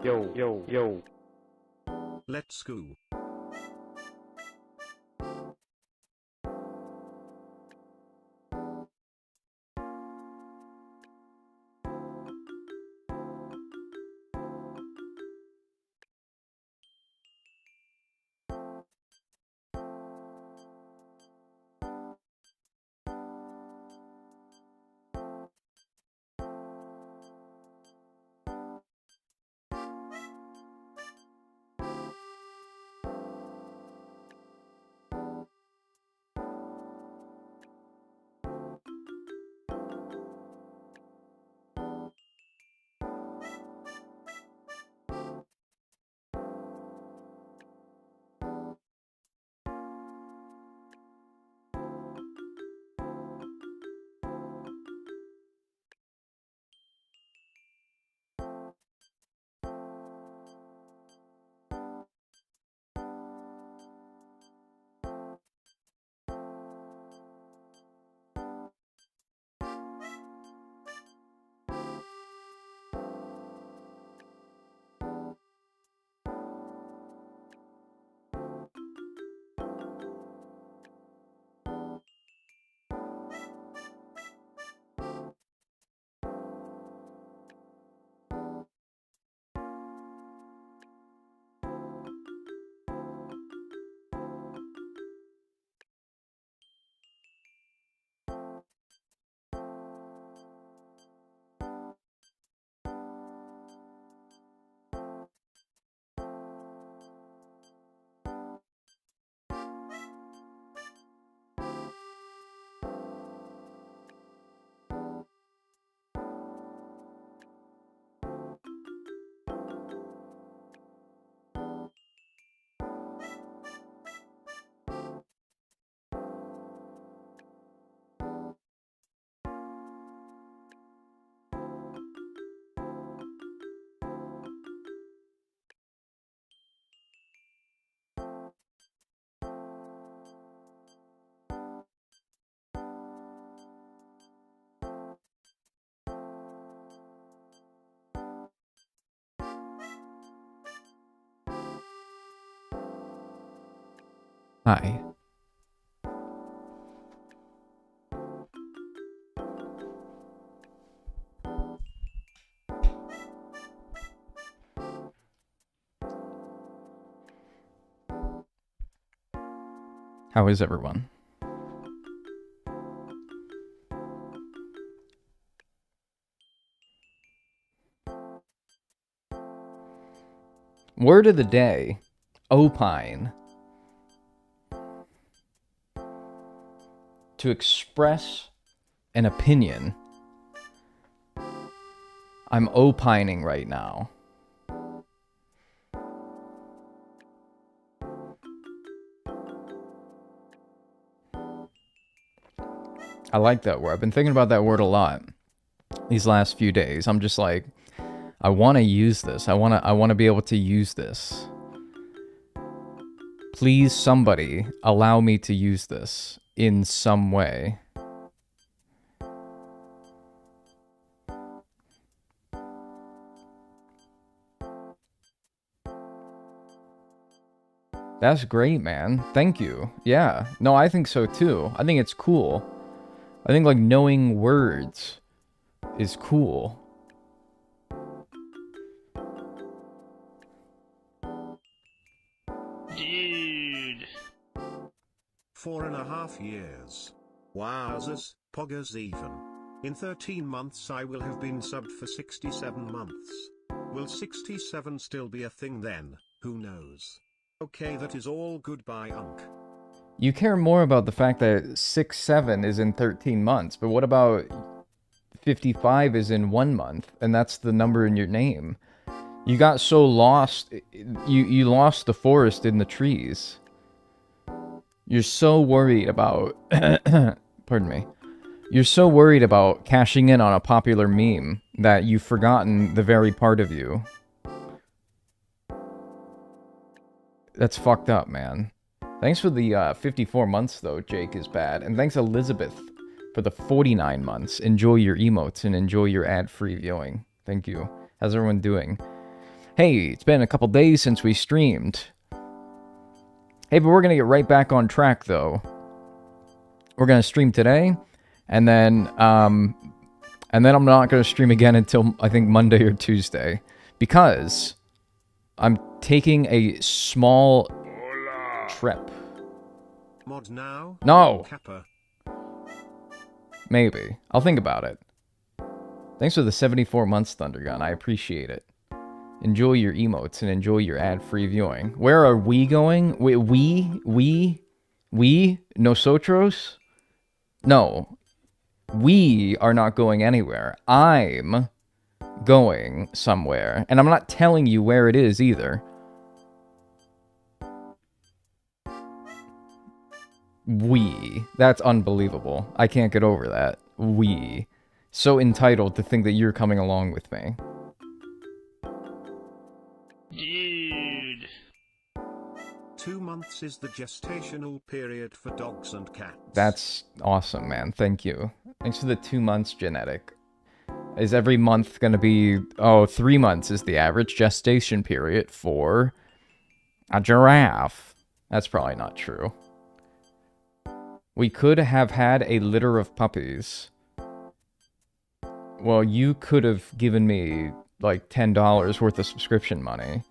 Yo, yo, yo. Let's go. Hi. How is everyone? Word of the day, opine. To express an opinion. I'm opining right now. I like that word. I've been thinking about that word a lot these last few days. I'm just like, I want to use this. I want to be able to use this. Please, somebody, allow me to use this in some way. That's great, man. Thank you. Yeah. No, I think so too. I think it's cool. I think like knowing words is cool. Dude. 4.5 years. Wowzers, poggers even. In 13 months I will have been subbed for 67 months. Will 67 still be a thing then? Who knows? Okay, that is all, goodbye Unc. You care more about the fact that 6-7 is in 13 months, but what about 55 is in 1 month, and that's the number in your name? You got so lost, you lost the forest in the trees. You're so worried about, pardon me, you're so worried about cashing in on a popular meme that you've forgotten the very part of you. That's fucked up, man. Thanks for the 54 months, though, Jake is bad. And thanks, Elizabeth, for the 49 months. Enjoy your emotes and enjoy your ad-free viewing. Thank you. How's everyone doing? Hey, it's been a couple days since we streamed. Hey, but we're gonna get right back on track, though. We're gonna stream today, and then I'm not gonna stream again until I think Monday or Tuesday, because I'm taking a small trip. Mod now? No! Kappa. Maybe. I'll think about it. Thanks for the 74 months, Thundergun. I appreciate it. Enjoy your emotes and enjoy your ad-free viewing. Where are we going? We? Nosotros? No. We are not going anywhere. I'm going somewhere. And I'm not telling you where it is either. We. That's unbelievable. I can't get over that. We. So entitled to think that you're coming along with me. Dude. 2 months is the gestational period for dogs and cats. That's awesome, man. Thank you. Thanks for the 2 months, Genetic. Is every month going to be... Oh, 3 months is the average gestation period for a giraffe. That's probably not true. We could have had a litter of puppies. Well, you could have given me, like, $10 worth of subscription money.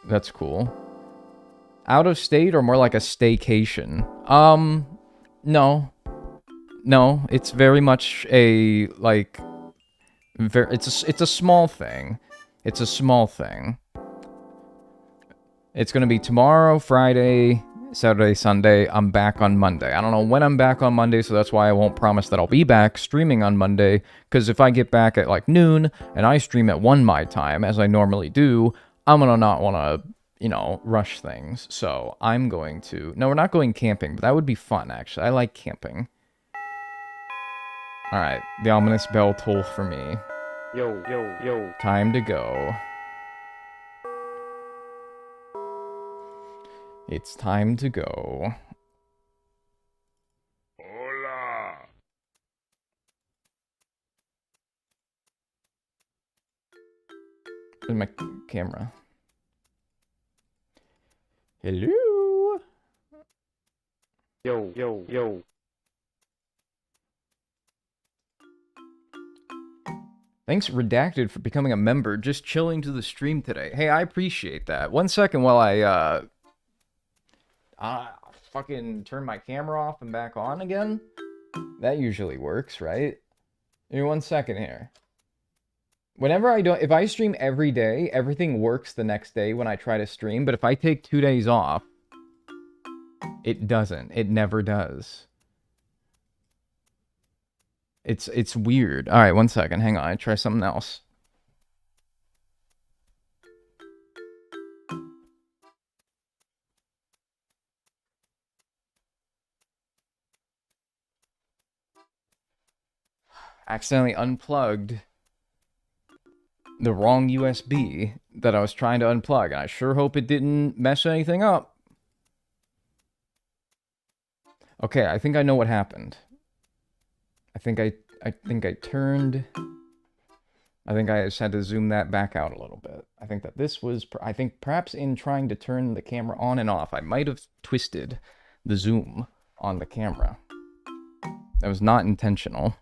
That's cool. Out of state or more like a staycation? No. No, it's very much a, like... It's a small thing. It's a small thing. It's gonna be tomorrow, Friday... Saturday, Sunday, I'm back on Monday. I don't know when I'm back on Monday, so that's why I won't promise that I'll be back streaming on Monday, because if I get back at like noon, and I stream at 1 my time, as I normally do, I'm gonna not want to, you know, rush things. So I'm going to... No, we're not going camping, but that would be fun, actually. I like camping. Alright, the ominous bell toll for me. Yo. Time to go. It's time to go. Hola. Where's my camera? Hello? Yo. Thanks, Redacted, for becoming a member. Just chilling to the stream today. Hey, I appreciate that. 1 second while I, fucking turn my camera off and back on again. That usually works, right? Give me 1 second here. Whenever if I stream every day, everything works the next day when I try to stream, but if I take 2 days off, it doesn't. It never does. It's weird. Alright, 1 second. Hang on. I try something else. Accidentally unplugged the wrong USB that I was trying to unplug, and I sure hope it didn't mess anything up. Okay, I think I know what happened. I think I turned... I think I just had to zoom that back out a little bit. I think that this was... I think perhaps in trying to turn the camera on and off, I might have twisted the zoom on the camera. That was not intentional.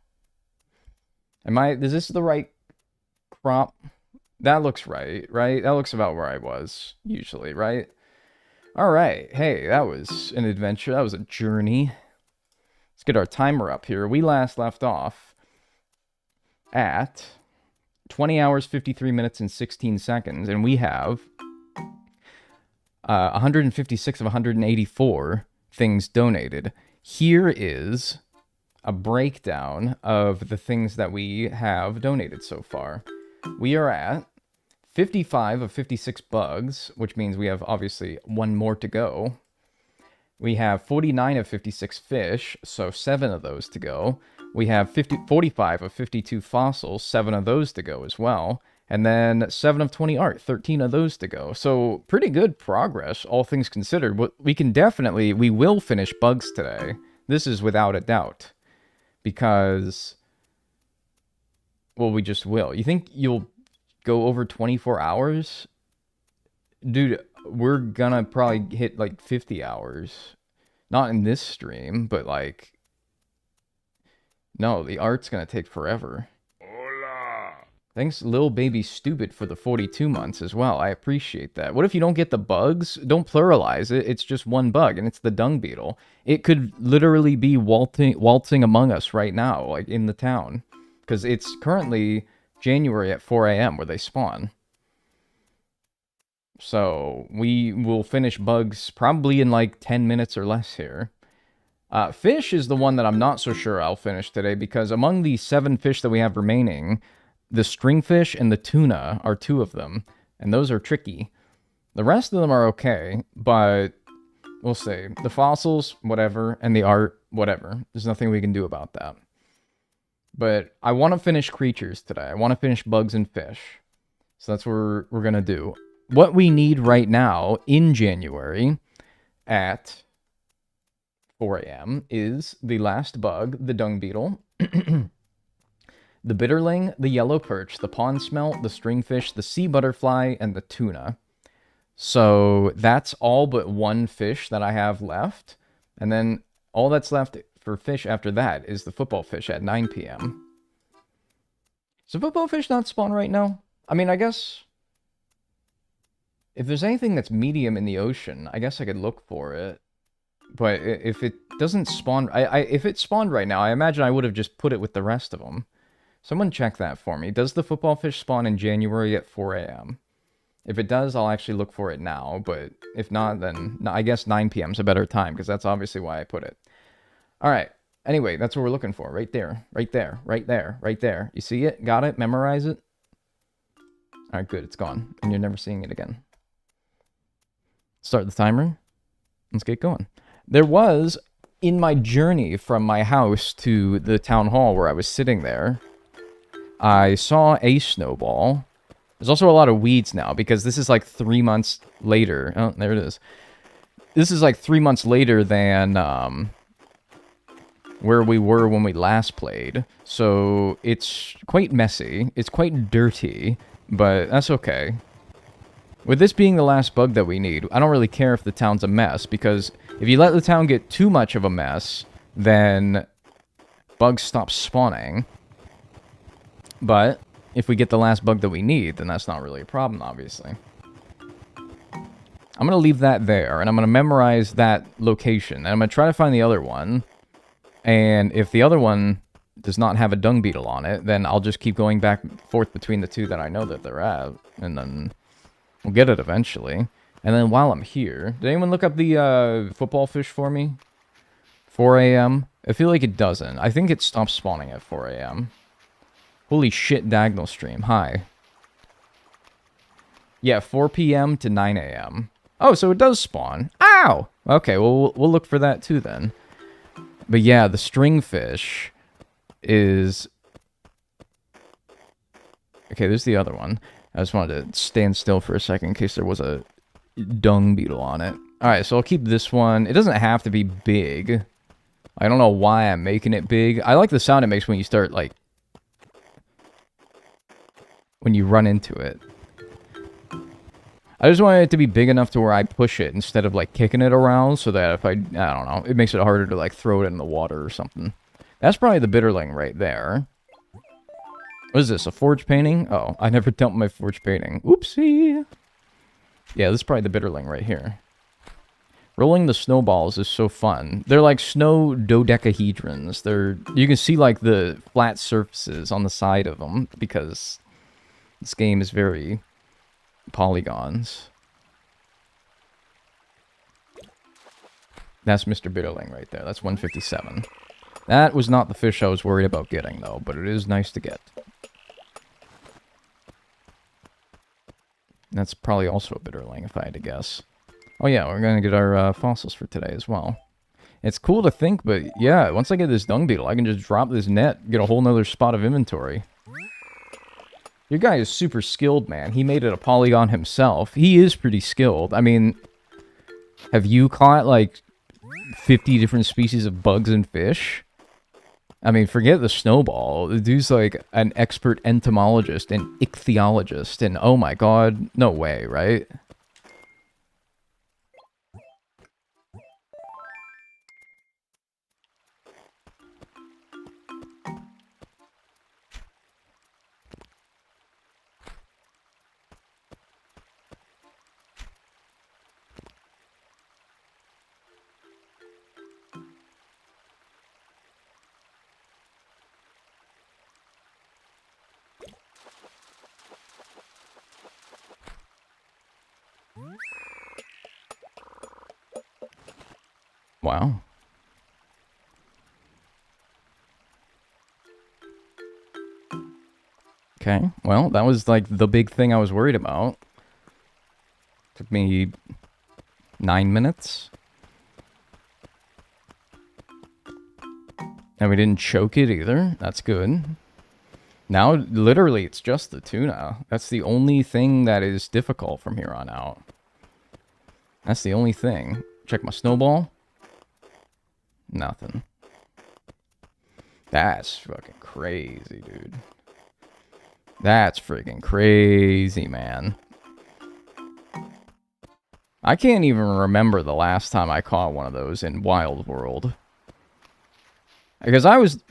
Is this the right crop? That looks right? That looks about where I was, usually, right? Alright, hey, that was an adventure. That was a journey. Let's get our timer up here. We last left off at 20 hours, 53 minutes, and 16 seconds, and we have 156 of 184 things donated. Here is a breakdown of the things that we have donated so far. We are at 55 of 56 bugs, which means we have obviously 1 more to go. We have 49 of 56 fish, so 7 of those to go. We have 45 of 52 fossils, 7 of those to go as well. And then 7 of 20 art, 13 of those to go. So pretty good progress, all things considered. We will finish bugs today. This is without a doubt. Because, well, we just will. You think you'll go over 24 hours, dude, we're gonna probably hit like 50 hours. Not in this stream, but like, no, the art's gonna take forever. Hola. Thanks, Lil Baby Stupid, for the 42 months as well. I appreciate that. What if you don't get the bugs? Don't pluralize it. It's just one bug, and it's the dung beetle. It could literally be waltzing among us right now, like in the town. Because it's currently January at 4 a.m. where they spawn. So we will finish bugs probably in like 10 minutes or less here. Fish is the one that I'm not so sure I'll finish today, because among the 7 fish that we have remaining, the stringfish and the tuna are 2 of them, and those are tricky. The rest of them are okay, but we'll see. The fossils, whatever, and the art, whatever. There's nothing we can do about that. But I want to finish creatures today. I want to finish bugs and fish. So that's what we're going to do. What we need right now in January at 4 a.m. is the last bug, the dung beetle, the bitterling, the yellow perch, the pond smelt, the stringfish, the sea butterfly, and the tuna. So that's all but 1 fish that I have left. And then all that's left for fish after that is the football fish at 9 p.m. So football fish not spawn right now? I mean, I guess if there's anything that's medium in the ocean, I guess I could look for it. But if it doesn't spawn, if it spawned right now, I imagine I would have just put it with the rest of them. Someone check that for me. Does the football fish spawn in January at 4 a.m.? If it does, I'll actually look for it now. But if not, then I guess 9 p.m. is a better time, because that's obviously why I put it. All right. Anyway, that's what we're looking for. Right there. Right there. Right there. Right there. You see it? Got it? Memorize it? All right, good. It's gone. And you're never seeing it again. Start the timer. Let's get going. There was, in my journey from my house to the town hall where I was sitting there, I saw a snowball. There's also a lot of weeds now, because this is like 3 months later. Oh, there it is. This is like 3 months later than where we were when we last played. So it's quite messy. It's quite dirty, but that's okay. With this being the last bug that we need, I don't really care if the town's a mess, because if you let the town get too much of a mess, then bugs stop spawning. But if we get the last bug that we need, then that's not really a problem, obviously. I'm going to leave that there, and I'm going to memorize that location, and I'm going to try to find the other one. And if the other one does not have a dung beetle on it, then I'll just keep going back and forth between the 2 that I know that they're at, and then we'll get it eventually. And then while I'm here, did anyone look up the football fish for me? 4 a.m.? I feel like it doesn't. I think it stops spawning at 4 a.m. Holy shit, Dagnel stream. Hi. Yeah, 4 p.m. to 9 a.m. Oh, so it does spawn. Ow! Okay, well, we'll look for that too then. But yeah, the stringfish is... Okay, there's the other one. I just wanted to stand still for a second in case there was a dung beetle on it. Alright, so I'll keep this one. It doesn't have to be big. I don't know why I'm making it big. I like the sound it makes when you start, like... when you run into it. I just wanted it to be big enough to where I push it instead of, like, kicking it around, so that if I don't know, it makes it harder to, like, throw it in the water or something. That's probably the bitterling right there. What is this, a forge painting? Oh, I never dumped my forge painting. Oopsie! Yeah, this is probably the bitterling right here. Rolling the snowballs is so fun. They're like snow dodecahedrons. You can see, like, the flat surfaces on the side of them, because this game is very polygons. That's Mr. Bitterling right there. That's 157. That was not the fish I was worried about getting, though, but it is nice to get. That's probably also a bitterling, if I had to guess. Oh yeah, we're gonna get our fossils for today as well. It's cool to think, but yeah, once I get this dung beetle, I can just drop this net, get a whole nother spot of inventory. Your guy is super skilled, man. He made it a polygon himself. He is pretty skilled. I mean, have you caught, like, 50 different species of bugs and fish? I mean, forget the snowball. The dude's like an expert entomologist and ichthyologist, and oh my god, no way, right? Wow. Okay, well, that was like the big thing I was worried about. Took me 9 minutes. And we didn't choke it either. That's good. Now, literally, it's just the tuna. That's the only thing that is difficult from here on out. That's the only thing. Check my snowball. Nothing. That's fucking crazy, dude. That's freaking crazy, man. I can't even remember the last time I caught one of those in Wild World. Because I was...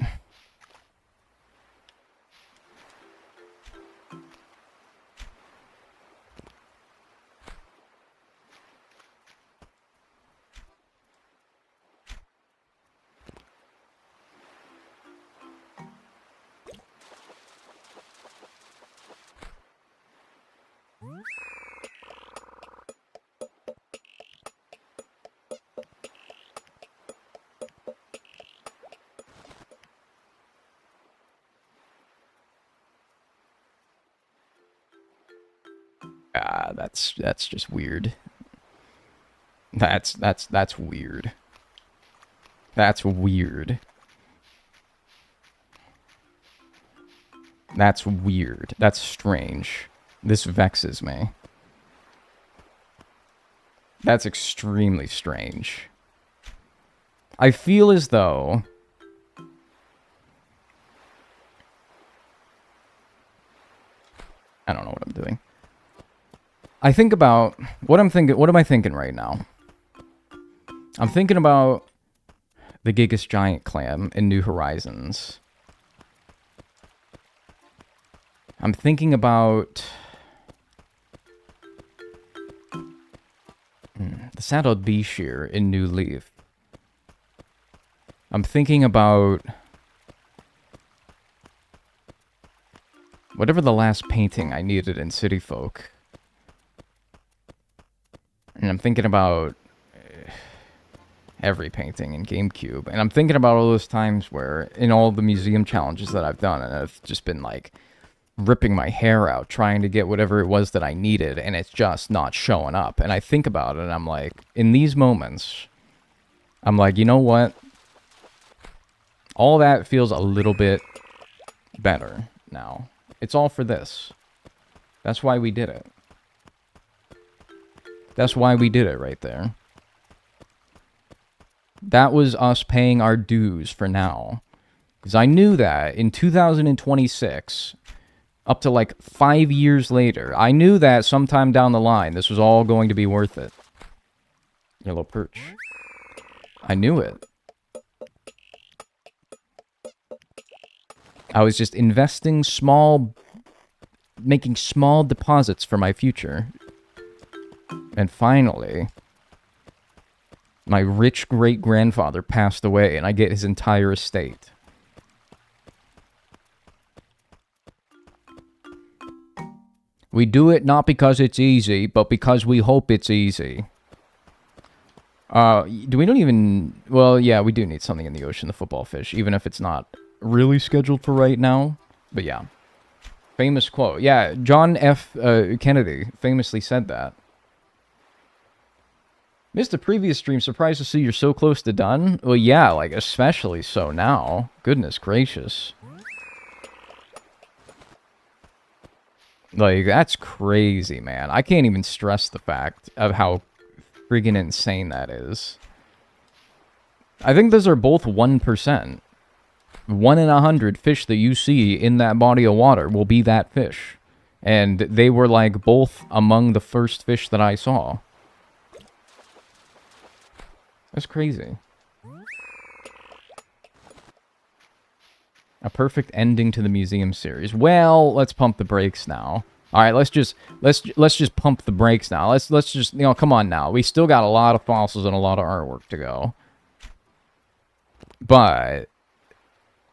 that's just weird. That's weird. That's weird. That's weird. That's strange. This vexes me. That's extremely strange. I feel as though... I don't know what I'm doing. I think about... What am I thinking right now? I'm thinking about the Gigas Giant Clam in New Horizons. I'm thinking about... the Saddled Bee Shear in New Leaf. I'm thinking about... whatever the last painting I needed in City Folk. And I'm thinking about every painting in GameCube. And I'm thinking about all those times where, in all the museum challenges that I've done, and I've just been like ripping my hair out trying to get whatever it was that I needed, and it's just not showing up. And I think about it, and I'm like, in these moments, I'm like, you know what? All that feels a little bit better now. It's all for this. That's why we did it. That's why we did it right there. That was us paying our dues for now. Because I knew that in 2026, up to like 5 years later, I knew that sometime down the line, this was all going to be worth it. Yellow perch. I knew it. I was just investing making small deposits for my future. And finally, my rich great-grandfather passed away, and I get his entire estate. We do it not because it's easy, but because we hope it's easy. Well, yeah, we do need something in the ocean, the football fish, even if it's not really scheduled for right now. But yeah. Famous quote. Yeah, John F. Kennedy famously said that. Missed the previous stream. Surprised to see you're so close to done. Well, yeah, like, especially so now. Goodness gracious. Like, that's crazy, man. I can't even stress the fact of how friggin' insane that is. I think those are both 1%. 1 in 100 fish that you see in that body of water will be that fish. And they were like both among the first fish that I saw. That's crazy. A perfect ending to the museum series. Well, let's pump the brakes now. All right, let's just pump the brakes now. Let's just, you know, come on now. We still got a lot of fossils and a lot of artwork to go. But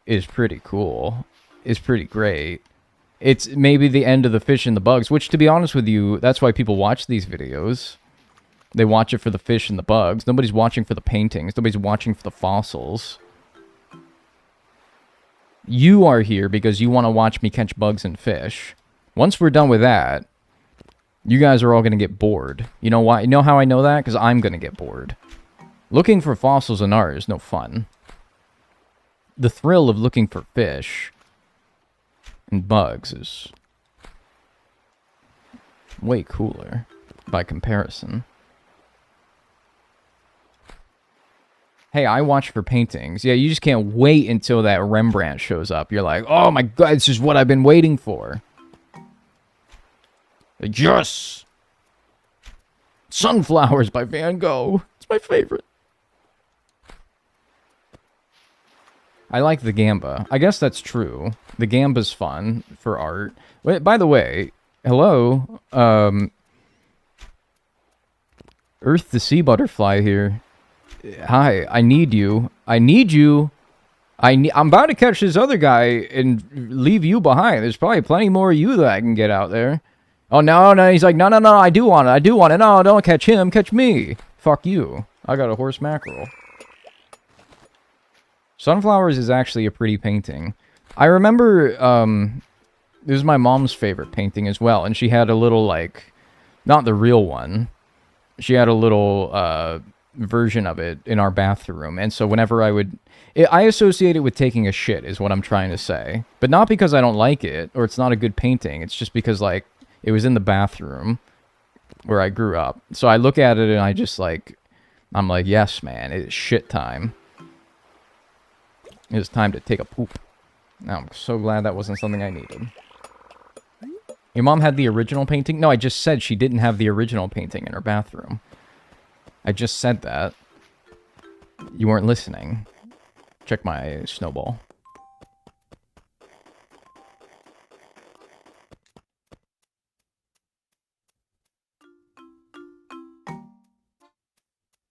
it's pretty cool. It's pretty great. It's maybe the end of the fish and the bugs, which, to be honest with you, that's why people watch these videos. They watch it for the fish and the bugs. Nobody's watching for the paintings. Nobody's watching for the fossils. You are here because you want to watch me catch bugs and fish. Once we're done with that, you guys are all going to get bored. You know why? You know how I know that? Because I'm going to get bored. Looking for fossils and art is no fun. The thrill of looking for fish and bugs is way cooler by comparison. Hey, I watch for paintings. Yeah, you just can't wait until that Rembrandt shows up. You're like, oh my god, this is what I've been waiting for. Yes! Sunflowers by Van Gogh. It's my favorite. I like the Gamba. I guess that's true. The Gamba's fun for art. Wait, by the way, hello. Earth the Sea Butterfly here. Hi, I need you. I need you. I'm about to catch this other guy and leave you behind. There's probably plenty more of you that I can get out there. Oh, no, he's like, no, I do want it. No, don't catch him, catch me. Fuck you. I got a horse mackerel. Sunflowers is actually a pretty painting. I remember, it was my mom's favorite painting as well, and she had a little, like, not the real one. She had a little, version of it in our bathroom, and so whenever I associate it with taking a shit, is what I'm trying to say. But not because I don't like it, or it's not a good painting, it's just because, like, it was in the bathroom where I grew up. So I look at it and I just, like, I'm like, yes, man, it's shit time. It's time to take a poop. Now, I'm so glad that wasn't something I needed. Your mom had the original painting? No, I just said she didn't have the original painting in her bathroom. I just said that. You weren't listening. Check my snowball.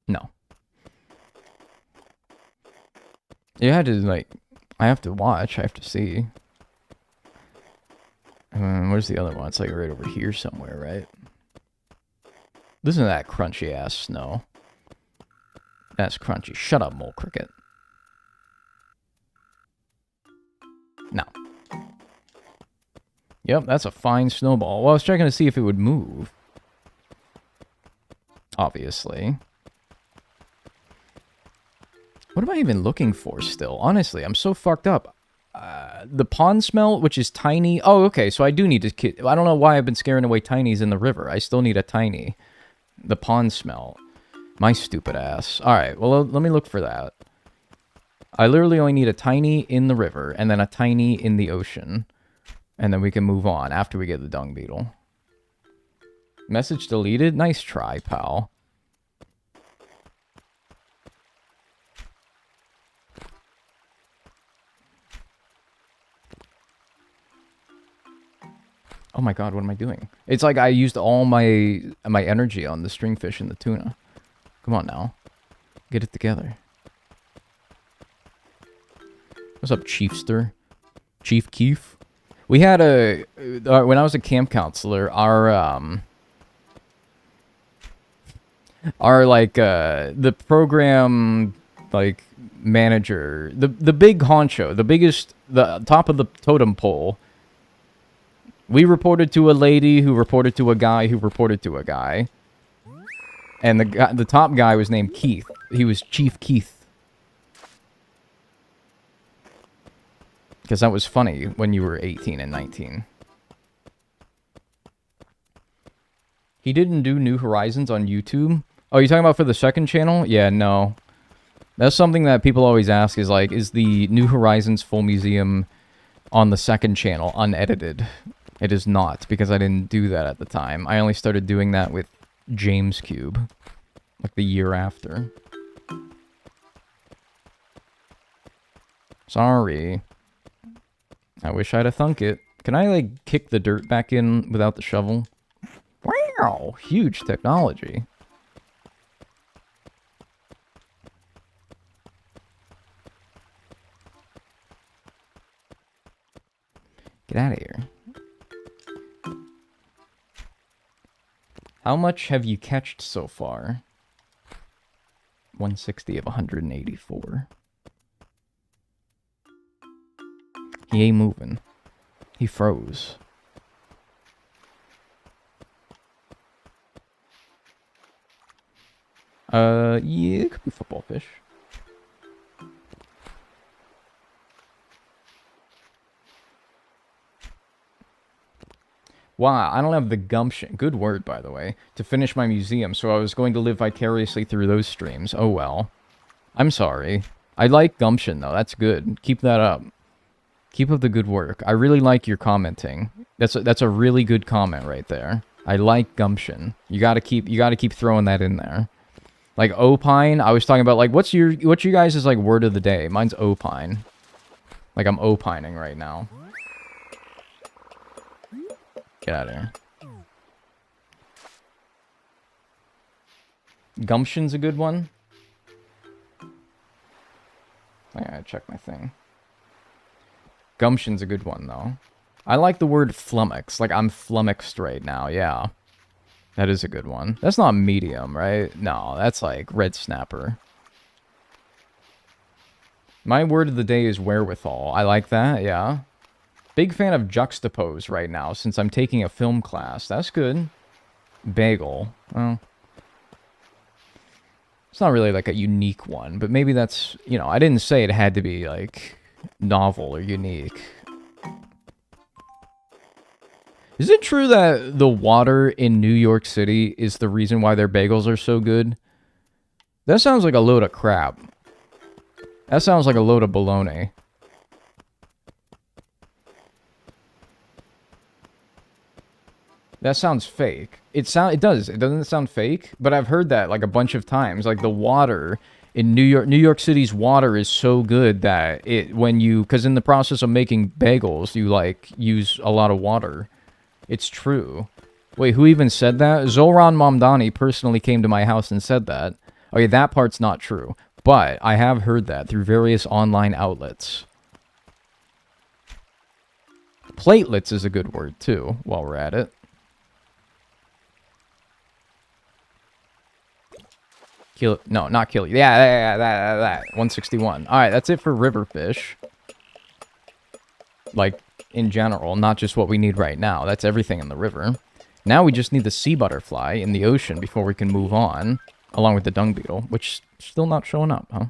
No. You had to, like... I have to watch. I have to see. Where's the other one? It's, like, right over here somewhere, right? Listen to that crunchy-ass snow. That's crunchy. Shut up, mole cricket. No. Yep, that's a fine snowball. Well, I was checking to see if it would move. Obviously. What am I even looking for still? Honestly, I'm so fucked up. The pond smell, which is tiny. Oh, okay, so I do need to... I don't know why I've been scaring away tinies in the river. I still need a tiny. The pond smell. My stupid ass. Alright, well, let me look for that. I literally only need a tiny in the river, and then a tiny in the ocean. And then we can move on after we get the dung beetle. Message deleted? Nice try, pal. Oh my god, what am I doing? It's like I used all my energy on the stringfish and the tuna. Come on now. Get it together. What's up, Chiefster? Chief Keef? We had a... when I was a camp counselor, our like, the program, like, manager, the big honcho, the top of the totem pole, we reported to a lady who reported to a guy who reported to a guy. And the top guy was named Keith. He was Chief Keith. Because that was funny when you were 18 and 19. He didn't do New Horizons on YouTube? Oh, you talking about for the second channel? Yeah, no. That's something that people always ask is like, is the New Horizons full museum on the second channel unedited? It is not, because I didn't do that at the time. I only started doing that with James Cube, like the year after. Sorry. I wish I'd have thunk it. Can I, like, kick the dirt back in without the shovel? Wow, huge technology. Get out of here. How much have you catched so far? 160 of 184. He ain't moving. He froze. Yeah, it could be football fish. Wow, I don't have the gumption, good word by the way, to finish my museum, so I was going to live vicariously through those streams. Oh well. I'm sorry. I like gumption though, that's good. Keep that up. Keep up the good work. I really like your commenting. That's a really good comment right there. I like gumption. You gotta keep throwing that in there. Like opine, I was talking about like what's you guys' like word of the day? Mine's opine. Like I'm opining right now. Get out of here. Gumption's a good one. I gotta check my thing. Gumption's a good one, though. I like the word flummox. Like, I'm flummoxed right now, yeah. That is a good one. That's not medium, right? No, that's like red snapper. My word of the day is wherewithal. I like that, yeah. Big fan of juxtapose right now, since I'm taking a film class. That's good. Bagel. Well, it's not really like a unique one, but maybe that's, you know, I didn't say it had to be like novel or unique. Is it true that the water in New York City is the reason why their bagels are so good? That sounds like a load of crap. That sounds like a load of baloney. That sounds fake. It does. It doesn't sound fake, but I've heard that like a bunch of times. Like the water in New York City's water is so good that because in the process of making bagels, you like use a lot of water. It's true. Wait, who even said that? Zoran Mamdani personally came to my house and said that. Okay, that part's not true, but I have heard that through various online outlets. Platelets is a good word too, while we're at it. No, not kill you. Yeah, that. 161. Alright, that's it for river fish. Like, in general, not just what we need right now. That's everything in the river. Now we just need the sea butterfly in the ocean before we can move on. Along with the dung beetle, which is still not showing up, huh?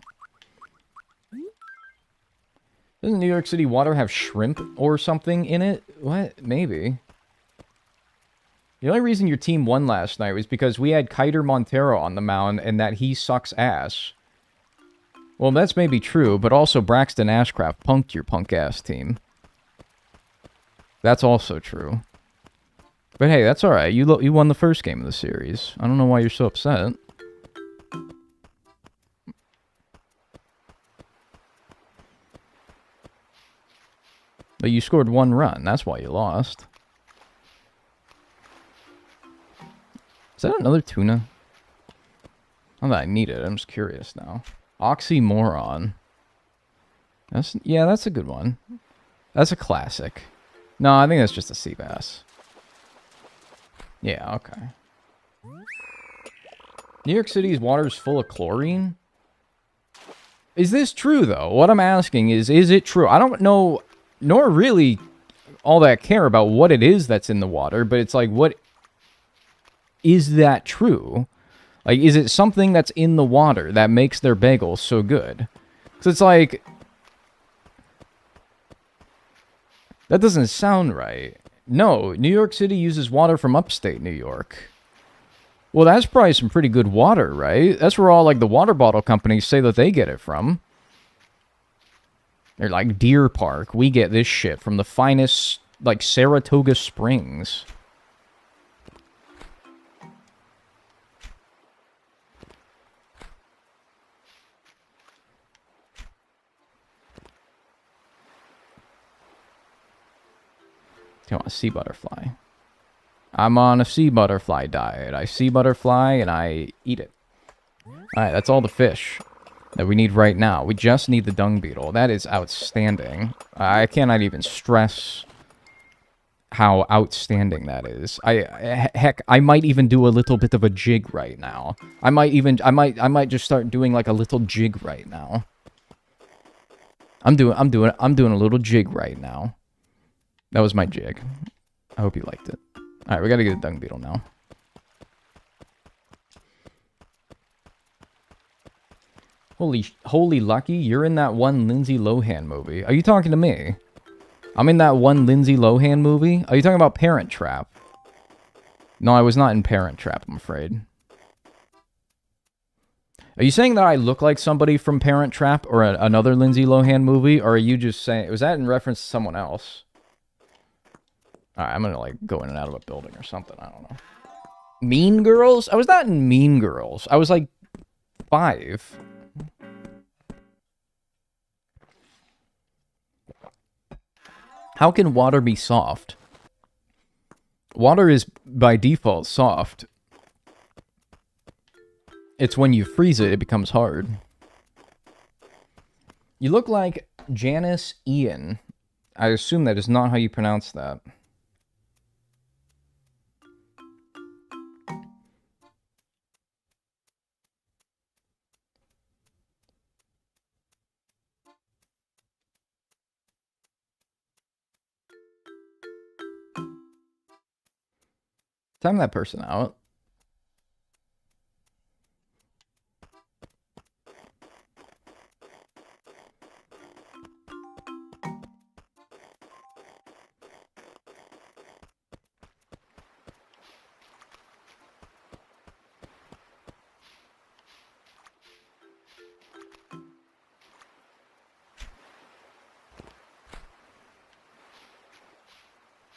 Doesn't New York City water have shrimp or something in it? What? Maybe. The only reason your team won last night was because we had Kiter Montero on the mound and that he sucks ass. Well, that's maybe true, but also Braxton Ashcraft punked your punk-ass team. That's also true. But hey, that's alright. You won the first game of the series. I don't know why you're so upset. But you scored 1 run. That's why you lost. Is that another tuna? Not that I need it. I'm just curious now. Oxymoron. That's a good one. That's a classic. No, I think that's just a sea bass. Yeah, okay. New York City's water is full of chlorine? Is this true, though? What I'm asking is it true? I don't know, nor really all that care about what it is that's in the water, but it's like, what... Is that true? Like, is it something that's in the water that makes their bagels so good? Because it's like... That doesn't sound right. No, New York City uses water from upstate New York. Well, that's probably some pretty good water, right? That's where all, like, the water bottle companies say that they get it from. They're like, Deer Park, we get this shit from the finest, like, Saratoga Springs. Come on, sea butterfly. I'm on a sea butterfly diet. I see butterfly and I eat it. Alright, that's all the fish that we need right now. We just need the dung beetle. That is outstanding. I cannot even stress how outstanding that is. Heck, I might even do a little bit of a jig right now. I might just start doing like a little jig right now. I'm doing a little jig right now. That was my jig. I hope you liked it. Alright, we gotta get a dung beetle now. Holy lucky, you're in that one Lindsay Lohan movie. Are you talking to me? I'm in that one Lindsay Lohan movie? Are you talking about Parent Trap? No, I was not in Parent Trap, I'm afraid. Are you saying that I look like somebody from Parent Trap or another Lindsay Lohan movie? Or are you just saying... Was that in reference to someone else? Alright, I'm gonna, like, go in and out of a building or something. I don't know. Mean Girls? I was not in Mean Girls. I was, like, 5. How can water be soft? Water is, by default, soft. It's when you freeze it, it becomes hard. You look like Janice Ian. I assume that is not how you pronounce that. Time that person out.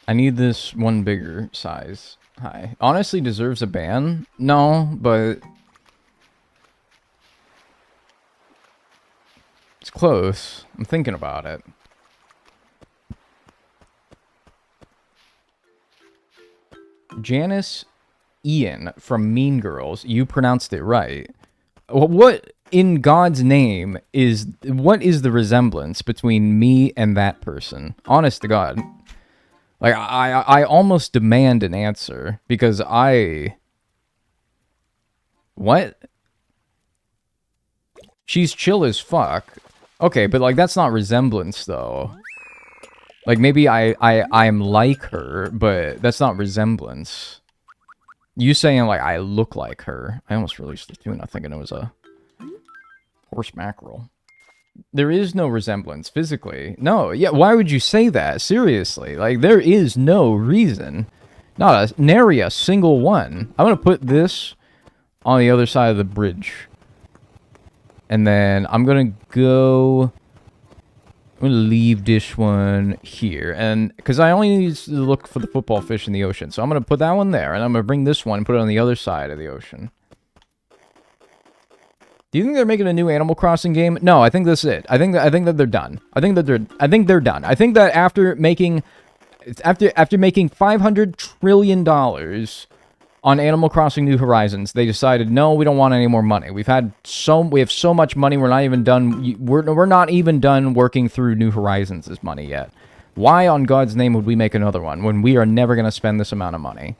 I need this one bigger size. Hi. Honestly deserves a ban? No, but... It's close. I'm thinking about it. Janice Ian from Mean Girls. You pronounced it right. What in God's name is... What is the resemblance between me and that person? Honest to God. Like, I almost demand an answer, because What? She's chill as fuck. Okay, but, like, that's not resemblance, though. Like, maybe I'm like her, but that's not resemblance. You saying, like, I look like her. I almost released the tuna thinking it was a horse mackerel. There is no resemblance physically. No, yeah, why would you say that? Seriously, like, there is no reason. Not a, nary a single one. I'm gonna put this on the other side of the bridge. And then I'm gonna leave this one here. And, because I only need to look for the football fish in the ocean. So I'm gonna put that one there, and I'm gonna bring this one and put it on the other side of the ocean. Do you think they're making a new Animal Crossing game? No, I think that's it. I think that they're done. I think they're done. I think that after making $500 trillion on Animal Crossing New Horizons, they decided, no, we don't want any more money. We have so much money. We're not even done. We're not even done working through New Horizons' money yet. Why on God's name would we make another one when we are never going to spend this amount of money?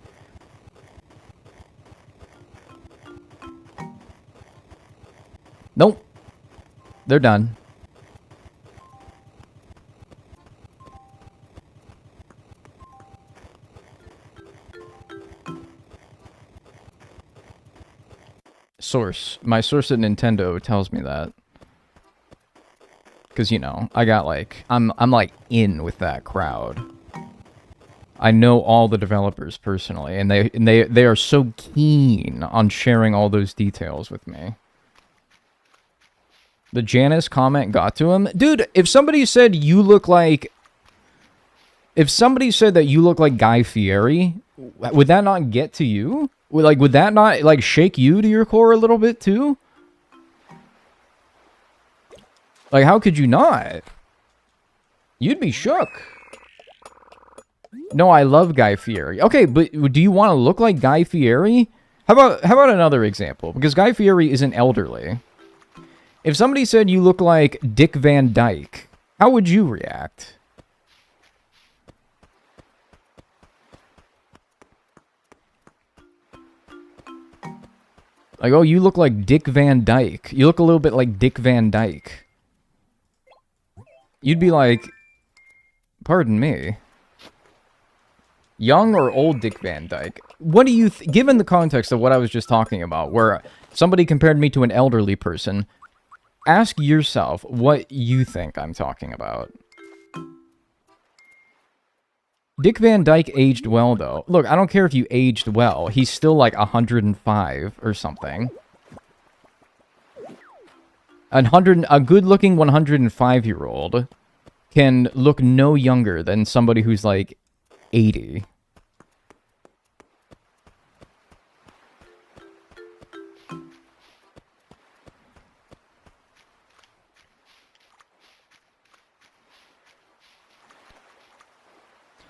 Nope. They're done. Source. My source at Nintendo tells me that. Because, you know, I got like... I'm like in with that crowd. I know all the developers personally, and they are so keen on sharing all those details with me. The Janice comment got to him. Dude, if somebody said you look like... If somebody said that you look like Guy Fieri, would that not get to you? Would that not, like, shake you to your core a little bit, too? Like, how could you not? You'd be shook. No, I love Guy Fieri. Okay, but do you want to look like Guy Fieri? How about another example? Because Guy Fieri isn't elderly. If somebody said you look like Dick Van Dyke, how would you react? Like, oh, you look like Dick Van Dyke. You look a little bit like Dick Van Dyke. You'd be like, pardon me. Young or old Dick Van Dyke? What do you... given the context of what I was just talking about, where somebody compared me to an elderly person, ask yourself what you think I'm talking about. Dick Van Dyke aged well, though. Look, I don't care if you aged well. He's still like 105 or something. A good-looking 105-year-old can look no younger than somebody who's like 80.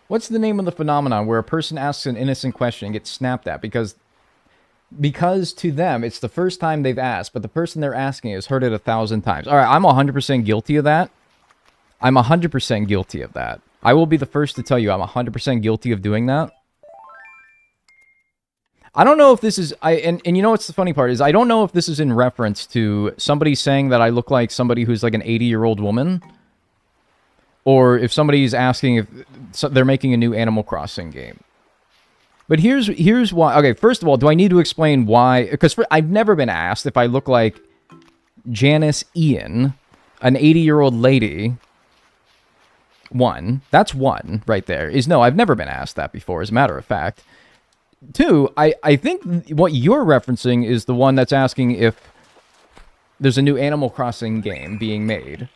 What's the name of the phenomenon where a person asks an innocent question and gets snapped at because to them it's the first time they've asked, but the person they're asking has heard it 1,000 times? All right, I'm 100% guilty of that. I'm 100% guilty of that. I will be the first to tell you I'm 100% guilty of doing that. I don't know if this is... And you know what's the funny part is I don't know if this is in reference to somebody saying that I look like somebody who's like an 80-year-old woman, or if somebody's asking if they're making a new Animal Crossing game. But here's why... Okay, first of all, do I need to explain why? Because I've never been asked if I look like Janice Ian, an 80-year-old lady. One. That's one right there. No, I've never been asked that before, as a matter of fact. Two, I think what you're referencing is the one that's asking if there's a new Animal Crossing game being made.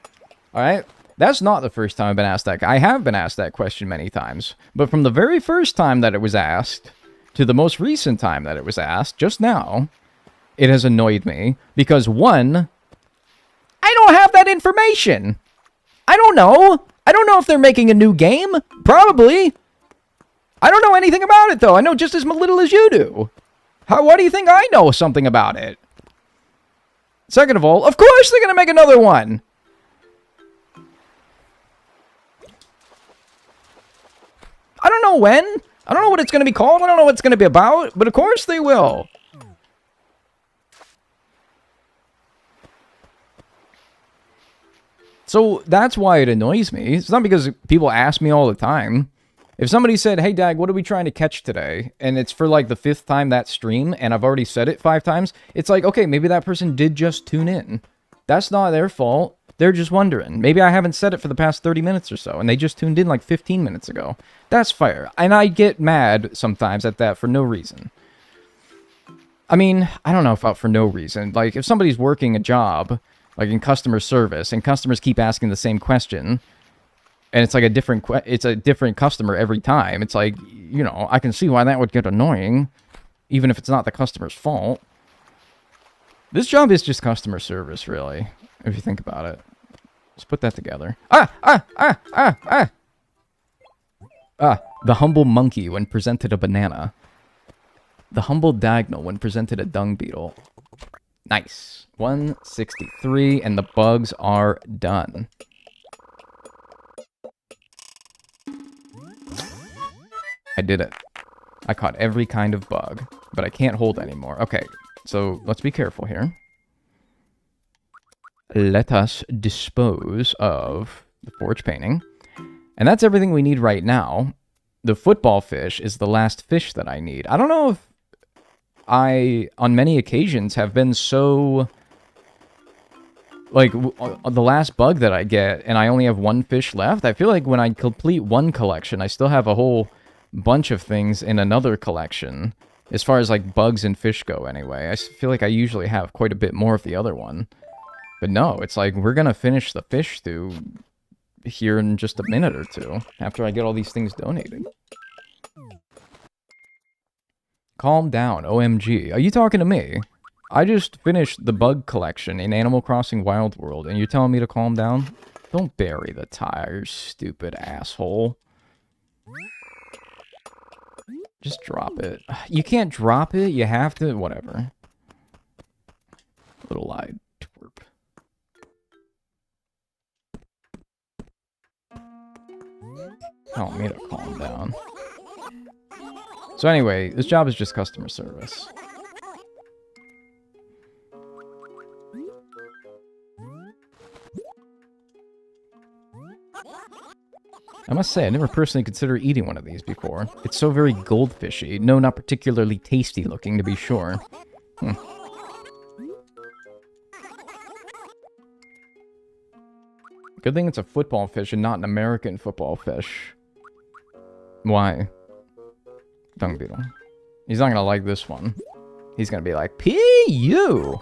All right? That's not the first time I've been asked that. I have been asked that question many times. But from the very first time that it was asked to the most recent time that it was asked, just now, it has annoyed me. Because, one, I don't have that information. I don't know. I don't know if they're making a new game. Probably. I don't know anything about it, though. I know just as little as you do. Why do you think I know something about it? Second of all, of course they're going to make another one. I don't know when. I don't know what it's going to be called. I don't know what it's going to be about. But of course they will. So that's why it annoys me. It's not because people ask me all the time. If somebody said, hey, Dag, what are we trying to catch today? And it's for like the 5th time that stream, and I've already said it 5 times. It's like, okay, maybe that person did just tune in. That's not their fault. They're just wondering. Maybe I haven't said it for the past 30 minutes or so, and they just tuned in like 15 minutes ago. That's fair. And I get mad sometimes at that for no reason. I mean, I don't know if for no reason. Like, if somebody's working a job, like in customer service, and customers keep asking the same question, and it's like it's a different customer every time. It's like, you know, I can see why that would get annoying, even if it's not the customer's fault. This job is just customer service, really, if you think about it. Let's put that together. The humble monkey when presented a banana. The humble Dagnel when presented a dung beetle. Nice. 163, and the bugs are done. I did it. I caught every kind of bug, but I can't hold anymore. Okay, so let's be careful here. Let us dispose of the forge painting. And that's everything we need right now. The football fish is the last fish that I need. I don't know if I, on many occasions, have been so... Like, the last bug that I get, and I only have 1 fish left, I feel like when I complete 1 collection, I still have a whole bunch of things in another collection. As far as, like, bugs and fish go, anyway. I feel like I usually have quite a bit more of the other one. But no, it's like, we're gonna finish the fish stew here in just a minute or two, after I get all these things donated. Calm down, OMG. Are you talking to me? I just finished the bug collection in Animal Crossing Wild World, and you're telling me to calm down? Don't bury the tires, stupid asshole. Just drop it. You can't drop it, you have to... whatever. Little lied twerp. Tell me to calm down. So anyway, this job is just customer service. I must say, I never personally considered eating one of these before. It's so very goldfishy. No, not particularly tasty looking, to be sure. Good thing it's a football fish and not an American football fish. Why? Dung beetle. He's not gonna like this one. He's gonna be like, P.U.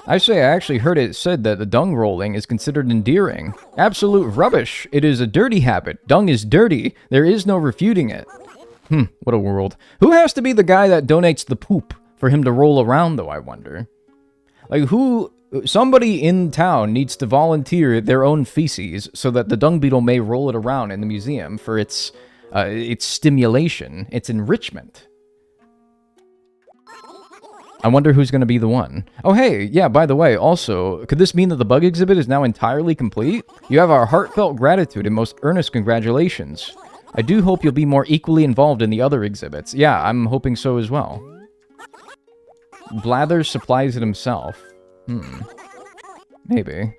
I actually heard it said that the dung rolling is considered endearing. Absolute rubbish. It is a dirty habit. Dung is dirty. There is no refuting it. What a world. Who has to be the guy that donates the poop for him to roll around, though, I wonder? Like, who... Somebody in town needs to volunteer their own feces so that the dung beetle may roll it around in the museum for its stimulation, its enrichment. I wonder who's going to be the one. Oh, hey, yeah, by the way, also, could this mean that the bug exhibit is now entirely complete? You have our heartfelt gratitude and most earnest congratulations. I do hope you'll be more equally involved in the other exhibits. Yeah, I'm hoping so as well. Blathers supplies it himself. Maybe.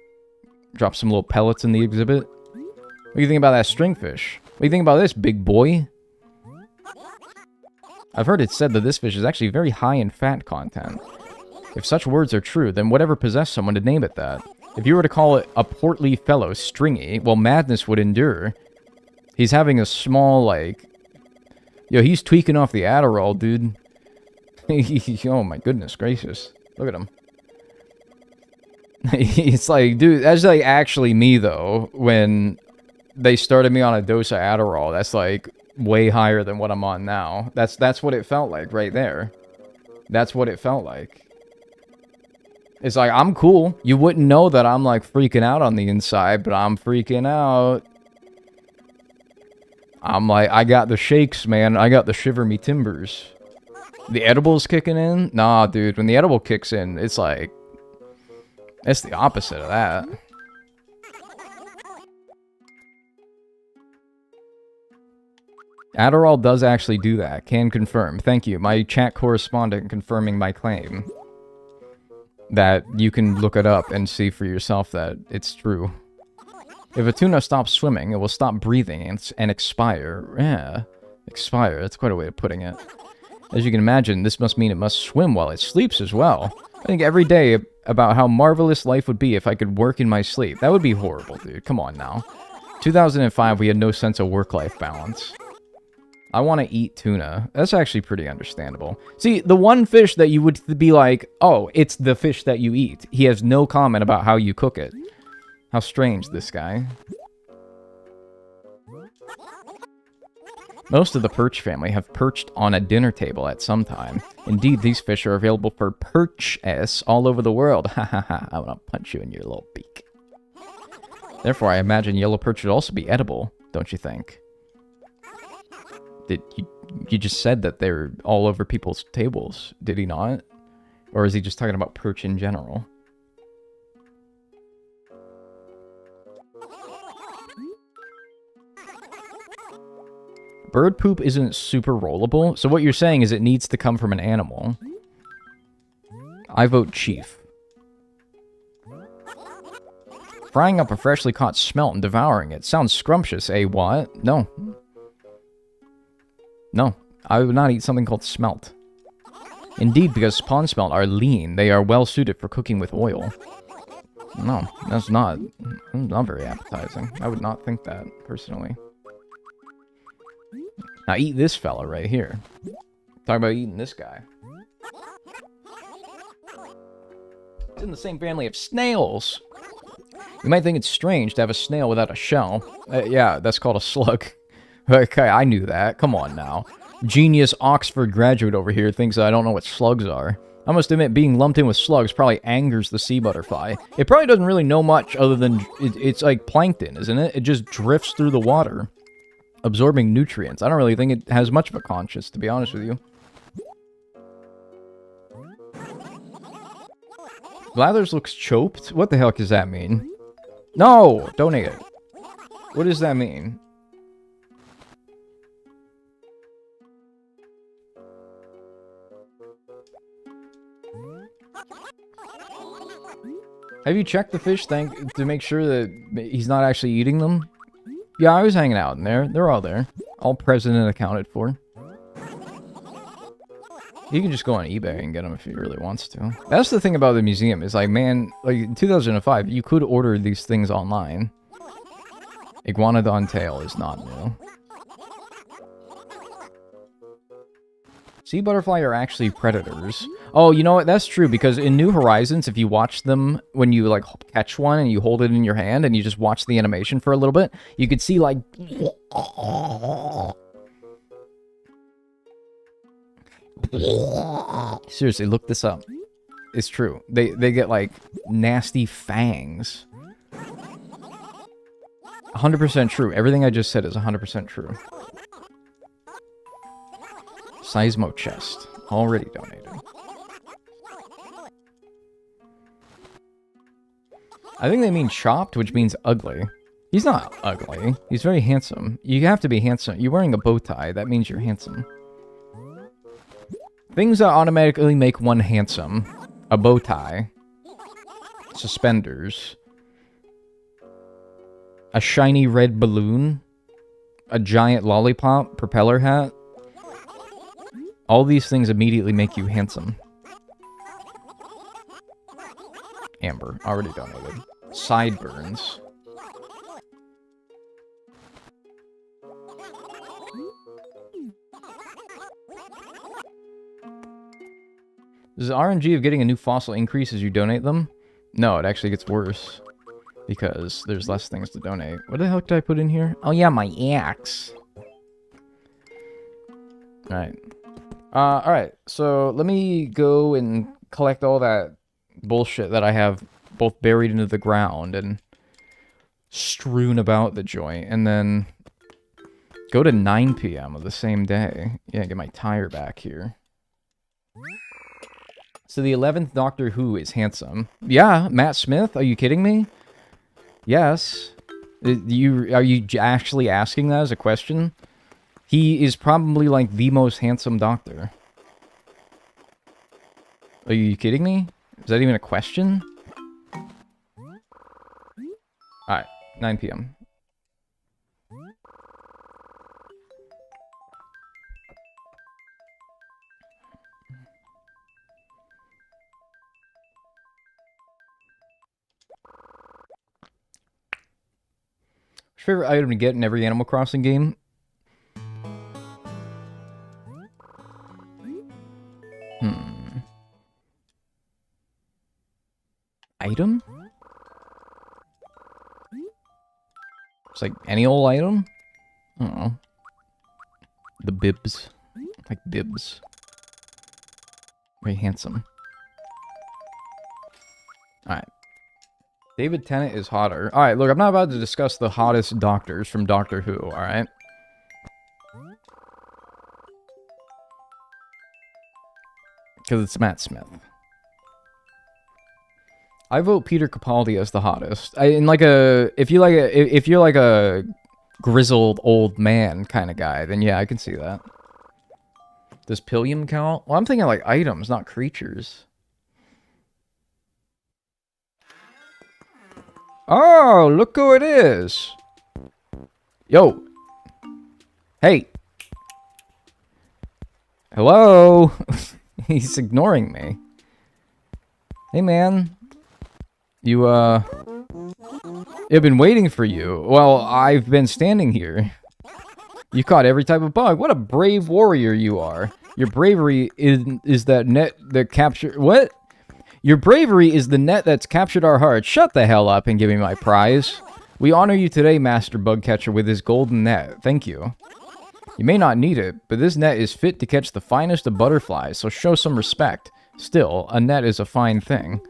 Drop some little pellets in the exhibit. What do you think about that stringfish? What do you think about this, big boy? I've heard it said that this fish is actually very high in fat content. If such words are true, then whatever possessed someone to name it that. If you were to call it a portly fellow stringy, well, madness would endure. He's having a small, like... Yo, he's tweaking off the Adderall, dude. Oh my goodness gracious. Look at him. It's like, dude, that's like actually me, though, when they started me on a dose of Adderall. That's like... way higher than what I'm on now. That's what it felt like right there. That's what it felt like. It's like, I'm cool. You wouldn't know that I'm like freaking out on the inside, but I'm freaking out. I'm like, I got the shakes, man. I got the shiver me timbers. The edible's kicking in? Nah, dude. When the edible kicks in, it's like... it's the opposite of that. Adderall does actually do that. Can confirm. Thank you. My chat correspondent confirming my claim. That you can look it up and see for yourself that it's true. If a tuna stops swimming, it will stop breathing and expire. Yeah. Expire. That's quite a way of putting it. As you can imagine, this must mean it must swim while it sleeps as well. I think every day about how marvelous life would be if I could work in my sleep. That would be horrible, dude. Come on now. 2005, we had no sense of work-life balance. I want to eat tuna. That's actually pretty understandable. See, the one fish that you would be like, oh, it's the fish that you eat. He has no comment about how you cook it. How strange, this guy. Most of the perch family have perched on a dinner table at some time. Indeed, these fish are available for purchase all over the world. Ha ha ha, I want to punch you in your little beak. Therefore, I imagine yellow perch would also be edible, don't you think? You just said that they're all over people's tables, did he not? Or is he just talking about perch in general? Bird poop isn't super rollable, so what you're saying is it needs to come from an animal. I vote chief. Frying up a freshly caught smelt and devouring it. Sounds scrumptious, eh? What? No. No, I would not eat something called smelt. Indeed, because pond smelt are lean, they are well suited for cooking with oil. No, that's not Not very appetizing. I would not think that, personally. Now eat this fella right here. Talk about eating this guy. It's in the same family of snails. You might think it's strange to have a snail without a shell. Yeah, that's called a slug. Okay, I knew that. Come on now. Genius Oxford graduate over here thinks I don't know what slugs are. I must admit, being lumped in with slugs probably angers the sea butterfly. It probably doesn't really know much other than it's like plankton, isn't it? It just drifts through the water, absorbing nutrients. I don't really think it has much of a conscience, to be honest with you. Blathers looks choked? What the heck does that mean? No! Donate it. What does that mean? Have you checked the fish tank to make sure that he's not actually eating them? Yeah, I was hanging out in there. They're all there. All present and accounted for. You can just go on eBay and get them if he really wants to. That's the thing about the museum, is like, man, like in 2005, you could order these things online. Iguanodon tail is not new. Sea butterfly are actually predators. Oh, you know what? That's true, because in New Horizons, if you watch them, when you, like, catch one and you hold it in your hand and you just watch the animation for a little bit, you could see, like... Seriously, look this up. It's true. They get, like, nasty fangs. 100% true. Everything I just said is 100% true. Seismo chest. Already donated. I think they mean chopped, which means ugly. He's not ugly. He's very handsome. You have to be handsome. You're wearing a bow tie. That means you're handsome. Things that automatically make one handsome. A bow tie. Suspenders. A shiny red balloon. A giant lollipop. Propeller hat. All these things immediately make you handsome. Amber, already donated. Sideburns. Does the RNG of getting a new fossil increase as you donate them? No, it actually gets worse. Because there's less things to donate. What the heck did I put in here? Oh yeah, my axe. Alright. Alright, so let me go and collect all that bullshit that I have both buried into the ground and strewn about the joint, and then go to 9 p.m. of the same day. Yeah, get my tire back here. So the 11th Doctor Who is handsome. Yeah, Matt Smith? Are you kidding me? Yes. Are you actually asking that as a question? He is probably, like, the most handsome Doctor. Are you kidding me? Is that even a question? Alright, 9 p.m. What's your favorite item to get in every Animal Crossing game? Item? It's like any old item? I don't know. The bibs. Like bibs. Very handsome. Alright. David Tennant is hotter. Alright, look, I'm not about to discuss the hottest doctors from Doctor Who, alright? Because it's Matt Smith. I vote Peter Capaldi as the hottest. If you're like a grizzled old man kind of guy, then yeah, I can see that. Does Pillium count? Well, I'm thinking like items, not creatures. Oh, look who it is. Yo. Hey. Hello. He's ignoring me. Hey, man. You, I've been waiting for you. Well, I've been standing here. You caught every type of bug. What a brave warrior you are. Your bravery is that net that captured... What? Your bravery is the net that's captured our hearts. Shut the hell up and give me my prize. We honor you today, Master Bugcatcher, with this golden net. Thank you. You may not need it, but this net is fit to catch the finest of butterflies, so show some respect. Still, a net is a fine thing.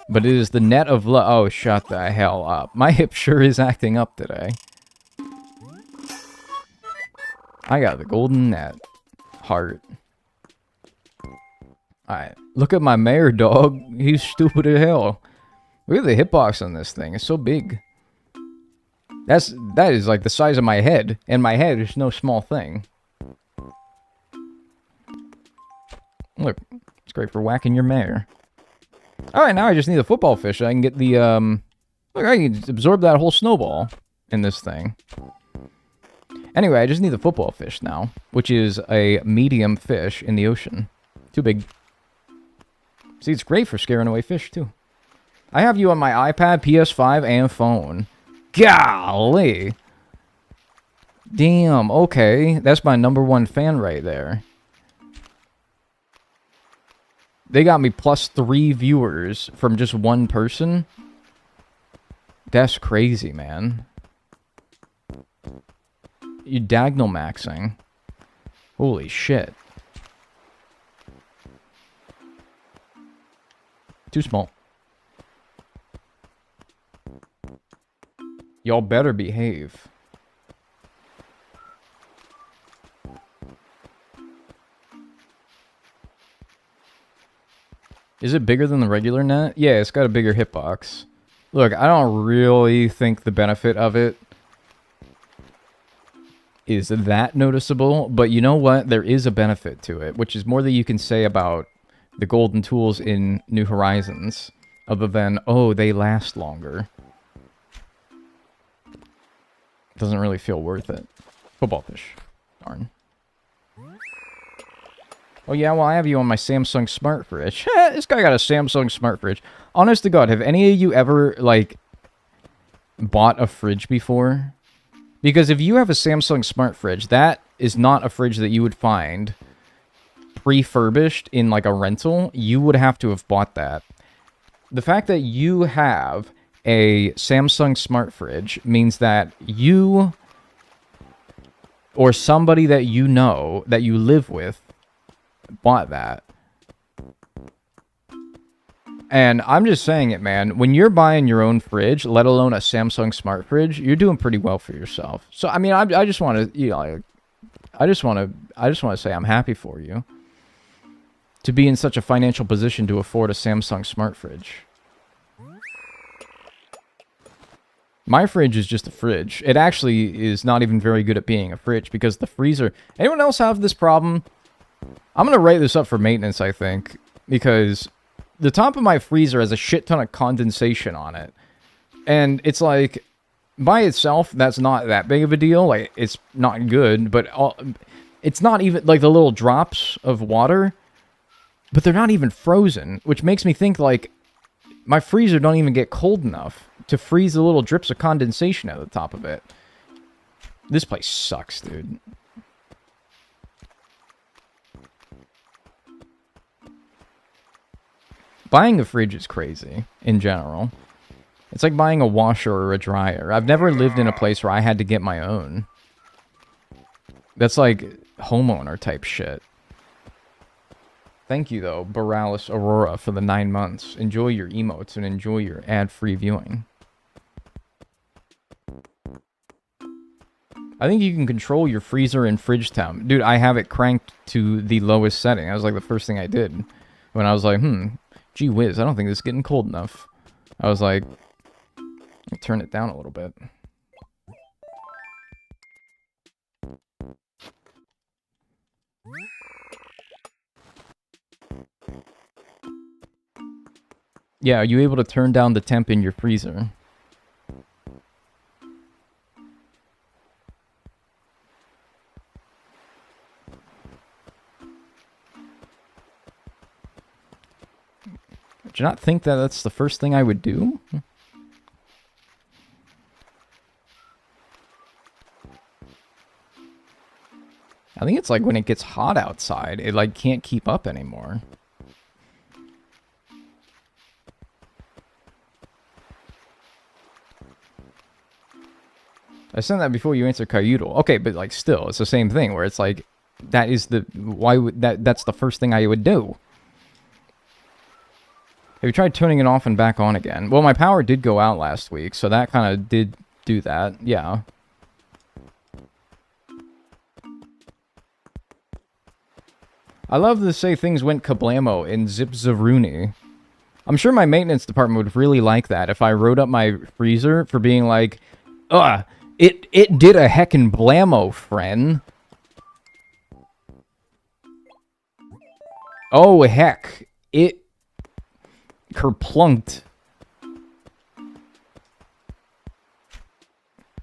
But it is the net of love. Oh, shut the hell up. My hip sure is acting up today. I got the golden net. Heart. Alright. Look at my mare, dog. He's stupid as hell. Look at the hitbox on this thing. It's so big. That is like the size of my head. And my head is no small thing. Look. It's great for whacking your mare. Alright, now I just need a football fish. I can get the, Look, I can absorb that whole snowball in this thing. Anyway, I just need the football fish now, which is a medium fish in the ocean. Too big. See, it's great for scaring away fish, too. I have you on my iPad, PS5, and phone. Golly! Damn, okay. That's my #1 fan right there. They got me +3 viewers from just one person. That's crazy, man. You Dagnel maxing. Holy shit. Too small. Y'all better behave. Is it bigger than the regular net? Yeah, it's got a bigger hitbox. Look, I don't really think the benefit of it is that noticeable, but you know what? There is a benefit to it, which is more than you can say about the golden tools in New Horizons, other than, oh, they last longer. Doesn't really feel worth it. Football fish. Darn. Oh yeah, well I have you on my Samsung smart fridge. This guy got a Samsung smart fridge. Honest to God, have any of you ever, like, bought a fridge before? Because if you have a Samsung smart fridge, that is not a fridge that you would find refurbished in, like, a rental. You would have to have bought that. The fact that you have a Samsung smart fridge means that you or somebody that you know, that you live with, bought that. And I'm just saying it, man. When you're buying your own fridge, let alone a Samsung smart fridge, you're doing pretty well for yourself. So I mean, I just want to, you know, I just want to say I'm happy for you to be in such a financial position to afford a Samsung smart fridge. My fridge is just a fridge. It actually is not even very good at being a fridge because the freezer. Anyone else have this problem? I'm going to write this up for maintenance, I think, because the top of my freezer has a shit ton of condensation on it. And it's like, by itself, that's not that big of a deal. Like, it's not good, but it's not even, like, the little drops of water, but they're not even frozen, which makes me think, like, my freezer don't even get cold enough to freeze the little drips of condensation at the top of it. This place sucks, dude. Buying a fridge is crazy, in general. It's like buying a washer or a dryer. I've never lived in a place where I had to get my own. That's like homeowner type shit. Thank you, though, Borealis Aurora, for the 9 months. Enjoy your emotes and enjoy your ad-free viewing. I think you can control your freezer and fridge temp. Dude, I have it cranked to the lowest setting. That was like the first thing I did. When I was like, gee whiz, I don't think this is getting cold enough. I was like, let me turn it down a little bit. Yeah, are you able to turn down the temp in your freezer? Do you not think that that's the first thing I would do? I think it's like when it gets hot outside, it like can't keep up anymore. I sent that before you answered Cayutal. Okay, but like still, it's the same thing where it's like that is the why would that's the first thing I would do. Have you tried turning it off and back on again? Well, my power did go out last week, so that kind of did do that. Yeah. I love to say things went kablamo in Zip-Zaruni. I'm sure my maintenance department would really like that if I wrote up my freezer for being like, ugh, it did a heckin' blammo, friend. Oh, heck. It kerplunked.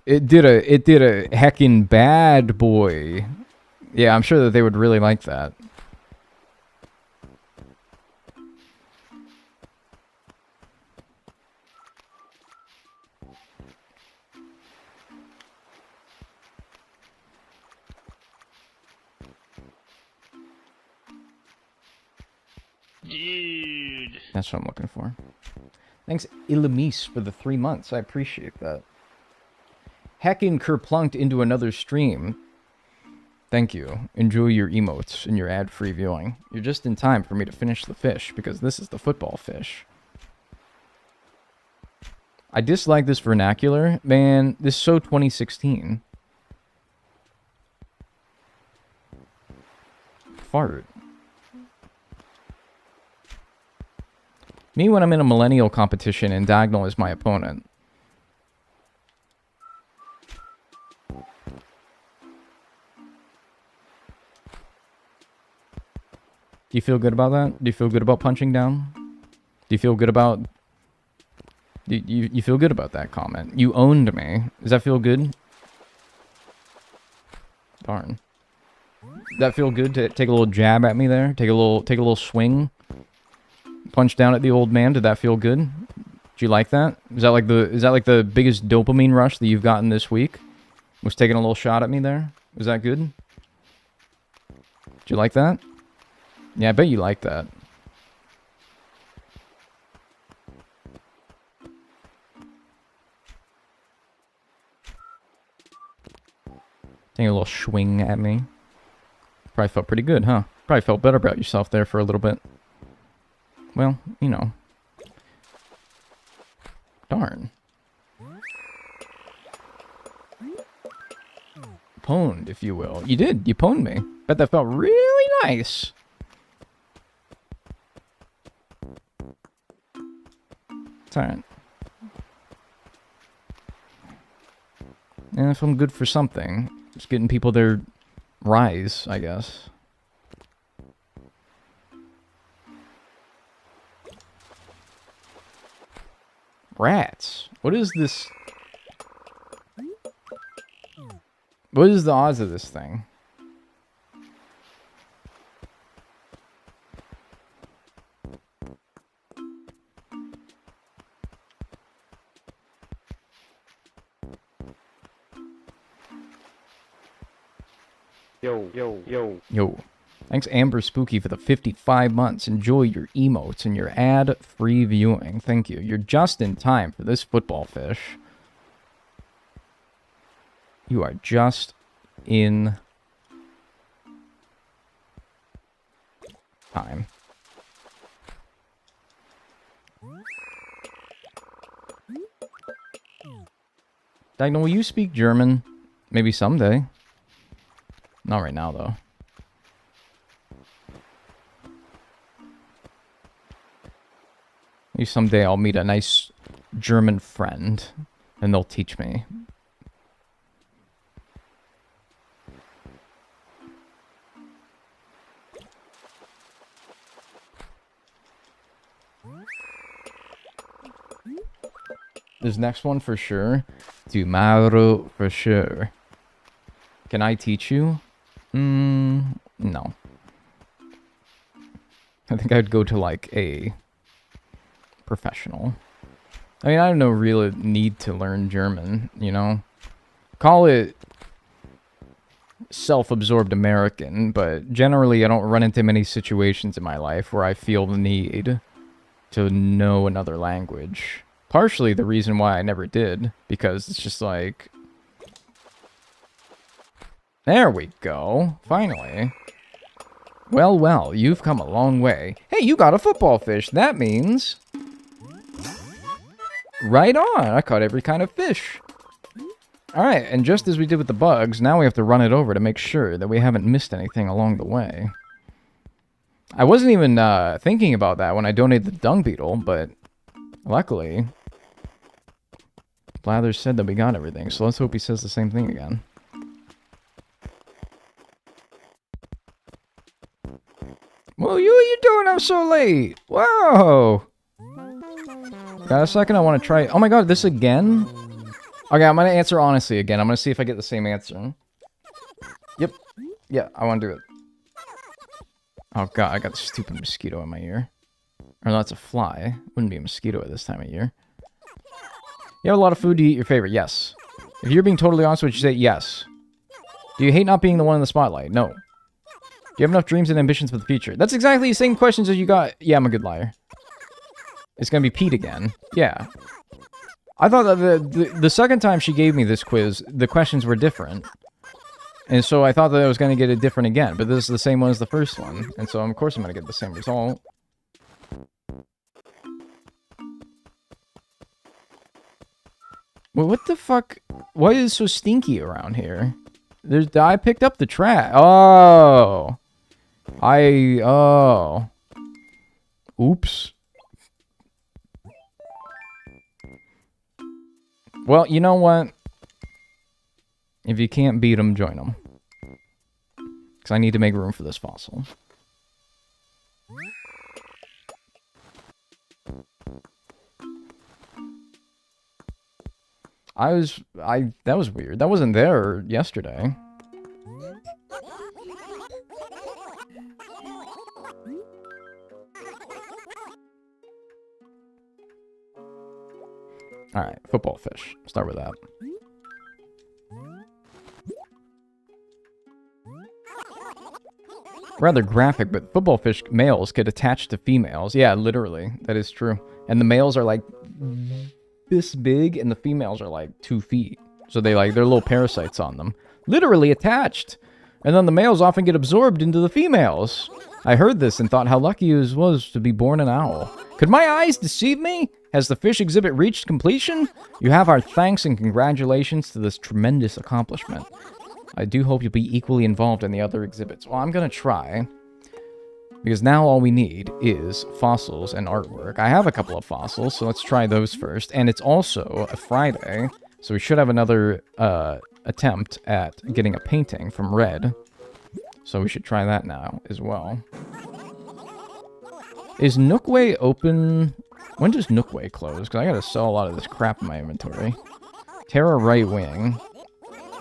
It did a heckin' bad boy. Yeah, I'm sure that they would really like that. Dude. That's what I'm looking for. Thanks, Ilamis, for the 3 months. I appreciate that. Heckin' kerplunked into another stream. Thank you. Enjoy your emotes and your ad-free viewing. You're just in time for me to finish the fish, because this is the football fish. I dislike this vernacular. Man, this is so 2016. Fart. Me when I'm in a millennial competition and Dagnel is my opponent. Do you feel good about that? Do you feel good about punching down? Do you feel good about... You feel good about that comment? You owned me. Does that feel good? Darn. Does that feel good to take a little jab at me there? Take a little swing? Punch down at the old man? Did that feel good? Do you like that? Is that like the biggest dopamine rush that you've gotten this week? Was taking a little shot at me there? Was that good? Did you like that? Yeah, I bet you like that. Taking a little swing at me. Probably felt pretty good, huh? Probably felt better about yourself there for a little bit. Well, you know. Darn. Pwned, if you will. You did. You pwned me. Bet that felt really nice. It's alright. And if I'm good for something, just getting people their rise, I guess. Rats. What is this? What is the odds of this thing? Yo. Thanks, Amber Spooky, for the 55 months. Enjoy your emotes and your ad-free viewing. Thank you. You're just in time for this football fish. You are just in time. Dagnel, will you speak German? Maybe someday. Not right now, though. Maybe someday I'll meet a nice German friend, and they'll teach me. This next one for sure. Tomorrow for sure. Can I teach you? No. I think I'd go to like a professional. I mean, I have no real need to learn German, you know? Call it self-absorbed American, but generally I don't run into many situations in my life where I feel the need to know another language. Partially the reason why I never did, because it's just like... There we go. Finally. Well, well, you've come a long way. Hey, you got a football fish. That means... Right on. I caught every kind of fish. Alright, and just as we did with the bugs, now we have to run it over to make sure that we haven't missed anything along the way. I wasn't even thinking about that when I donated the dung beetle, but luckily, Blathers said that we got everything, so let's hope he says the same thing again. Well, what are you doing up so late? Whoa! Got a second? I want to try... Oh my god, this again? Okay, I'm going to answer honestly again. I'm going to see if I get the same answer. Yep. Yeah, I want to do it. Oh god, I got a stupid mosquito in my ear. Or that's a fly. Wouldn't be a mosquito at this time of year. You have a lot of food to eat. Your favorite? Yes. If you're being totally honest, would you say yes? Do you hate not being the one in the spotlight? No. Do you have enough dreams and ambitions for the future? That's exactly the same questions as you got. Yeah, I'm a good liar. It's going to be Pete again. Yeah. I thought that the second time she gave me this quiz, the questions were different. And so I thought that I was going to get it different again. But this is the same one as the first one. And so, of course, I'm going to get the same result. Well, what the fuck? Why is it so stinky around here? I picked up the trash. Oh. Oh. Oops. Well, you know what? If you can't beat them, join them. Because I need to make room for this fossil. That was weird. That wasn't there yesterday. Alright, football fish. Start with that. Rather graphic, but football fish males get attached to females. Yeah, literally. That is true. And the males are like this big, and the females are like 2 feet. So they're little parasites on them. Literally attached. And then the males often get absorbed into the females. I heard this and thought how lucky it was to be born an owl. Could my eyes deceive me? Has the fish exhibit reached completion? You have our thanks and congratulations to this tremendous accomplishment. I do hope you'll be equally involved in the other exhibits. Well, I'm going to try. Because now all we need is fossils and artwork. I have a couple of fossils, so let's try those first. And it's also a Friday, so we should have another attempt at getting a painting from Red. So we should try that now as well. Is Nookway open? When does Nookway close? Because I gotta sell a lot of this crap in my inventory. Terra right wing.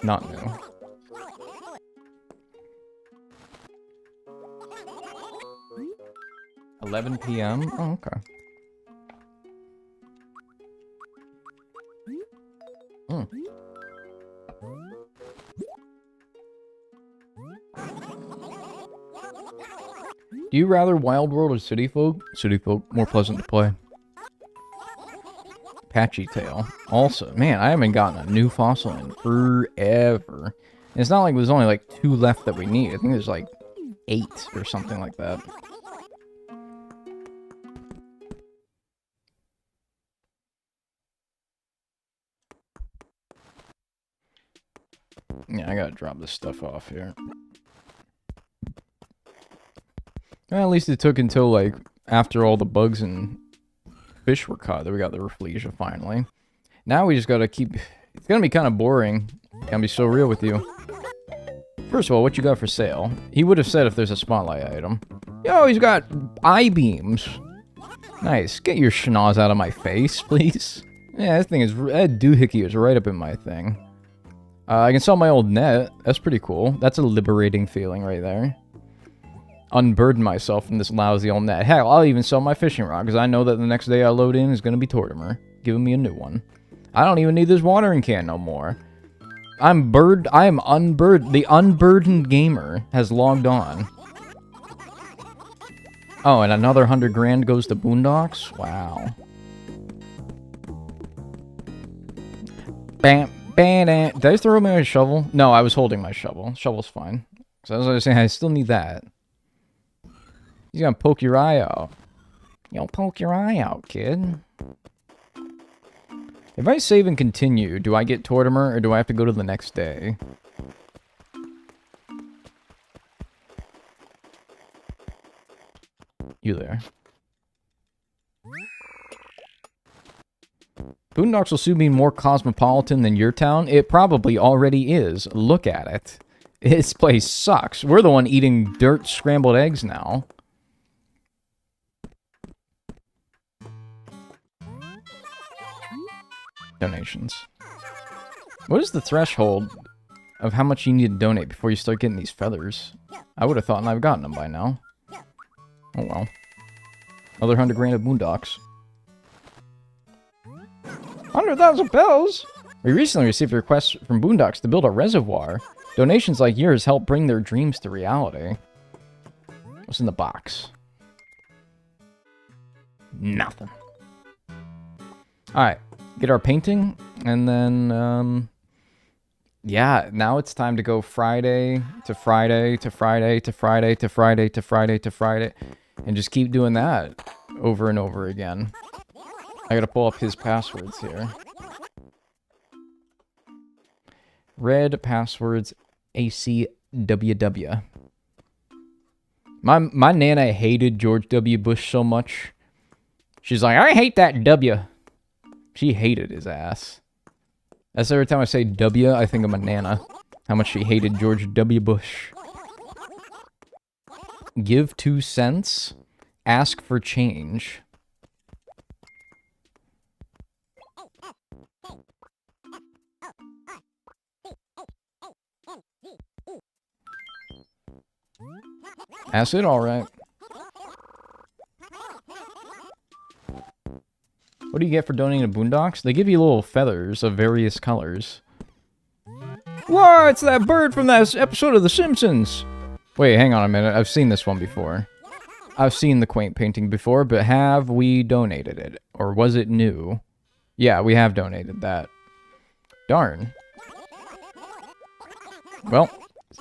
Not new. $11 p.m. Oh, okay. Hmm. Do you rather Wild World or City Folk? City Folk, more pleasant to play. Patchy Tail. Also, man, I haven't gotten a new fossil in forever. And it's not like there's only like 2 left that we need. I think there's like 8 or something like that. Yeah, I gotta drop this stuff off here. Well, at least it took until, like, after all the bugs and fish were caught that we got the Rafflesia finally. Now we just gotta keep... It's gonna be kind of boring. Gonna be so real with you. First of all, what you got for sale? He would have said if there's a spotlight item. Yo, he's got I-beams. Nice. Get your schnoz out of my face, please. Yeah, this thing is... That doohickey is right up in my thing. I can sell my old net. That's pretty cool. That's a liberating feeling right there. Unburden myself from this lousy old net. Hell, I'll even sell my fishing rod, because I know that the next day I load in is going to be Tortimer, giving me a new one. I don't even need this watering can no more. I am unburdened. The unburdened gamer has logged on. Oh, and another 100 grand goes to Boondocks? Wow. Bam, bam, bam. Did I throw my shovel? No, I was holding my shovel. Shovel's fine. So as I was saying, I still need that. He's gonna poke your eye out. You'll poke your eye out, kid. If I save and continue, do I get Tortimer or do I have to go to the next day? You there. Boondocks will soon be more cosmopolitan than your town. It probably already is. Look at it. This place sucks. We're the one eating dirt scrambled eggs now. Donations. What is the threshold of how much you need to donate before you start getting these feathers? I would have thought I've gotten them by now. Oh well. Another 100 grand of Boondocks. 100,000 bells! We recently received a request from Boondocks to build a reservoir. Donations like yours help bring their dreams to reality. What's in the box? Nothing. Alright. Get our painting, and then, yeah, now it's time to go Friday to Friday to Friday to Friday to Friday to Friday to Friday, and just keep doing that over and over again. I gotta pull up his passwords here. Red passwords ACWW. My Nana hated George W. Bush so much. She's like, I hate that W. She hated his ass. That's every time I say W, I think of my Nana. How much she hated George W. Bush. Give 2 cents. Ask for change. Acid, alright. What do you get for donating to Boondocks? They give you little feathers of various colors. Whoa, it's that bird from that episode of The Simpsons! Wait, hang on a minute. I've seen this one before. I've seen the quaint painting before, but have we donated it? Or was it new? Yeah, we have donated that. Darn. Well,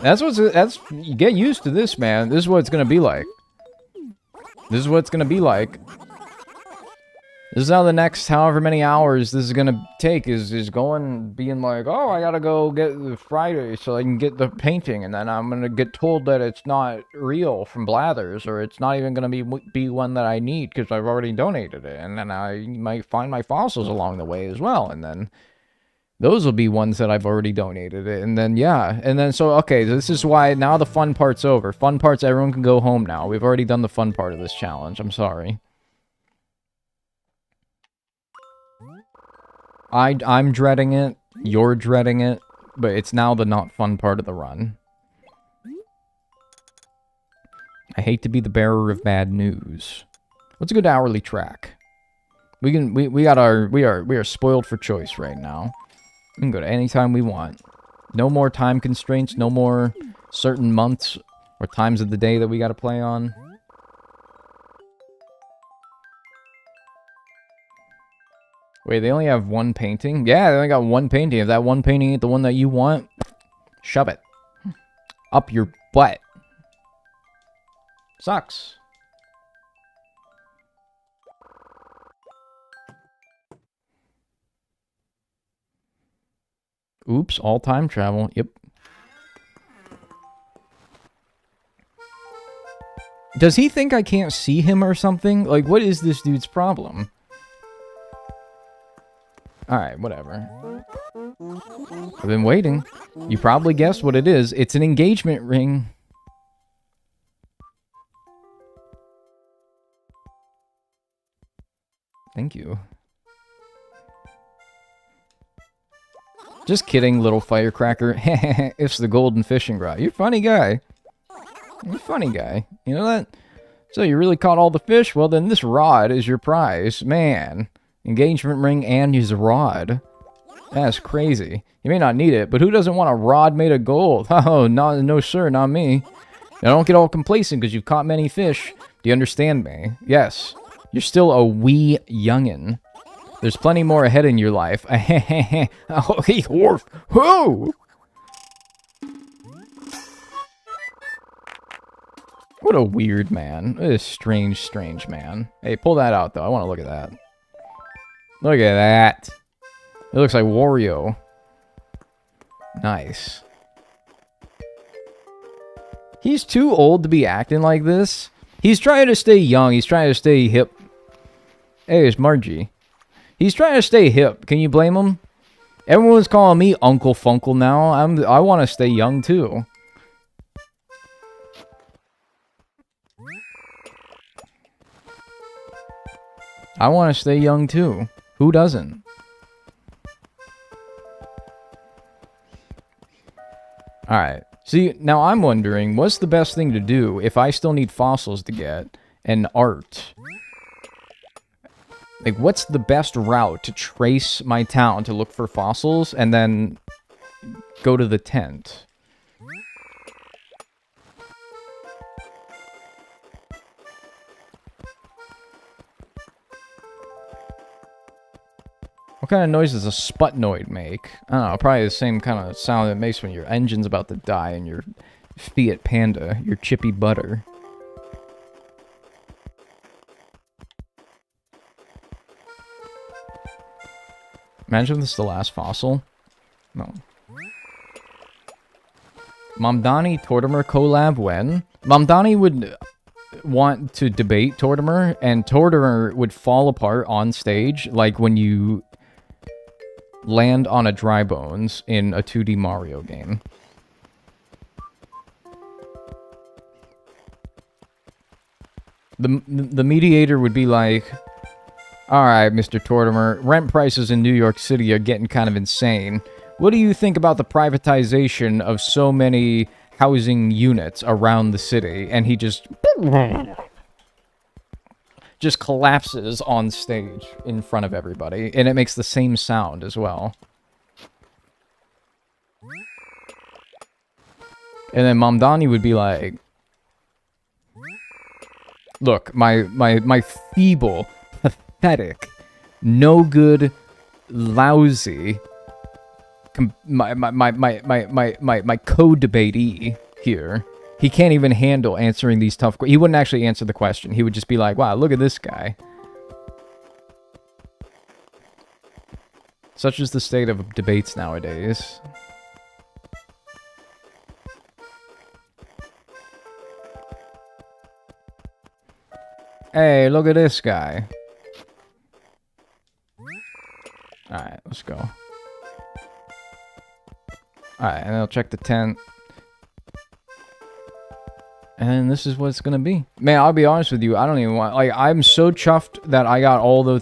you get used to this, man. This is what it's gonna be like. This is what it's gonna be like. This is how the next however many hours this is gonna take is going, being like, oh, I gotta go get the Friday so I can get the painting, and then I'm gonna get told that it's not real from Blathers, or it's not even gonna be one that I need because I've already donated it, and then I might find my fossils along the way as well, and then those will be ones that I've already donated it, and then yeah, and then so okay, this is why now the fun part's over. Fun part's everyone can go home now. We've already done the fun part of this challenge. I'm sorry. I'm dreading it, you're dreading it, but it's now the not fun part of the run. I hate to be the bearer of bad news. What's a good hourly track? We are spoiled for choice right now. We can go to any time we want. No more time constraints, no more certain months or times of the day that we gotta play on. Wait, they only have one painting? Yeah, they only got one painting. If that one painting ain't the one that you want, shove it. Up your butt. Sucks. Oops, all time travel. Yep. Does he think I can't see him or something? Like, what is this dude's problem? Alright, whatever. I've been waiting. You probably guessed what it is. It's an engagement ring. Thank you. Just kidding, little firecracker. It's the golden fishing rod. You're a funny guy. You're a funny guy. You know that? So you really caught all the fish? Well, then this rod is your prize. Man. Engagement ring and his rod. That's crazy. You may not need it, but who doesn't want a rod made of gold? Oh, no sir, not me. Now don't get all complacent because you've caught many fish. Do you understand me? Yes. You're still a wee youngin'. There's plenty more ahead in your life. Oh, hey, wharf. Whoa! What a weird man. What a strange, strange man. Hey, pull that out, though. I want to look at that. Look at that. It looks like Wario. Nice. He's too old to be acting like this. He's trying to stay young. He's trying to stay hip. Hey, it's Margie. He's trying to stay hip. Can you blame him? Everyone's calling me Uncle Funkle now. I want to stay young, too. I want to stay young, too. Who doesn't? Alright. See, now I'm wondering, what's the best thing to do if I still need fossils to get and art? Like, what's the best route to trace my town to look for fossils and then go to the tent? What kind of noise does a Sputnoid make? I don't know, probably the same kind of sound it makes when your engine's about to die in your Fiat Panda, your chippy butter. Imagine if this is the last fossil. No. Mamdani Tortimer collab when? Mamdani would want to debate Tortimer, and Tortimer would fall apart on stage, like when you land on a dry bones in a 2D Mario game. The mediator would be like, alright, Mr. Tortimer, rent prices in New York City are getting kind of insane. What do you think about the privatization of so many housing units around the city? And he just collapses on stage in front of everybody, and it makes the same sound as well. And then Mamdani would be like, look, my feeble, pathetic, no good, lousy, my co-debatee here. He can't even handle answering these tough questions. He wouldn't actually answer the question. He would just be like, wow, look at this guy. Such is the state of debates nowadays. Hey, look at this guy. Alright, let's go. Alright, and I'll check the tent. And this is what it's gonna be. Man, I'll be honest with you, I don't even want... Like, I'm so chuffed that I got all the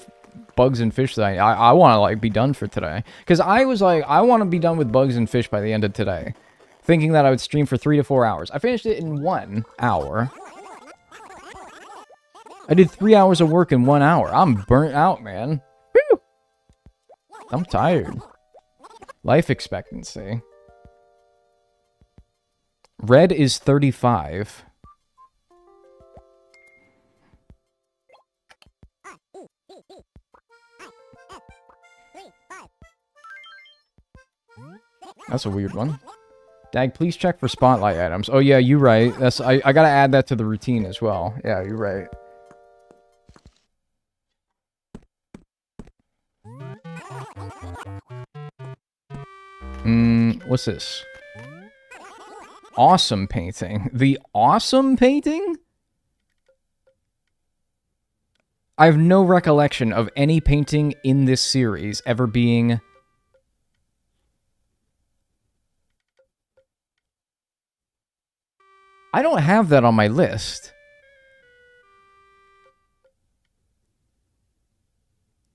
bugs and fish that I want to, like, be done for today. Because I was like, I want to be done with bugs and fish by the end of today. Thinking that I would stream for 3 to 4 hours. I finished it in 1 hour. I did 3 hours of work in 1 hour. I'm burnt out, man. Whew. I'm tired. Life expectancy. Red is 35. That's a weird one. Dag, please check for spotlight items. Oh yeah, you're right. That's I gotta add that to the routine as well. Yeah, you're right. What's this? Awesome painting. The awesome painting? I have no recollection of any painting in this series ever being... I don't have that on my list.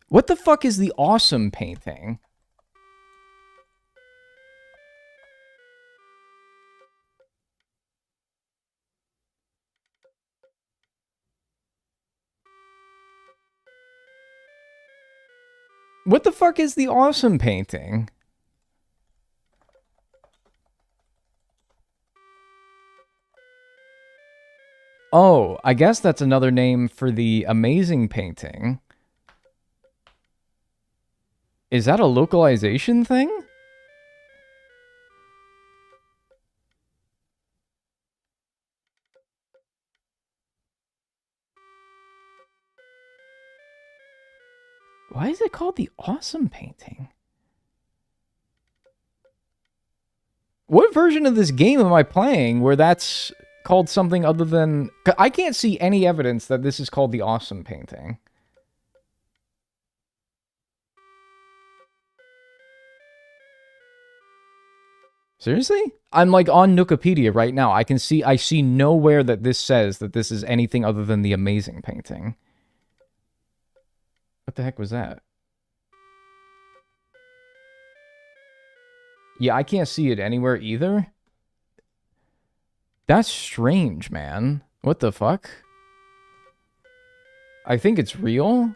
What the fuck is the awesome painting? What the fuck is the awesome painting? Oh, I guess that's another name for the amazing painting. Is that a localization thing? Why is it called the awesome painting? What version of this game am I playing where that's called something other than... I can't see any evidence that this is called the awesome painting. Seriously? I'm like on Wikipedia right now. I see nowhere that this says that this is anything other than the amazing painting. What the heck was that? Yeah, I can't see it anywhere either. That's strange, man. What the fuck? I think it's real.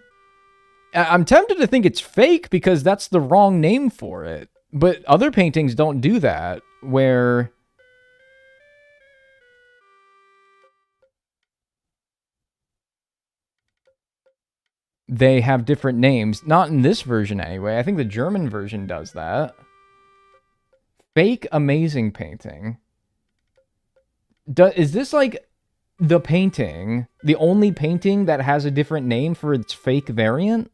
I'm tempted to think it's fake because that's the wrong name for it. But other paintings don't do that, where... they have different names. Not in this version, anyway. I think the German version does that. Fake amazing painting. Is this, like, the painting, the only painting that has a different name for its fake variant?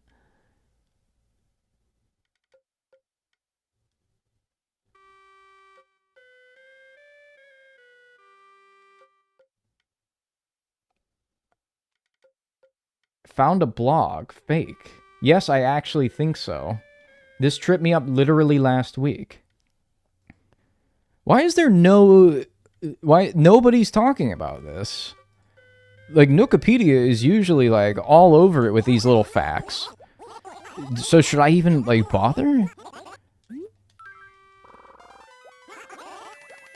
Found a blog. Fake. Yes, I actually think so. This tripped me up literally last week. Why is there no... Why... Nobody's talking about this. Like, Wikipedia is usually, like, all over it with these little facts. So should I even, like, bother?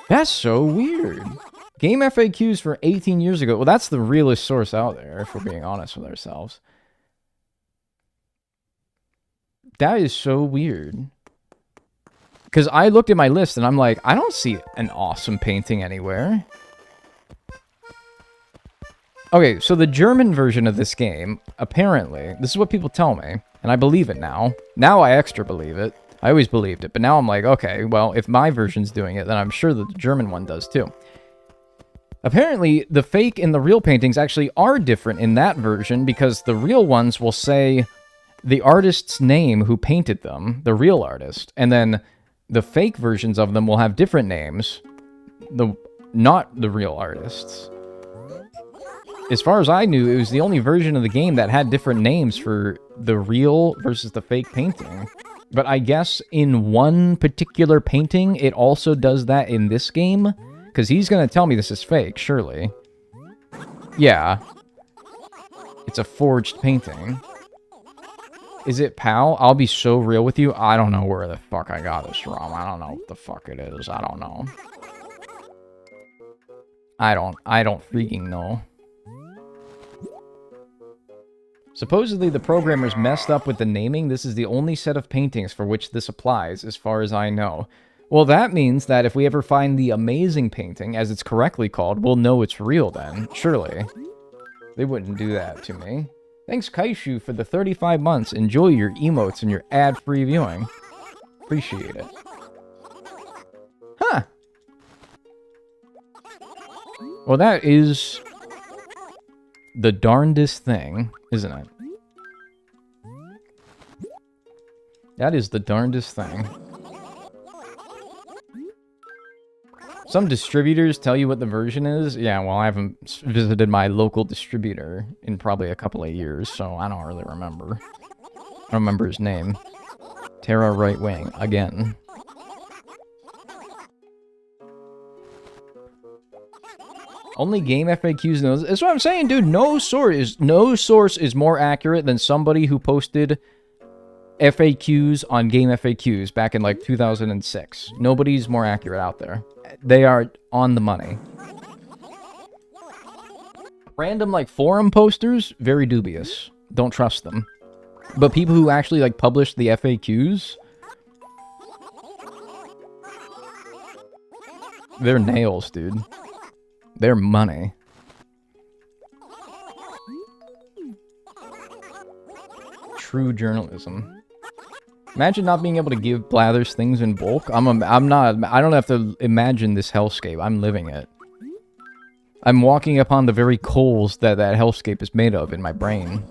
That's so weird. Game FAQs for 18 years ago. Well, that's the realest source out there, if we're being honest with ourselves. That is so weird. Because I looked at my list and I'm like, I don't see an awesome painting anywhere. Okay, so the German version of this game, apparently, this is what people tell me, and I believe it now. Now I extra believe it. I always believed it, but now I'm like, okay, well, if my version's doing it, then I'm sure that the German one does too. Apparently, the fake and the real paintings actually are different in that version because the real ones will say the artist's name who painted them, the real artist, and then the fake versions of them will have different names, not the real artists. As far as I knew, it was the only version of the game that had different names for the real versus the fake painting. But I guess in one particular painting, it also does that in this game. Because he's going to tell me this is fake, surely. Yeah. It's a forged painting. Is it PAL? I'll be so real with you. I don't know where the fuck I got this from. I don't know what the fuck it is. I don't know. I don't freaking know. Supposedly the programmers messed up with the naming. This is the only set of paintings for which this applies, as far as I know. Well, that means that if we ever find the amazing painting, as it's correctly called, we'll know it's real then, surely. They wouldn't do that to me. Thanks, Kaishu, for the 35 months. Enjoy your emotes and your ad-free viewing. Appreciate it. Huh. Well, that is the darndest thing, isn't it? That is the darndest thing. Some distributors tell you what the version is. Yeah, well, I haven't visited my local distributor in probably a couple of years, so I don't really remember. I don't remember his name. Terra Right Wing, again. Only game FAQs knows. That's what I'm saying, dude. No source is more accurate than somebody who posted FAQs on Game FAQs back in like 2006. Nobody's more accurate out there. They are on the money. Random like forum posters, very dubious. Don't trust them. But people who actually, like, publish the FAQs, they're nails, dude. They're money. True journalism. Imagine not being able to give Blathers things in bulk. I don't have to imagine this hellscape. I'm living it. I'm walking upon the very coals that hellscape is made of in my brain.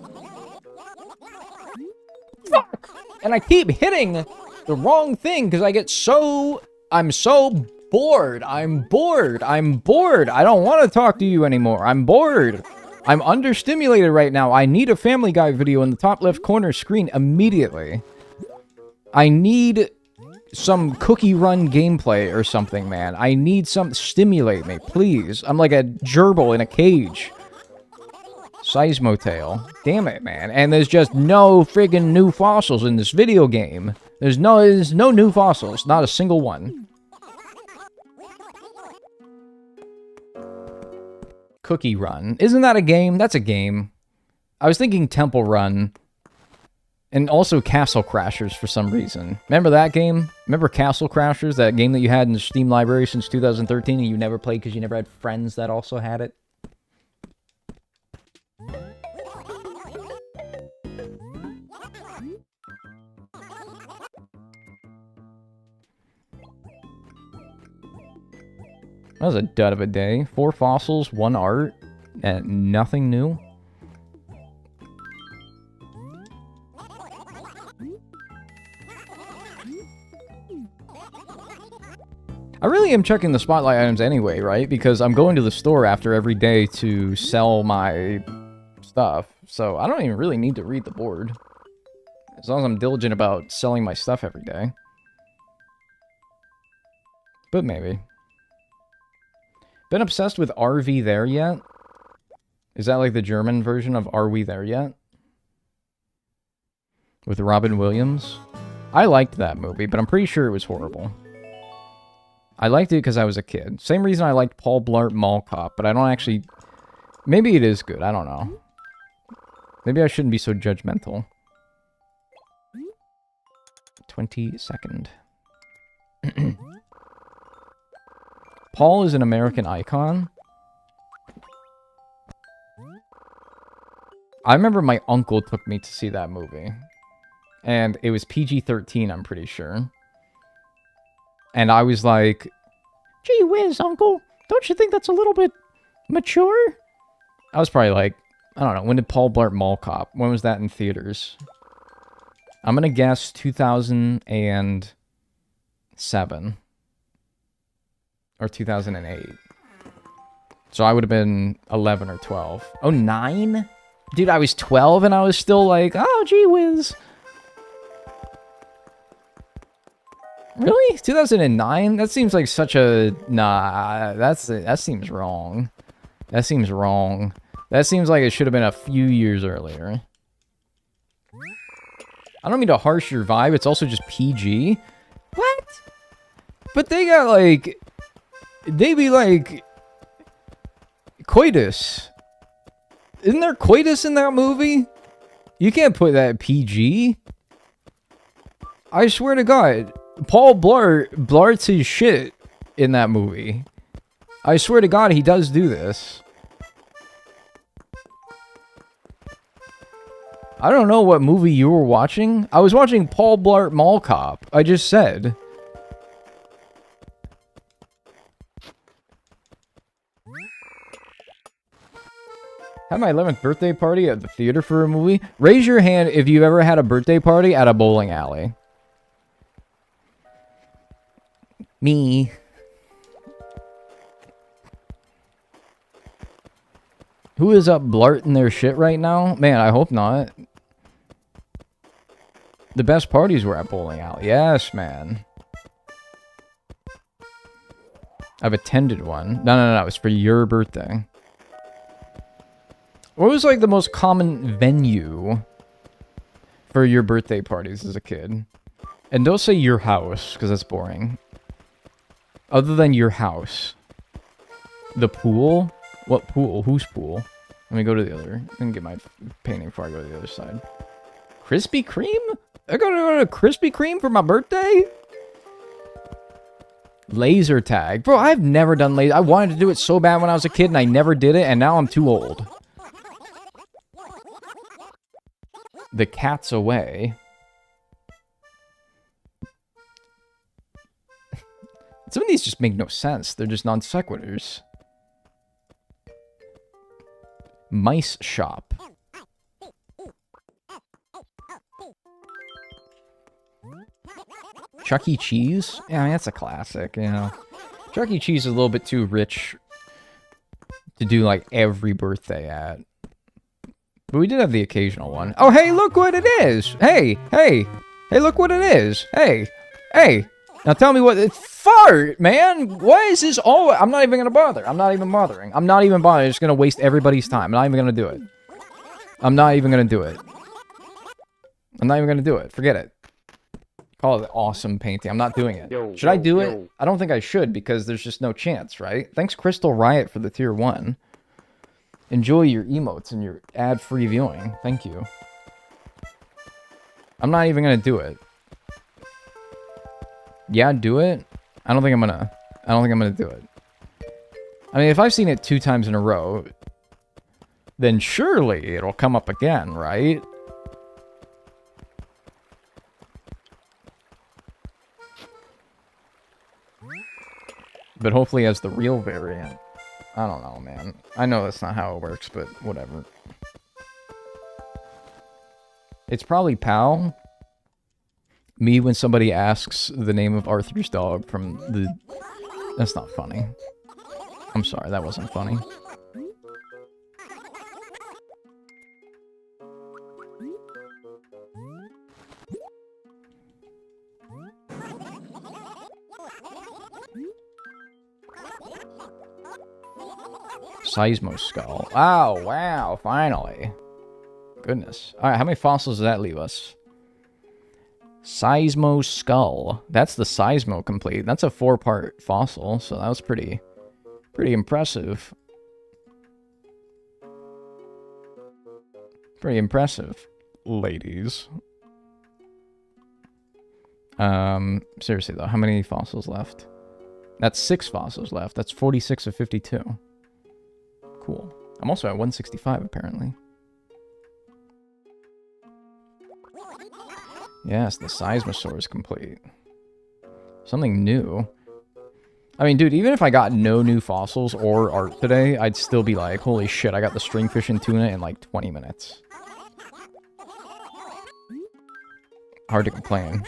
Fuck! And I keep hitting the wrong thing because I get so... I'm so bored. I'm bored. I'm bored. I don't want to talk to you anymore. I'm bored. I'm understimulated right now. I need a Family Guy video in the top left corner screen immediately. I need some Cookie Run gameplay or something, man. I need some... Stimulate me, please. I'm like a gerbil in a cage. Seismotail. Damn it, man. And there's just no friggin' new fossils in this video game. There's no new fossils. Not a single one. Cookie Run. Isn't that a game? That's a game. I was thinking Temple Run. And also Castle Crashers for some reason. Remember that game? Remember Castle Crashers? That game that you had in the Steam library since 2013 and you never played because you never had friends that also had it? That was a dud of a day. 4 fossils, 1 art, and nothing new. I really am checking the spotlight items anyway, right? Because I'm going to the store after every day to sell my stuff. So I don't even really need to read the board. As long as I'm diligent about selling my stuff every day. But maybe. Been obsessed with Are We There Yet? Is that like the German version of Are We There Yet? With Robin Williams? I liked that movie, but I'm pretty sure it was horrible. I liked it because I was a kid. Same reason I liked Paul Blart Mall Cop, but I don't actually... Maybe it is good, I don't know. Maybe I shouldn't be so judgmental. 22nd. Paul is an American icon. I remember my uncle took me to see that movie. And it was PG-13, I'm pretty sure. And I was like, gee whiz, uncle, don't you think that's a little bit mature? I was probably like, I don't know, when did Paul Blart Mall Cop? When was that in theaters? I'm gonna guess 2007. Or 2008. So I would have been 11 or 12. Oh, 9? Dude, I was 12 and I was still like, oh, gee whiz. Really? 2009? That seems like such a... Nah, that seems wrong. That seems wrong. That seems like it should have been a few years earlier. I don't mean to harsh your vibe, it's also just PG. What? But they got, like... They be, like... Coitus. Isn't there coitus in that movie? You can't put that PG. I swear to God... Paul Blart blarts his shit in that movie. I swear to God, he does do this. I don't know what movie you were watching. I was watching Paul Blart Mall Cop. I just said. Had my 11th birthday party at the theater for a movie. Raise your hand if you've ever had a birthday party at a bowling alley. Me. Who is up blarting their shit right now? Man, I hope not. The best parties were at bowling alley. Yes, man. I've attended one. No. It was for your birthday. What was like the most common venue for your birthday parties as a kid? And don't say your house, because that's boring. Other than your house. The pool? What pool? Whose pool? Let me go to the other. Let me get my painting before I go to the other side. Krispy Kreme? I gotta go to Krispy Kreme for my birthday? Laser tag. Bro, I've never done laser. I wanted to do it so bad when I was a kid, and I never did it, and now I'm too old. The cat's away. Some of these just make no sense. They're just non sequiturs. Mice shop. Chuck E. Cheese? Yeah, I mean, that's a classic, you know. Chuck E. Cheese is a little bit too rich to do, like, every birthday at. But we did have the occasional one. Oh, hey, look what it is! Hey, hey! Hey, look what it is! Hey! Hey! Now tell me what... It's fart, man! Why is this all... I'm not even gonna bother. I'm not even bothering. I'm not even bothering. I'm just gonna waste everybody's time. I'm not even gonna do it. I'm not even gonna do it. I'm not even gonna do it. Forget it. Call it awesome painting. I'm not doing it. Should I do it? I don't think I should because there's just no chance, right? Thanks, Crystal Riot, for the tier 1. Enjoy your emotes and your ad-free viewing. Thank you. I'm not even gonna do it. Yeah, do it? I don't think I'm gonna do it. I mean, if I've seen it 2 times in a row, then surely it'll come up again, right? But hopefully as the real variant. I don't know, man. I know that's not how it works, but whatever. It's probably Pal. Me when somebody asks the name of Arthur's dog from the... That's not funny. I'm sorry, that wasn't funny. Seismo skull. Oh, wow, finally. Goodness. Alright, how many fossils does that leave us? Seismo skull. That's the Seismo complete. That's a 4-part fossil, so that was pretty impressive. Pretty impressive, ladies. Seriously though, how many fossils left? That's 6 fossils left. That's 46 of 52. Cool. I'm also at 165 apparently. Yes, the Seismosaur is complete. Something new. I mean, dude, even if I got no new fossils or art today, I'd still be like, holy shit, I got the stringfish and tuna in like 20 minutes. Hard to complain.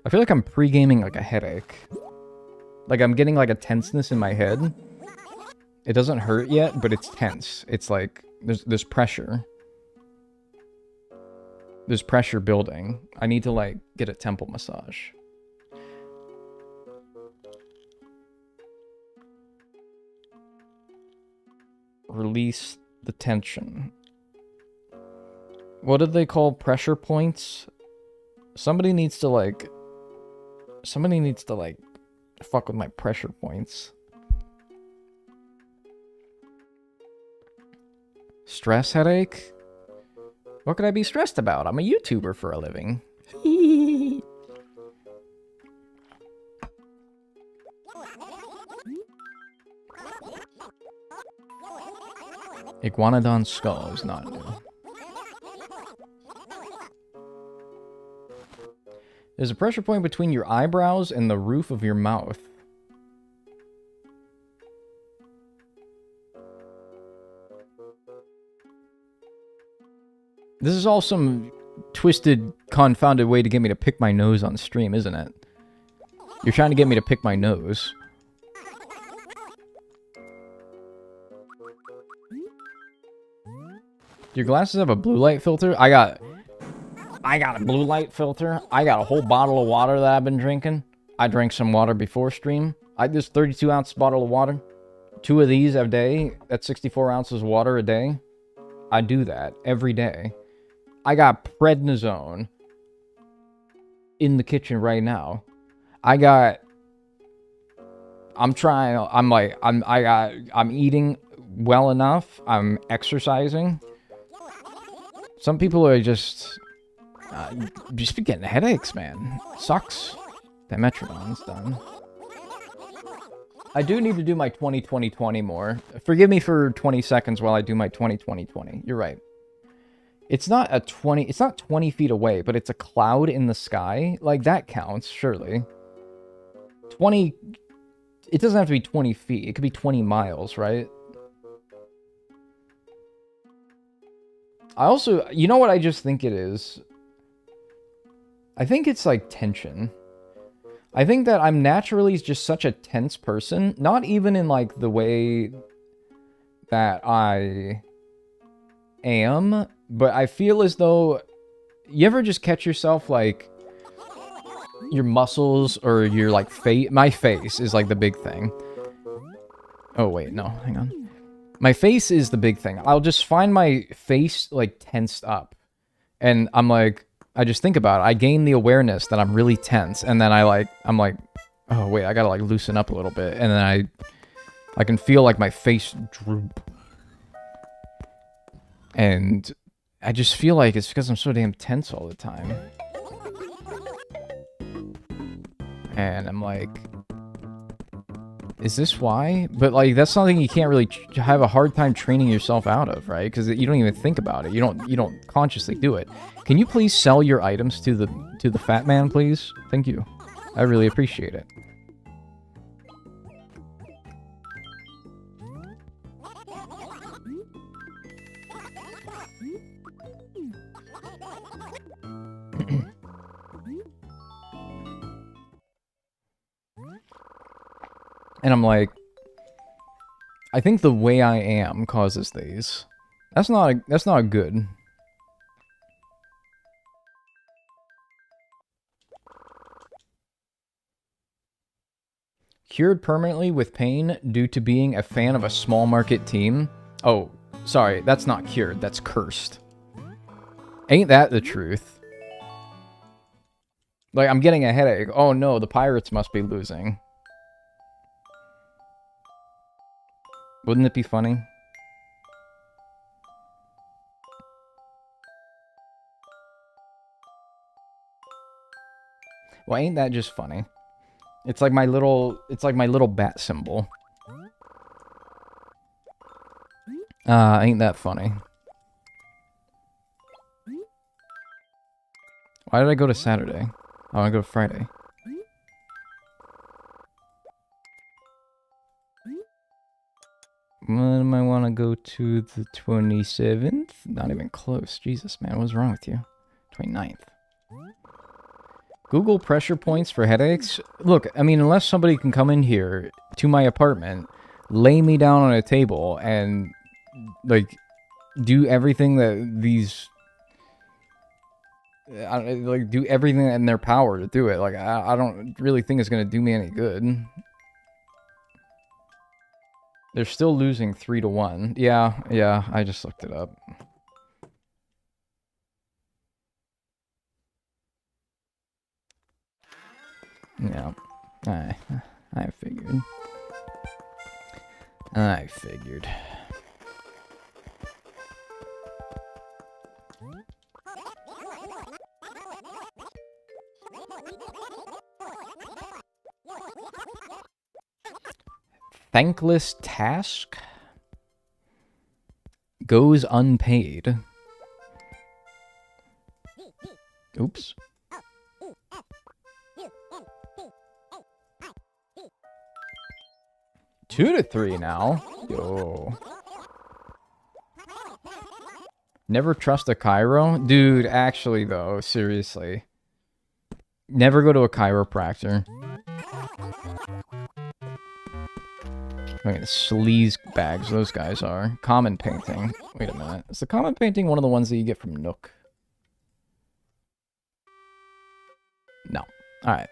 I feel like I'm pre-gaming like a headache. Like I'm getting like a tenseness in my head. It doesn't hurt yet, but it's tense. It's like, there's pressure. There's pressure building. I need to like get a temple massage. Release the tension. What did they call pressure points? Somebody needs to like fuck with my pressure points. Stress headache? What could I be stressed about? I'm a YouTuber for a living. Iguanodon skull is not new. There's a pressure point between your eyebrows and the roof of your mouth. This is all some twisted, confounded way to get me to pick my nose on stream, isn't it? You're trying to get me to pick my nose. Your glasses have a blue light filter? I got a blue light filter. I got a whole bottle of water that I've been drinking. I drank some water before stream. This 32-ounce bottle of water. 2 of these a day. That's 64 ounces of water a day. I do that every day. I got prednisone in the kitchen right now. I'm eating well enough. I'm exercising. Some people are just be getting headaches, man. Sucks. That Metrodon's done. I do need to do my 20-20-20 more. Forgive me for 20 seconds while I do my 20-20-20. You're right. It's not a 20... It's not 20 feet away, but it's a cloud in the sky. Like, that counts, surely. 20... It doesn't have to be 20 feet. It could be 20 miles, right? I also... You know what I just think it is? I think it's, like, tension. I think that I'm naturally just such a tense person. Not even in, like, the way that I am, but I feel as though... You ever just catch yourself, like, your muscles or your, like, face... My face is, like, the big thing. Oh, wait, no, hang on. My face is the big thing. I'll just find my face, like, tensed up. And I'm like... I just think about it. I gain the awareness that I'm really tense, and then I'm like, oh wait, I gotta like loosen up a little bit, and then I can feel like my face droop, and I just feel like it's because I'm so damn tense all the time, and I'm like, is this why? But like that's something you can't really have a hard time training yourself out of, right? Because you don't even think about it. You don't consciously do it. Can you please sell your items to the fat man, please? Thank you. I really appreciate it. And I'm like, I think the way I am causes these. That's not good. Cured permanently with pain due to being a fan of a small market team. Oh, sorry, that's not cured, that's cursed. Ain't that the truth? Like, I'm getting a headache. Oh no, the Pirates must be losing. Wouldn't it be funny? Well, ain't that just funny? It's like my little bat symbol. Ain't that funny? Why did I go to Saturday? Oh, I go to Friday. When am I want to go to the 27th? Not even close. Jesus, man, what's wrong with you? 29th. Google pressure points for headaches? Look, I mean, unless somebody can come in here to my apartment, lay me down on a table, and, like, do everything that these... like, do everything in their power to do it. Like, I don't really think it's going to do me any good. They're still losing 3-1. Yeah, I just looked it up. Yeah, I figured. I figured. Thankless task goes unpaid. Oops. Two to 3 now. Yo. Never trust a chiro? Dude, actually though, seriously. Never go to a chiropractor. I mean, sleaze bags, those guys are. Common painting. Wait a minute. Is the common painting one of the ones that you get from Nook? No. Alright.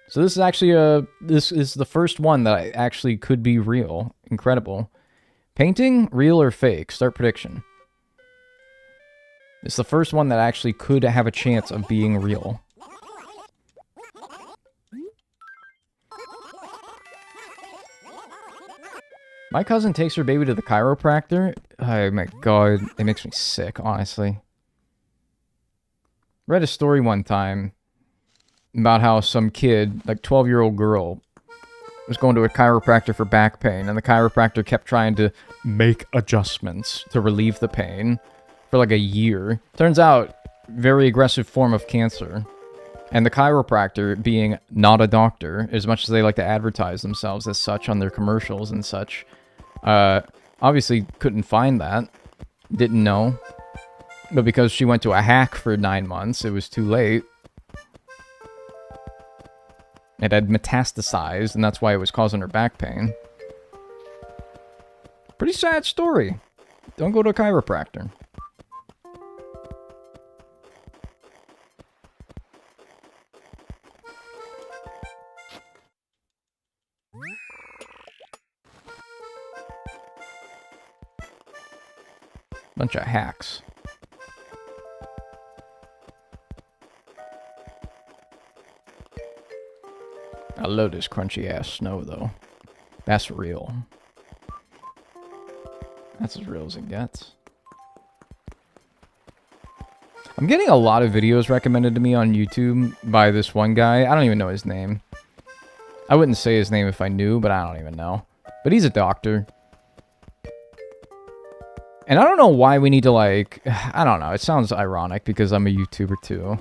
So this is actually this is the first one that I actually could be real. Incredible. Painting, real or fake? Start prediction. It's the first one that actually could have a chance of being real. My cousin takes her baby to the chiropractor. Oh my god, it makes me sick, honestly. Read a story one time about how some kid, like 12-year-old girl, was going to a chiropractor for back pain, and the chiropractor kept trying to make adjustments to relieve the pain for like a year. Turns out, very aggressive form of cancer. And the chiropractor, being not a doctor, as much as they like to advertise themselves as such on their commercials and such, obviously couldn't find that. Didn't know. But because she went to a hack for 9 months, it was too late. It had metastasized, and that's why it was causing her back pain. Pretty sad story. Don't go to a chiropractor. Bunch of hacks. I love this crunchy ass snow though. That's real. That's as real as it gets. I'm getting a lot of videos recommended to me on YouTube by this one guy. I don't even know his name. I wouldn't say his name if I knew, but I don't even know. But he's a doctor. And I don't know why we need to, like... I don't know. It sounds ironic because I'm a YouTuber too.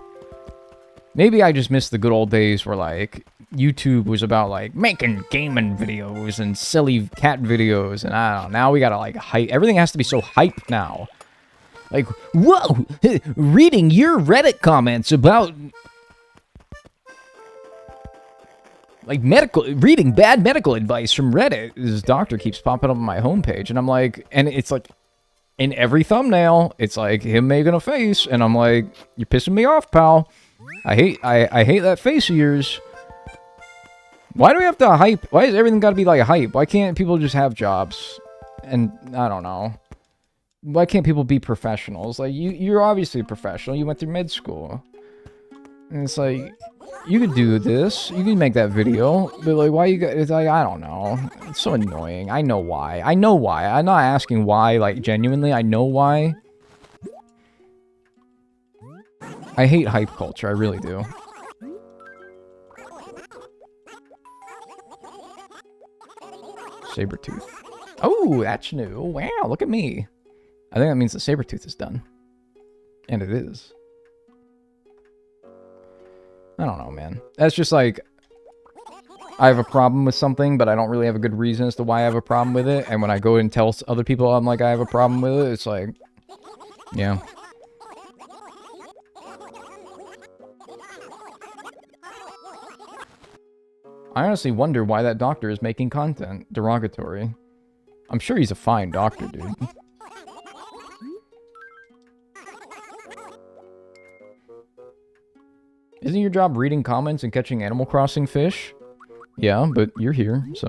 Maybe I just miss the good old days where, like, YouTube was about, like, making gaming videos and silly cat videos. And I don't know. Now we gotta, like, hype. Everything has to be so hyped now. Like, whoa! Reading your Reddit comments about... like, reading bad medical advice from Reddit. This doctor keeps popping up on my homepage. And I'm like... and it's like... in every thumbnail, it's like him making a face. And I'm like, you're pissing me off, pal. I hate that face of yours. Why do we have to hype? Why is everything got to be like a hype? Why can't people just have jobs? And I don't know. Why can't people be professionals? Like, you're obviously a professional. You went through med school. And it's like, you could do this. You can make that video. But, like, why you got... it's like, I don't know. It's so annoying. I know why. I know why. I'm not asking why, like, genuinely. I know why. I hate hype culture. I really do. Sabretooth. Oh, that's new. Wow, look at me. I think that means the Sabretooth is done. And it is. I don't know, man. That's just like... I have a problem with something, but I don't really have a good reason as to why I have a problem with it. And when I go and tell other people I'm like, I have a problem with it, it's like... yeah. I honestly wonder why that doctor is making content derogatory. I'm sure he's a fine doctor, dude. Isn't your job reading comments and catching Animal Crossing fish? Yeah, but you're here, so...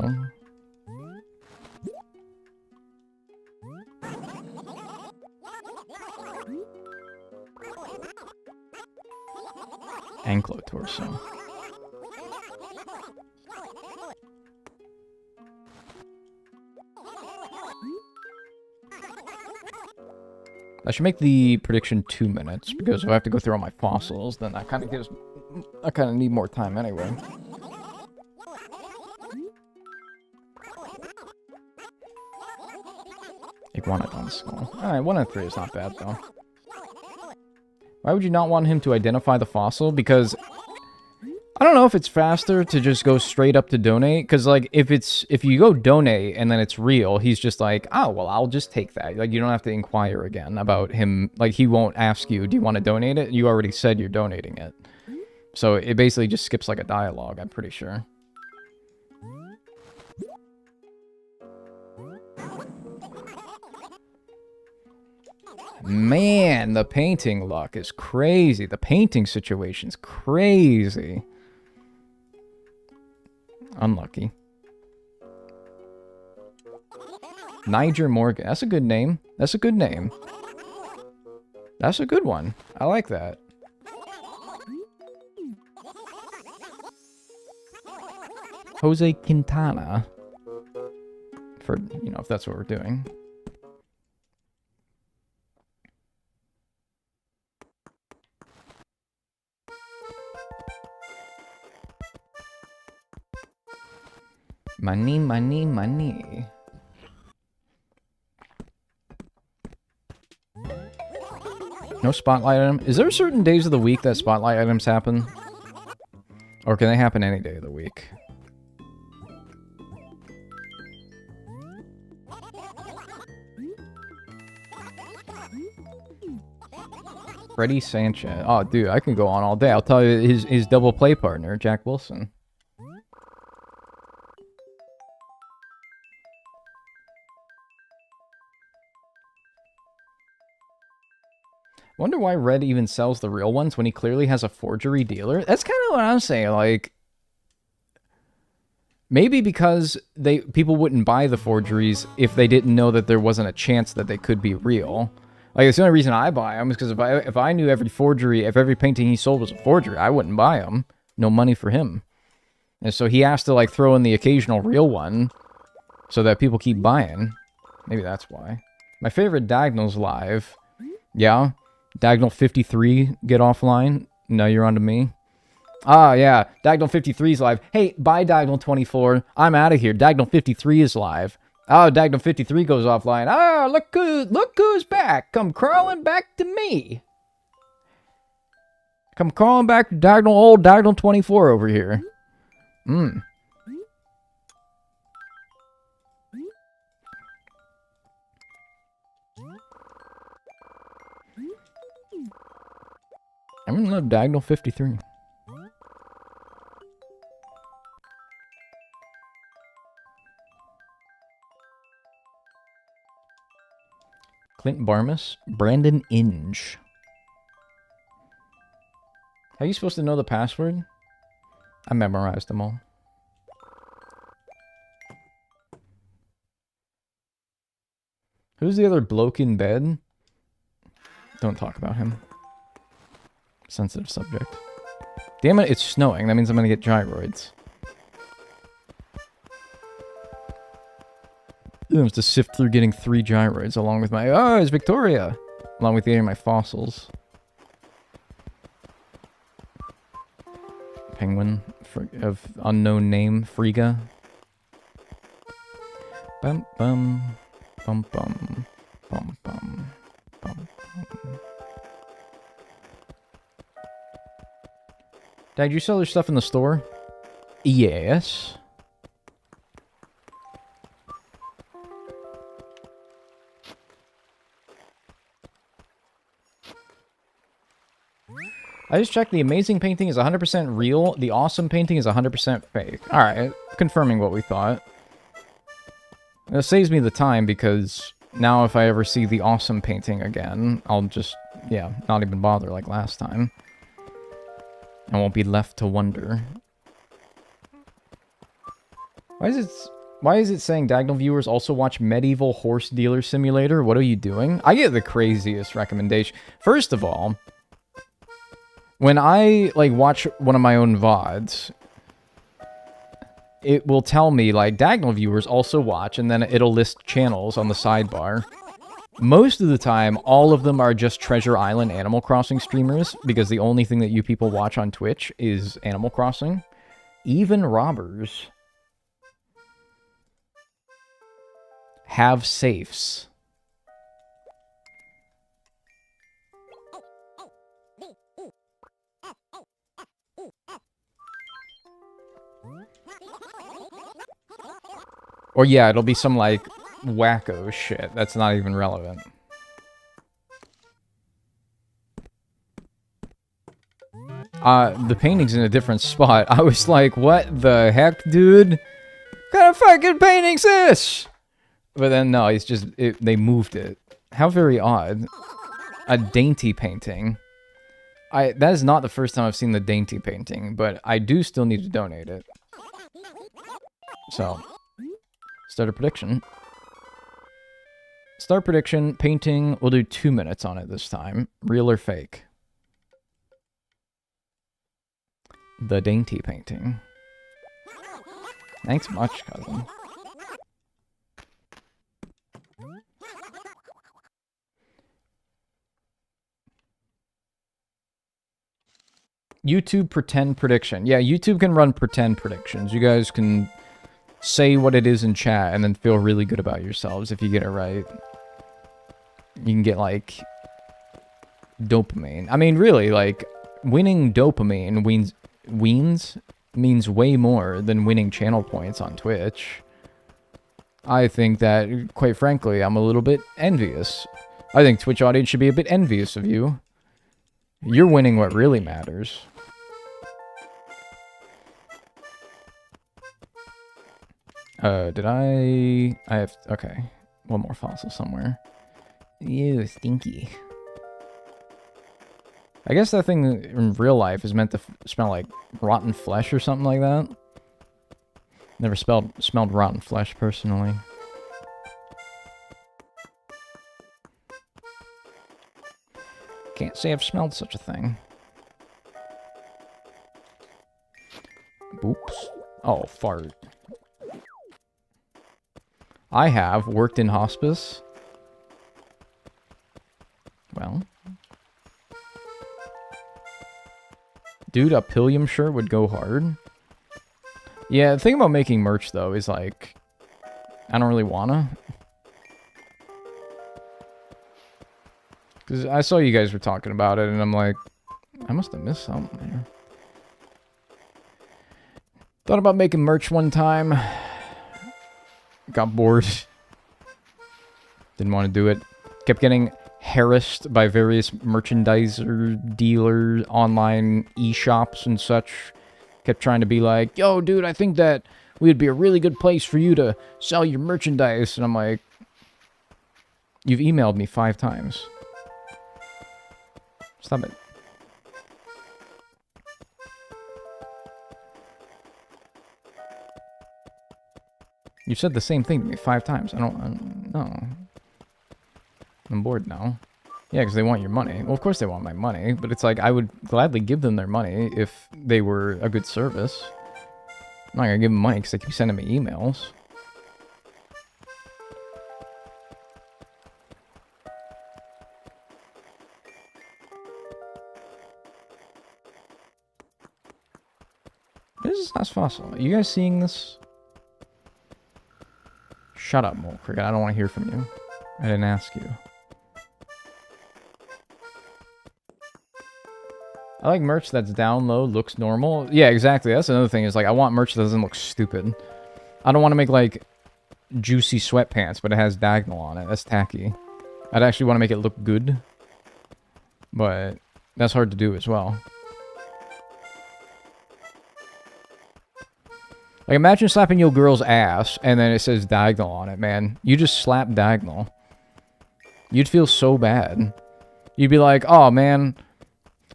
Anklotorso. I should make the prediction 2 minutes, because if I have to go through all my fossils, then that kind of gives... I kind of need more time anyway. Iguanodon skull. Alright, 1 out of 3 is not bad, though. Why would you not want him to identify the fossil? Because... I don't know if it's faster to just go straight up to donate, because, like, if you go donate and then it's real, he's just like, oh, well, I'll just take that. Like, you don't have to inquire again about him. Like, he won't ask you, do you want to donate it? You already said you're donating it. So it basically just skips, like, a dialogue, I'm pretty sure. Man, the painting luck is crazy. The painting situation's crazy. Unlucky. Niger Morgan. That's a good name. That's a good name. That's a good one. I like that. Jose Quintana. For, you know, if that's what we're doing. Money, money, money. No spotlight item. Is there certain days of the week that spotlight items happen? Or can they happen any day of the week? Freddie Sanchez. Oh, dude, I can go on all day. I'll tell you his double play partner, Jack Wilson. Wonder why Red even sells the real ones when he clearly has a forgery dealer. That's kind of what I'm saying. Like, maybe because people wouldn't buy the forgeries if they didn't know that there wasn't a chance that they could be real. Like, it's the only reason I buy them is because if I knew every forgery, if every painting he sold was a forgery, I wouldn't buy them. No money for him. And so he has to, like, throw in the occasional real one so that people keep buying. Maybe that's why. My favorite Dagnel's live. Yeah. Dagnel 53, get offline. No, you're on to me. Ah, yeah. Dagnel 53 is live. Hey, bye, Dagnel 24. I'm out of here. Dagnel 53 is live. Oh, Dagnel 53 goes offline. Ah, look who's back. Come crawling back to me. Come crawling back to old Dagnel 24 over here. I'm gonna love Dagnel 53. Clint Barmas, Brandon Inge. How are you supposed to know the password? I memorized them all. Who's the other bloke in bed? Don't talk about him. Sensitive subject. Damn it, it's snowing. That means I'm gonna get gyroids. I have to sift through getting 3 gyroids along with my... Oh, it's Victoria! Along with getting my fossils. Penguin of unknown name, Frigga. Bum bum. Bum bum. Bum bum. Bum bum. Dad, you sell your stuff in the store? Yes. I just checked. The amazing painting is 100% real. The awesome painting is 100% fake. Alright, confirming what we thought. It saves me the time because now if I ever see the awesome painting again, I'll just, yeah, not even bother like last time. I won't be left to wonder. Why is it saying Dagnel viewers also watch Medieval Horse Dealer Simulator? What are you doing? I get the craziest recommendation. First of all, when I, like, watch one of my own VODs, it will tell me, like, Dagnel viewers also watch, and then it'll list channels on the sidebar. Most of the time, all of them are just Treasure Island Animal Crossing streamers, because the only thing that you people watch on Twitch is Animal Crossing. Even robbers have safes. Or yeah, it'll be some, like, wacko shit that's not even relevant. The painting's in a different spot. I was like, what the heck, dude? What kind of fucking painting's this? But then, no, it's just, they moved it. How very odd. A dainty painting. That is not the first time I've seen the dainty painting, but I do still need to donate it. So, start a prediction. Start prediction, painting, we'll do 2 minutes on it this time. Real or fake? The dainty painting. Thanks much, cousin. YouTube pretend prediction. Yeah, YouTube can run pretend predictions. You guys can say what it is in chat and then feel really good about yourselves if you get it right. You can get, like, dopamine. I mean, really, like, winning dopamine means way more than winning channel points on Twitch. I think that, quite frankly, I'm a little bit envious. I think Twitch audience should be a bit envious of you. You're winning what really matters. Did I have... Okay. One more fossil somewhere. Ew, stinky. I guess that thing in real life is meant to smell like rotten flesh or something like that. Never smelled rotten flesh, personally. Can't say I've smelled such a thing. Oops. Oh, fart. I have worked in hospice. Well. Dude, a Pillium shirt would go hard. Yeah, the thing about making merch, though, is like... I don't really wanna. Because I saw you guys were talking about it, and I'm like... I must have missed something here. Thought about making merch one time. Got bored. Didn't want to do it. Kept getting harassed by various merchandiser, dealers, online e-shops and such. Kept trying to be like, yo, dude, I think that we'd be a really good place for you to sell your merchandise. And I'm like, you've emailed me 5 times. Stop it. You said the same thing to me 5 times. I don't know. I'm bored now. Yeah, because they want your money. Well, of course they want my money, but it's like, I would gladly give them their money if they were a good service. I'm not gonna give them money because they keep sending me emails. This is last fossil. Are you guys seeing this? Shut up, Mole Cricket. I don't want to hear from you. I didn't ask you. I like merch that's down low, looks normal. Yeah, exactly. That's another thing, is like, I want merch that doesn't look stupid. I don't want to make, like, juicy sweatpants, but it has Dagnel on it. That's tacky. I'd actually want to make it look good. But that's hard to do as well. Like, imagine slapping your girl's ass, and then it says Dagnel on it, man. You just slap Dagnel. You'd feel so bad. You'd be like, oh, man,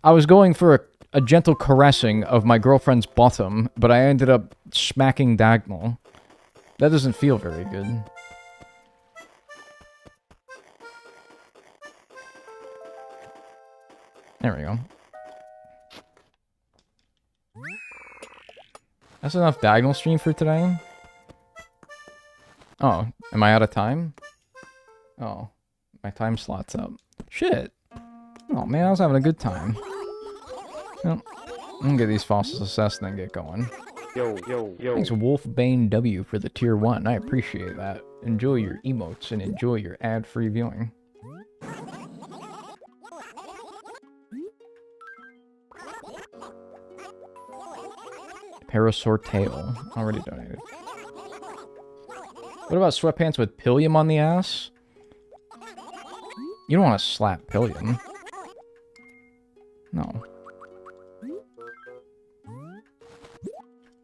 I was going for a gentle caressing of my girlfriend's bottom, but I ended up smacking Dagnel. That doesn't feel very good. There we go. That's enough Dagnel stream for today. Oh, am I out of time? Oh, my time slot's up. Shit. Oh man, I was having a good time. Well, I'm gonna get these fossils assessed and then get going. Yo. Thanks Wolfbane W for the tier 1. I appreciate that. Enjoy your emotes and enjoy your ad-free viewing. Parasaur tail. Already donated. What about sweatpants with Pillium on the ass? You don't want to slap Pillium. No.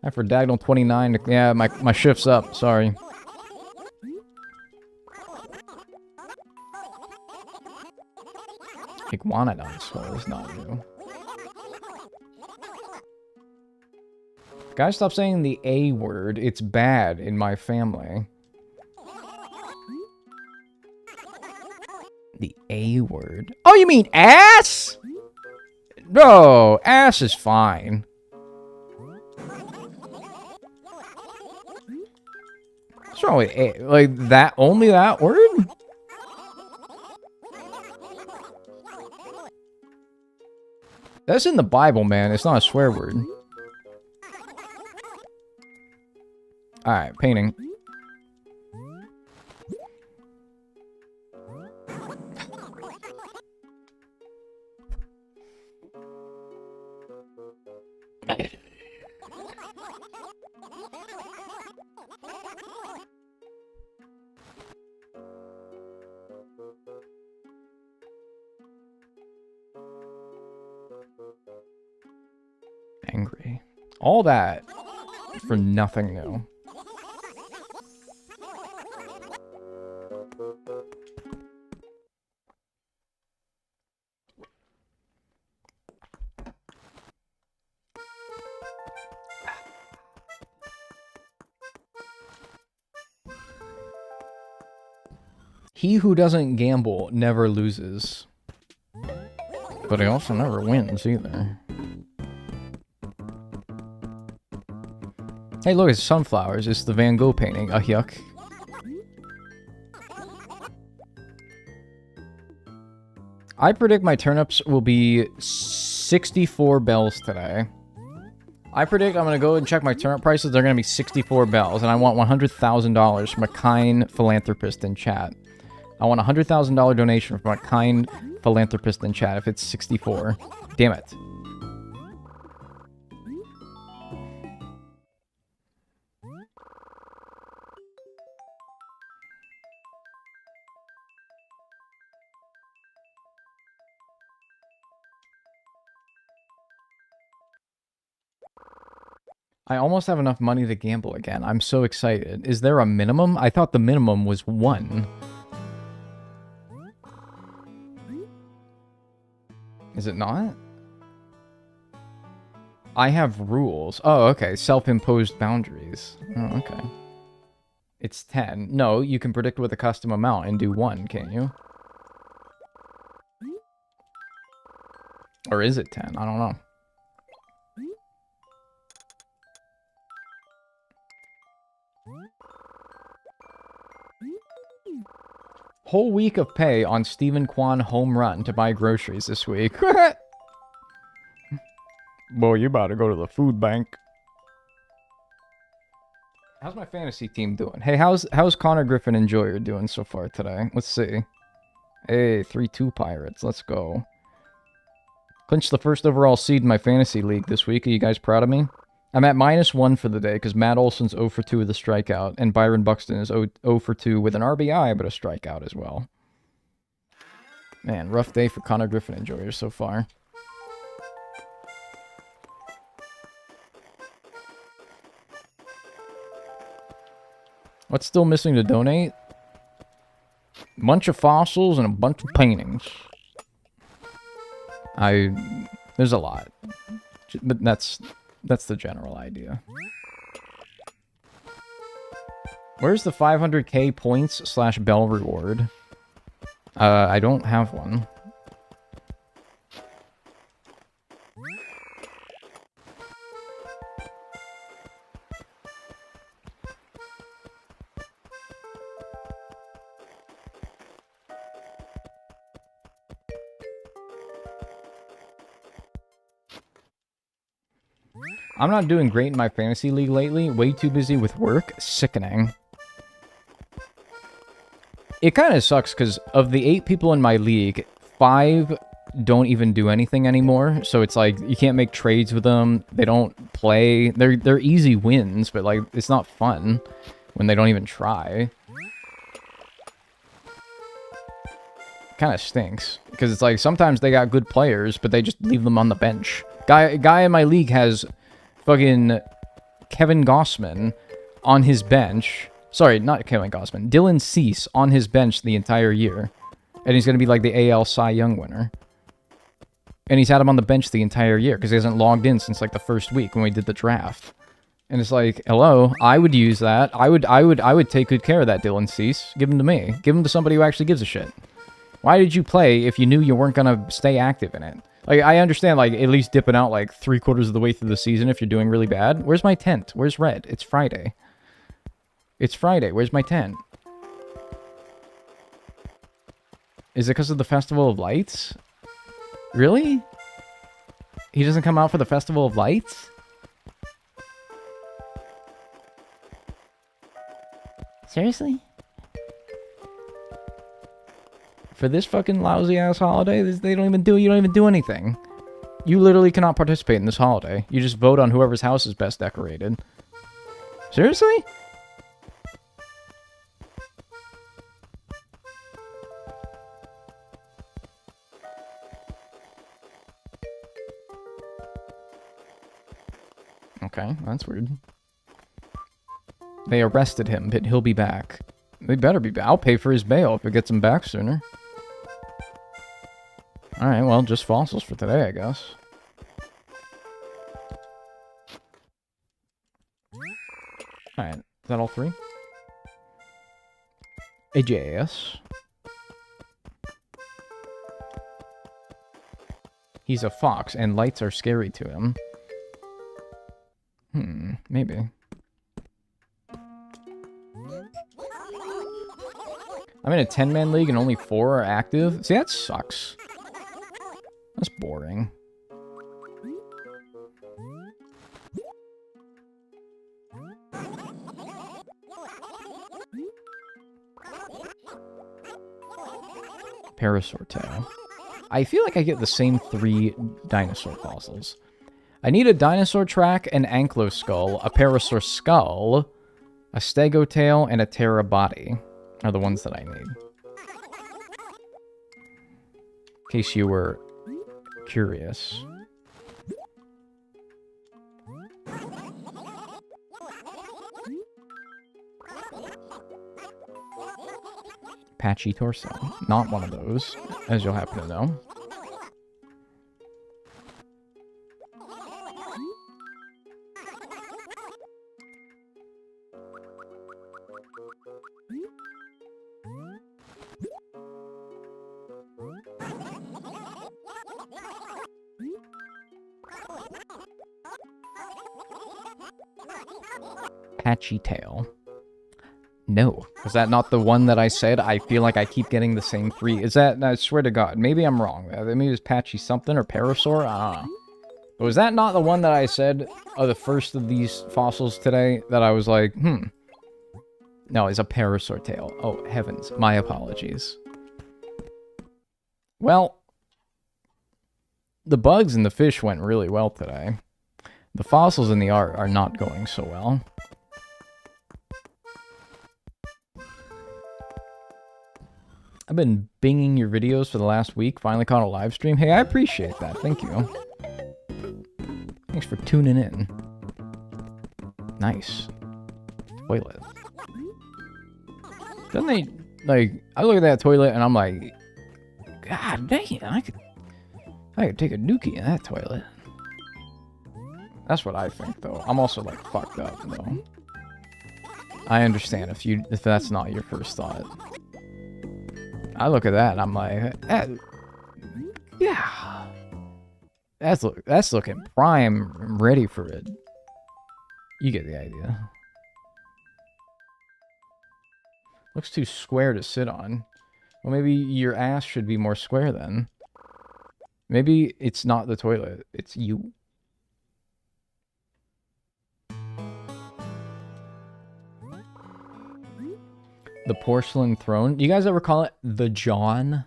After Dagnel 29, yeah, my shift's up, sorry. Iguanodon skull is not new. Guys, stop saying the A word. It's bad in my family. The A word. Oh, you mean ass? Bro, ass is fine. What's wrong with A? Like, that, only that word? That's in the Bible, man. It's not a swear word. Alright, painting. Angry. All that for nothing new. He who doesn't gamble never loses. But he also never wins either. Hey, look, it's sunflowers. It's the Van Gogh painting. Yuck. I predict my turnips will be 64 bells today. I predict I'm going to go and check my turnip prices. They're going to be 64 bells. And I want $100,000 from a kind philanthropist in chat. I want a $100,000 donation from a kind philanthropist in chat if it's 64. Damn it. I almost have enough money to gamble again. I'm so excited. Is there a minimum? I thought the minimum was 1. Is it not? I have rules. Oh, okay. Self-imposed boundaries. Oh, okay. It's 10. No, you can predict with a custom amount and do 1, can't you? Or is it 10? I don't know. Whole week of pay on Stephen Kwan home run to buy groceries this week. Boy, you about to go to the food bank. How's my fantasy team doing? Hey, how's Connor Griffin Enjoyer doing so far today? Let's see. Hey, 3-2 Pirates. Let's go. Clinched the first overall seed in my fantasy league this week. Are you guys proud of me? I'm at -1 for the day because Matt Olson's 0 for 2 with a strikeout, and Byron Buxton is 0 for 2 with an RBI, but a strikeout as well. Man, rough day for Connor Griffin Enjoyers so far. What's still missing to donate? A bunch of fossils and a bunch of paintings. There's a lot. But that's the general idea. Where's the 500k points / bell reward? I don't have one. I'm not doing great in my fantasy league lately. Way too busy with work. Sickening. It kind of sucks because of the 8 people in my league, 5 don't even do anything anymore. So it's like you can't make trades with them. They don't play. They're easy wins, but like it's not fun when they don't even try. Kind of stinks because it's like sometimes they got good players, but they just leave them on the bench. Guy in my league has fucking Kevin Gossman on his bench. Sorry, not Kevin Gossman. Dylan Cease on his bench the entire year. And he's going to be like the AL Cy Young winner. And he's had him on the bench the entire year because he hasn't logged in since like the first week when we did the draft. And it's like, hello, I would use that. I would take good care of that Dylan Cease. Give him to me. Give him to somebody who actually gives a shit. Why did you play if you knew you weren't going to stay active in it? Like, I understand, like, at least dipping out, like, 3/4 of the way through the season if you're doing really bad. Where's my tent? Where's Red? It's Friday. It's Friday. Where's my tent? Is it because of the Festival of Lights? Really? He doesn't come out for the Festival of Lights? Seriously? For this fucking lousy ass holiday, you don't even do anything. You literally cannot participate in this holiday. You just vote on whoever's house is best decorated. Seriously? Okay, that's weird. They arrested him, but he'll be back. They better be back. I'll pay for his bail if it gets him back sooner. Alright, well, just fossils for today, I guess. Alright, is that all three? AJS. He's a fox, and lights are scary to him. Maybe. I'm in a 10-man league and only 4 are active? See, that sucks. That's boring. Parasaur tail. I feel like I get the same 3 dinosaur fossils. I need a dinosaur track, an ankylosing skull, a parasaur skull, a stego tail, and a ptera body are the ones that I need. In case you were curious. Patchy torso. Not one of those, as you'll happen to know. Patchy tail. No. Was that not the one that I said? I feel like I keep getting the same 3. Is that... I swear to God. Maybe I'm wrong. Maybe it was Patchy something or Parasaur? I don't know. But was that not the one that I said the first of these fossils today? That I was like, No, it's a Parasaur tail. Oh, heavens. My apologies. Well, the bugs and the fish went really well today. The fossils in the art are not going so well. I've been binging your videos for the last week. Finally caught a live stream. Hey, I appreciate that. Thank you. Thanks for tuning in. Nice. Toilet. Doesn't they, like, I look at that toilet and I'm like, God dang, I could take a dookie in that toilet. That's what I think, though. I'm also, like, fucked up, though. I understand if that's not your first thought. I look at that and I'm like, yeah. That's looking prime, ready for it. You get the idea. Looks too square to sit on. Well, maybe your ass should be more square then. Maybe it's not the toilet, it's you. The porcelain throne. You guys ever call it the John?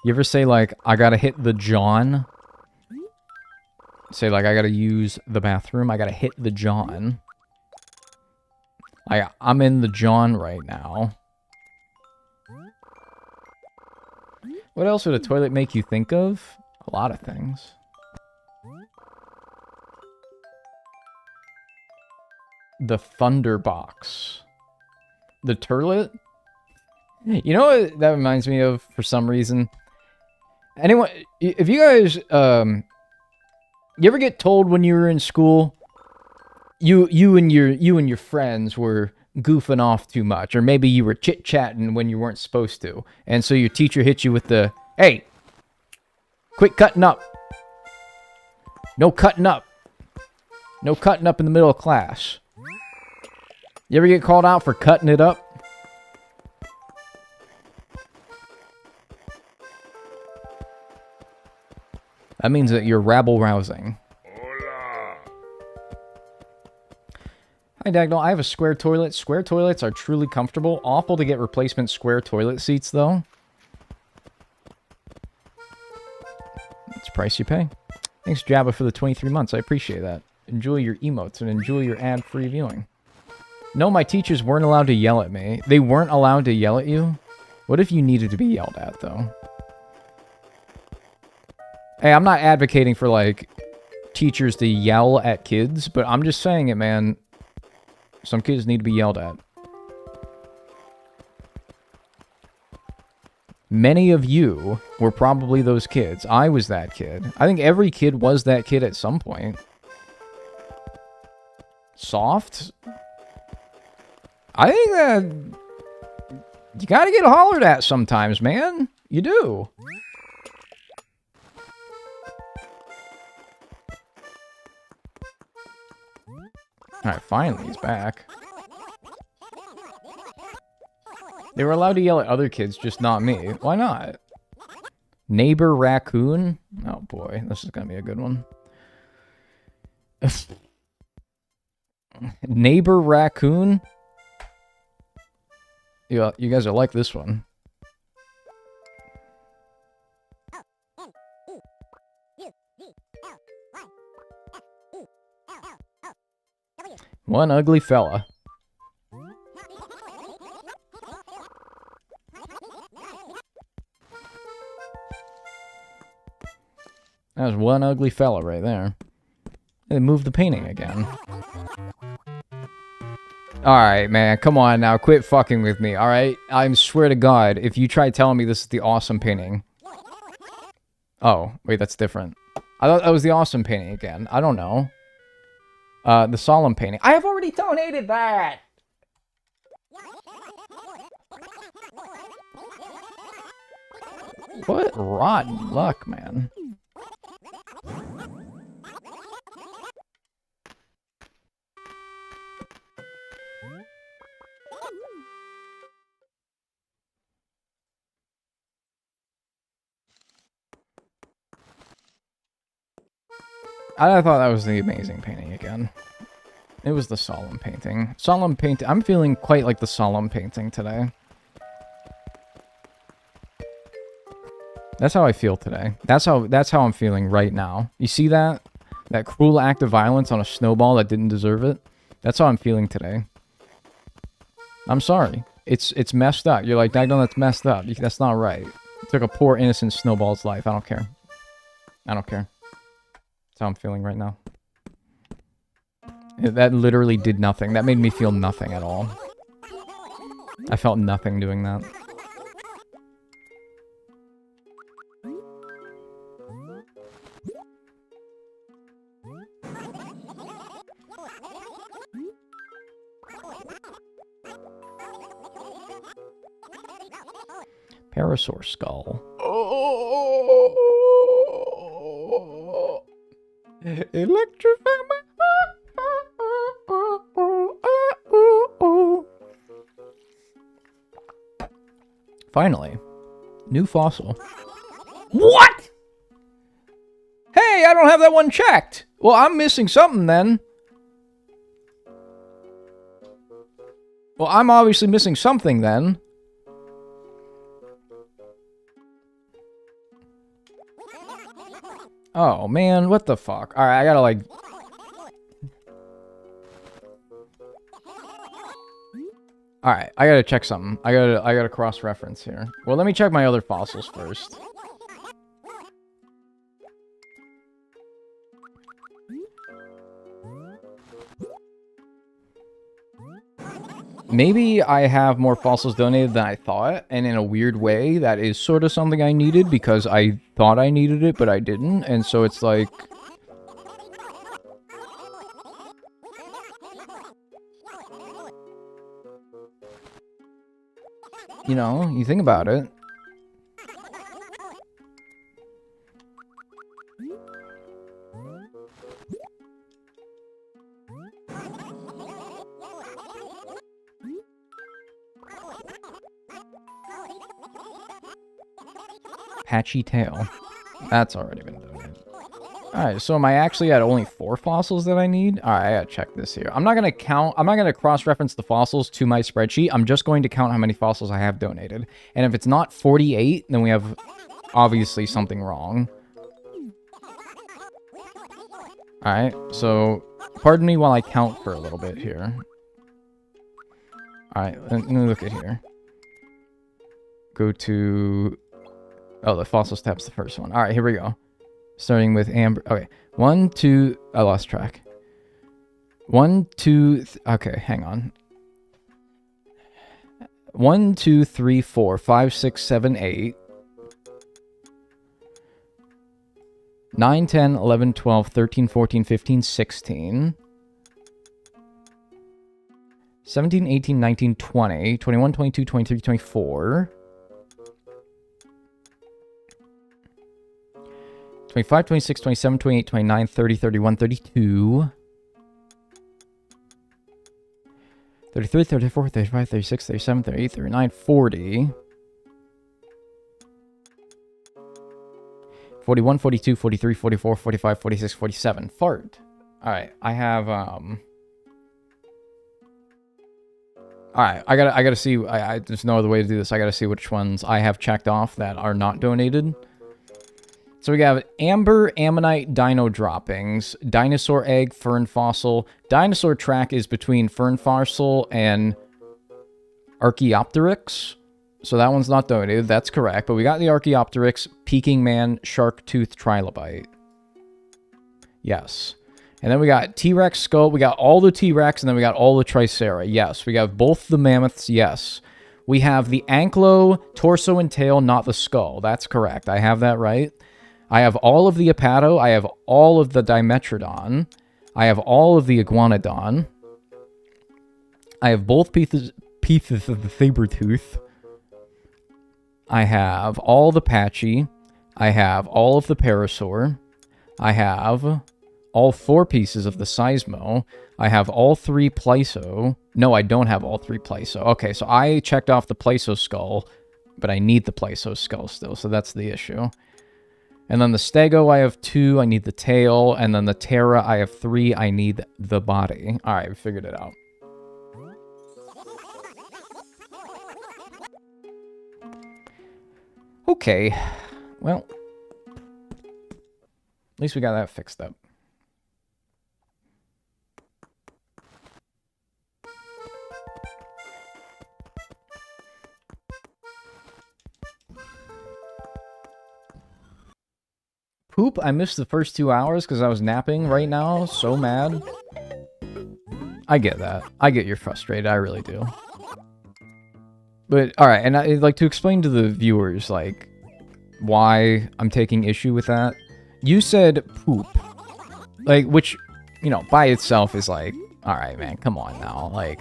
You ever say, like, I gotta hit the John? Say, like, I gotta use the bathroom. I gotta hit the John. I'm in the John right now. What else would a toilet make you think of? A lot of things. The Thunderbox. The turlet? You know what that reminds me of for some reason? Anyone, if you guys, you ever get told when you were in school, you and your friends were goofing off too much, or maybe you were chit-chatting when you weren't supposed to, and so your teacher hit you with the, hey, quit cutting up. No cutting up. No cutting up in the middle of class. You ever get called out for cutting it up? That means that you're rabble-rousing. Hola. Hi, Dagnel. I have a square toilet. Square toilets are truly comfortable. Awful to get replacement square toilet seats, though. It's the price you pay. Thanks, Jabba, for the 23 months. I appreciate that. Enjoy your emotes and enjoy your ad-free viewing. No, my teachers weren't allowed to yell at me. They weren't allowed to yell at you? What if you needed to be yelled at, though? Hey, I'm not advocating for, like, teachers to yell at kids, but I'm just saying it, man. Some kids need to be yelled at. Many of you were probably those kids. I was that kid. I think every kid was that kid at some point. Soft? I think that you gotta get hollered at sometimes, man. You do. Alright, finally he's back. They were allowed to yell at other kids, just not me. Why not? Neighbor raccoon? Oh boy, this is gonna be a good one. Neighbor raccoon? Yeah, you guys are like this one. One ugly fella. That was one ugly fella right there. They moved the painting again. Alright, man. Come on now. Quit fucking with me, alright? I swear to God, if you try telling me this is the awesome painting... Oh, wait, that's different. I thought that was the awesome painting again. I don't know. The solemn painting. I have already donated that! What rotten luck, man. I thought that was the amazing painting again. It was the solemn painting. Solemn painting. I'm feeling quite like the solemn painting today. That's how I feel today. That's how I'm feeling right now. You see that? That cruel act of violence on a snowball that didn't deserve it? That's how I'm feeling today. I'm sorry. It's messed up. You're like, Dagnel, that's messed up. That's not right. You took a poor innocent snowball's life. I don't care. I don't care. That's how I'm feeling right now. That literally did nothing. That made me feel nothing at all. I felt nothing doing that. Parasaur skull. Oh, electrify my Finally, new fossil. What? Hey, I don't have that one checked. Well, I'm missing something then. Well, I'm obviously missing something then. Oh, man, what the fuck? Alright, I gotta, like... Alright, I gotta check something. I gotta cross-reference here. Well, let me check my other fossils first. Maybe I have more fossils donated than I thought, and in a weird way, that is sort of something I needed because I thought I needed it, but I didn't, and so it's like... You know, you think about it. Patchy tail. That's already been donated. Alright, so am I actually at only 4 fossils that I need? Alright, I gotta check this here. I'm not gonna cross-reference the fossils to my spreadsheet. I'm just going to count how many fossils I have donated. And if it's not 48, then we have obviously something wrong. Alright, so pardon me while I count for a little bit here. Alright, let me look at here. Go to... Oh, the fossils tab's the first one. Alright, here we go. Starting with Amber. Okay. 1, 2... I lost track. 1, 2... Okay, hang on. 1, 2, 3, 4, 5, 6, 7, 8. 9, 10, 11, 12, 13, 14, 15, 16. 17, 18, 19, 20. 21, 22, 23, 24. 25, 26, 27, 28, 29, 30, 31, 32. 33, 34, 35, 36, 37, 38, 39, 40. 41, 42, 43, 44, 45, 46, 47. Fart. Alright, I have, Alright, I gotta see, there's no other way to do this. I gotta see which ones I have checked off that are not donated. So we have Amber, Ammonite, Dino Droppings, Dinosaur Egg, Fern Fossil. Dinosaur Track is between Fern Fossil and Archaeopteryx. So that one's not donated. That's correct. But we got the Archaeopteryx, Peking Man, Shark Tooth, Trilobite. Yes. And then we got T-Rex Skull. We got all the T-Rex, and then we got all the Tricera. Yes. We got both the mammoths. Yes. We have the Anklo, torso and tail, not the skull. That's correct. I have that right. I have all of the Apato. I have all of the Dimetrodon. I have all of the Iguanodon. I have both pieces of the Sabertooth. I have all the Patchy. I have all of the Parasaur. I have all 4 pieces of the Seismo. I have all 3 Plyso. No, I don't have all 3 Plyso. Okay, so I checked off the Plyso skull, but I need the Plyso skull still, so that's the issue. And then the Stego, I have 2. I need the tail. And then the Terra, I have 3. I need the body. All right, we figured it out. Okay. Well, at least we got that fixed up. Poop, I missed the first 2 hours because I was napping right now. So mad. I get that. I get you're frustrated. I really do. But, alright, and I'd like to explain to the viewers, like, why I'm taking issue with that. You said poop. Like, which, you know, by itself is like, alright, man, come on now. Like,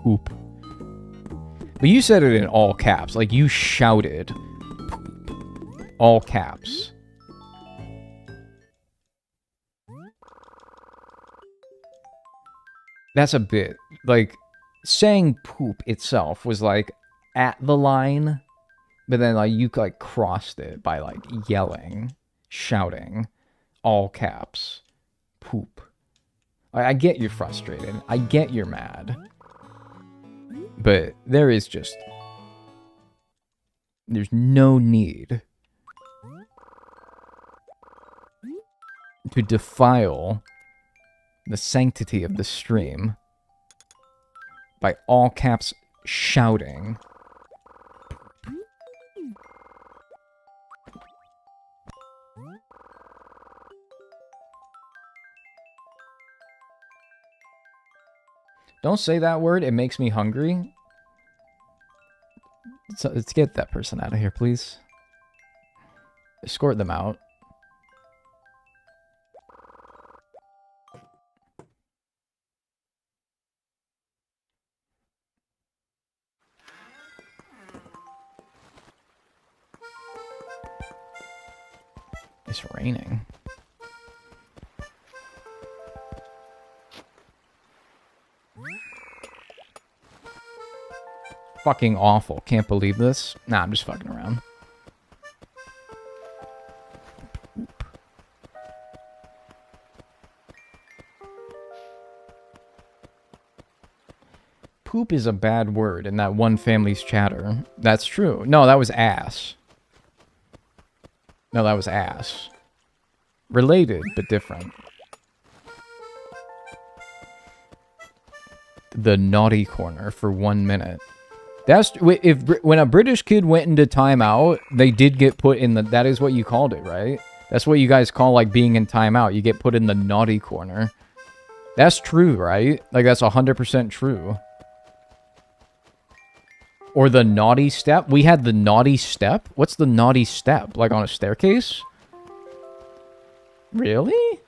poop. But you said it in all caps. Like, you shouted poop. All caps. That's a bit, like, saying poop itself was, like, at the line, but then, like, you, like, crossed it by, like, yelling, shouting, all caps, poop. I get you're frustrated. I get you're mad. But there is just... there's no need to defile the sanctity of the stream by all caps shouting. Don't say that word, it makes me hungry. So let's get that person out of here, please. Escort them out. It's raining. Fucking awful. Can't believe this. Nah, I'm just fucking around. poop is a bad word in that one family's chatter. That's true. No, that was ass. No, that was ass. Related, but different. The naughty corner for 1 minute. That's when a British kid went into timeout, they did get put in the. That is what you called it, right? That's what you guys call like being in timeout. You get put in the naughty corner. That's true, right? Like that's 100% true. Or the naughty step. We had the naughty step. What's the naughty step? Like on a staircase? Really?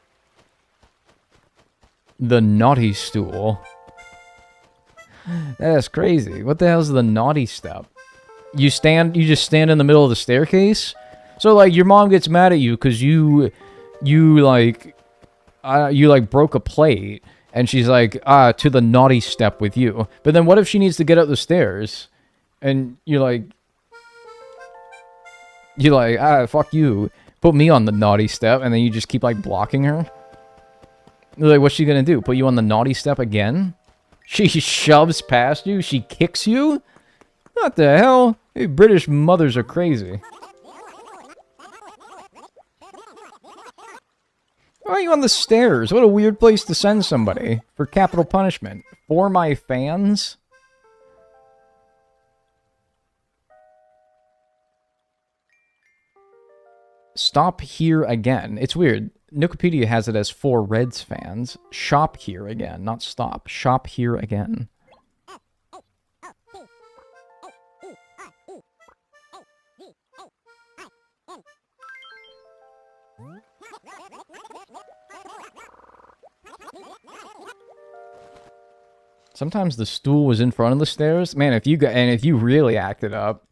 The naughty stool. That's crazy. What the hell's the naughty step? You just stand in the middle of the staircase? So like your mom gets mad at you because you broke a plate and she's like, to the naughty step with you. But then what if she needs to get up the stairs and you're like, fuck you. Put me on the naughty step, and then you just keep, like, blocking her? Like, what's she gonna do? Put you on the naughty step again? She shoves past you? She kicks you? What the hell? Hey, British mothers are crazy. Why are you on the stairs? What a weird place to send somebody for capital punishment. For my fans? Stop here again. It's weird. Wikipedia has it as for Reds fans. Shop here again, not stop. Shop here again. Sometimes the stool was in front of the stairs. Man, if you really acted up,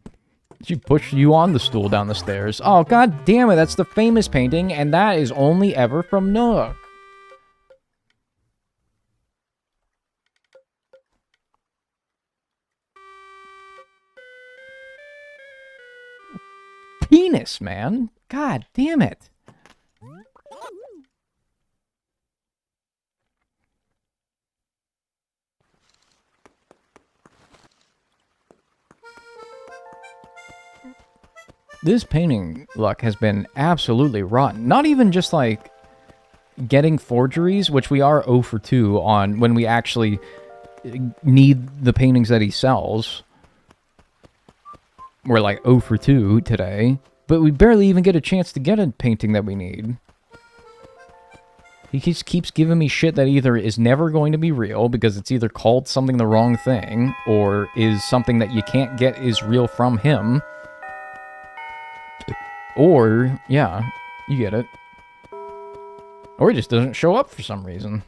she pushed you on the stool down the stairs. Oh, god damn it, that's the famous painting, and that is only ever from Nook. Penis, man. God damn it. This painting luck has been absolutely rotten. Not even just, like, getting forgeries, which we are 0 for 2 on when we actually need the paintings that he sells. We're, like, 0 for 2 today. But we barely even get a chance to get a painting that we need. He just keeps giving me shit that either is never going to be real, because it's either called something the wrong thing, or is something that you can't get is real from him. Or, yeah, you get it. Or it just doesn't show up for some reason.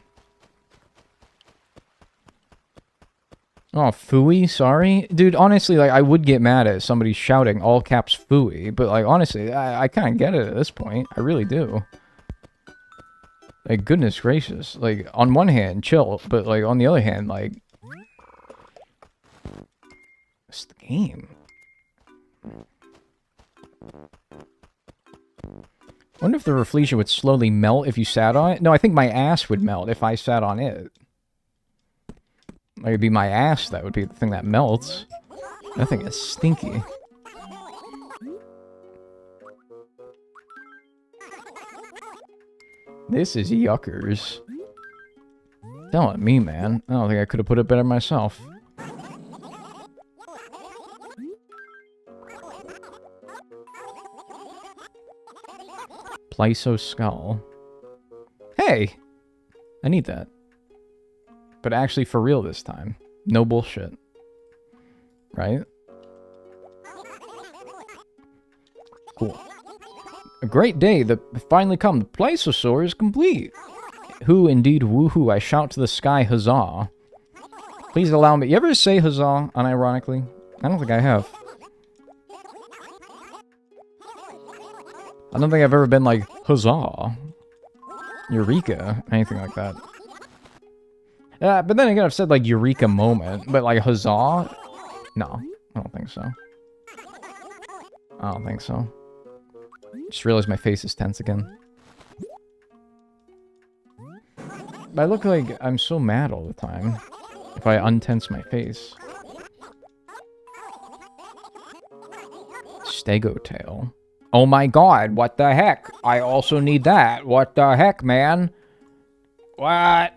Oh, phooey, sorry? Dude, honestly, like, I would get mad at somebody shouting all caps phooey, but, like, honestly, I kind of get it at this point. I really do. Like, goodness gracious. Like, on one hand, chill, but, like, on the other hand, like... It's the game. I wonder if the Rafflesia would slowly melt if you sat on it. No, I think my ass would melt if I sat on it. Like, it'd be my ass that would be the thing that melts. That thing is stinky. This is yuckers. Telling me, man. I don't think I could have put it better myself. Plyso skull. Hey! I need that. But actually for real this time. No bullshit. Right? Cool. A great day that finally come. The Plysosaur is complete. Who indeed woohoo, I shout to the sky huzzah. Please allow me. You ever say huzzah unironically? I don't think I have. I don't think I've ever been like, huzzah, eureka, anything like that. But then again, I've said like eureka moment, but like huzzah? No, I don't think so. I don't think so. Just realized my face is tense again. But I look like I'm so mad all the time. If if I untense my face. Stego tail. Oh my god, what the heck? I also need that. What the heck, man? What?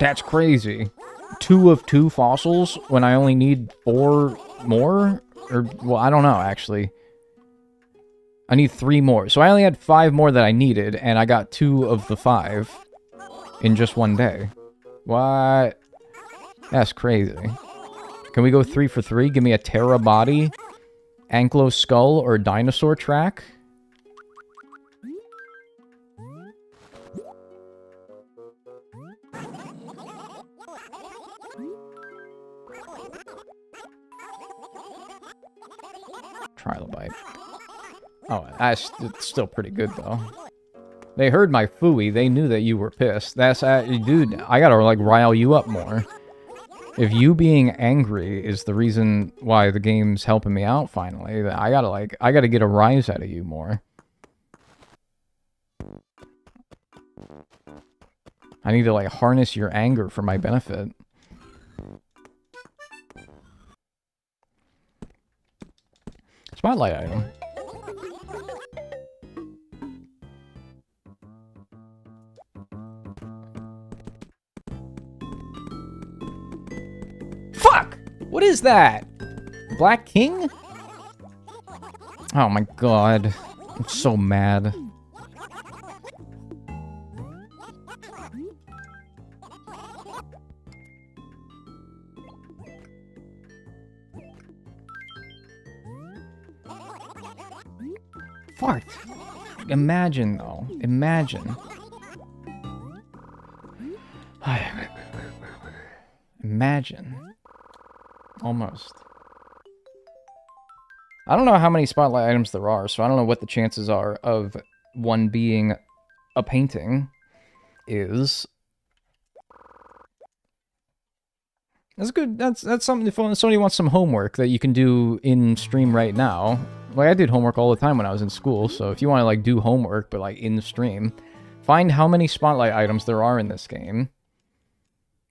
That's crazy. 2 of 2 fossils when I only need 4 more? Or, well, I don't know, actually. I need 3 more. So I only had 5 more that I needed, and I got 2 of the 5 in just one day. What? That's crazy. Can we go 3 for 3? Give me a Terra body, Anklo skull, or dinosaur track? Trilobite. Oh, it's still pretty good, though. They heard my phooey. They knew that you were pissed. That's... dude, I gotta, like, rile you up more. If you being angry is the reason why the game's helping me out finally, then I gotta get a rise out of you more. I need to, like, harness your anger for my benefit. Spotlight item. Fuck! What is that? Black King? Oh my god. I'm so mad. Fart. Imagine, though. Imagine. Imagine. Almost. I don't know how many spotlight items there are, so I don't know what the chances are of one being a painting is. That's good. That's something if somebody wants some homework that you can do in stream right now. Like, I did homework all the time when I was in school, so if you want to, like, do homework, but, like, in the stream, find how many spotlight items there are in this game.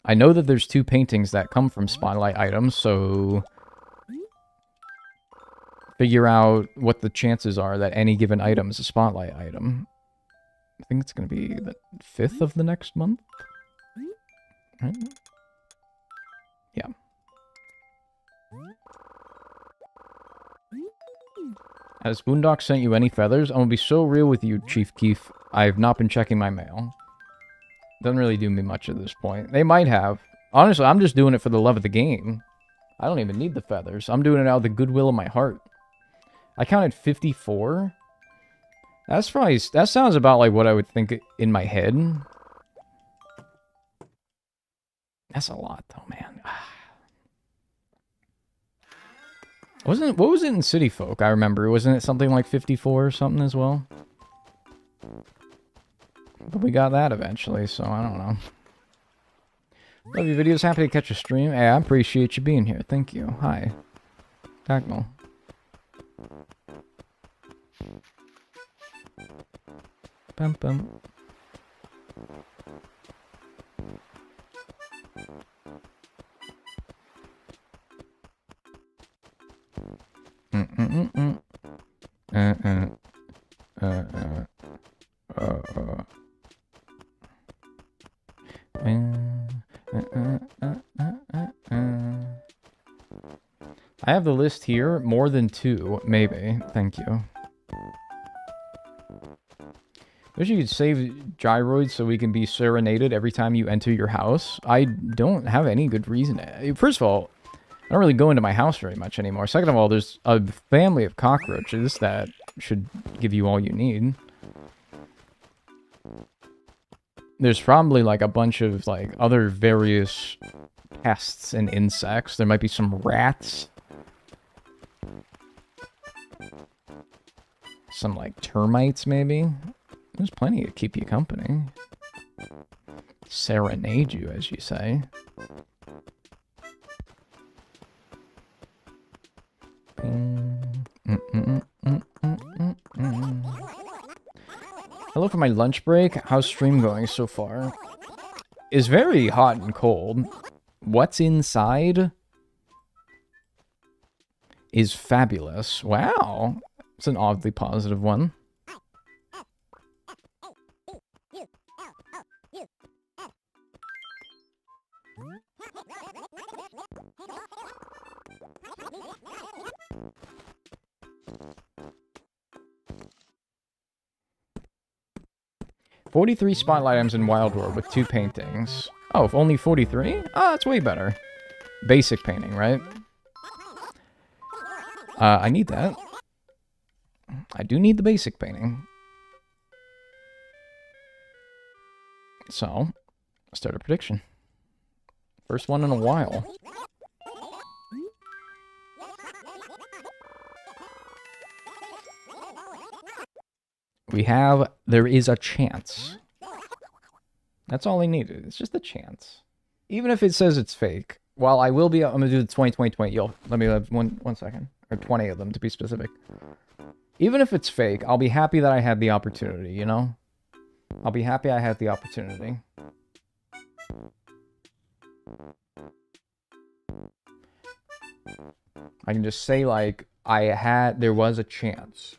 I know that there's 2 paintings that come from spotlight items, so figure out what the chances are that any given item is a spotlight item. I think it's going to be the 5th of the next month. Right? Yeah. Has Boondock sent you any feathers? I'm gonna be so real with you, Chief Keef. I've not been checking my mail. Doesn't really do me much at this point. They might have. Honestly, I'm just doing it for the love of the game. I don't even need the feathers. I'm doing it out of the goodwill of my heart. I counted 54. That's probably... That sounds about like what I would think in my head. That's a lot, though, man. What was it in City Folk? I remember. Wasn't it something like 54 or something as well? But we got that eventually, so I don't know. Love your videos. Happy to catch a stream. Hey, I appreciate you being here. Thank you. Hi. Dagnel. Bum bum. I have the list here. More than 2, maybe. Thank you. Wish you could save gyroids so we can be serenaded every time you enter your house. I don't have any good reason. First of all, I don't really go into my house very much anymore. Second of all, there's a family of cockroaches that should give you all you need. There's probably like a bunch of like other various pests and insects. There might be some rats. Some like termites maybe. There's plenty to keep you company. Serenade you, as you say. Hello for my lunch break. How's stream going so far? is very hot and cold. What's inside is fabulous. Wow. It's an oddly positive one. $43 spotlight items in Wild World with 2 paintings. Oh, if only 43? Oh, that's way better. Basic painting, right? I need that. I do need the basic painting. So, let's start a prediction. First one in a while. There is a chance. That's all I needed. It's just a chance. Even if it says it's fake. Well, I'm going to do the 20. Yo, let me have one second. Or 20 of them, to be specific. Even if it's fake, I'll be happy that I had the opportunity, you know? I'll be happy I had the opportunity. I can just say, like, there was a chance.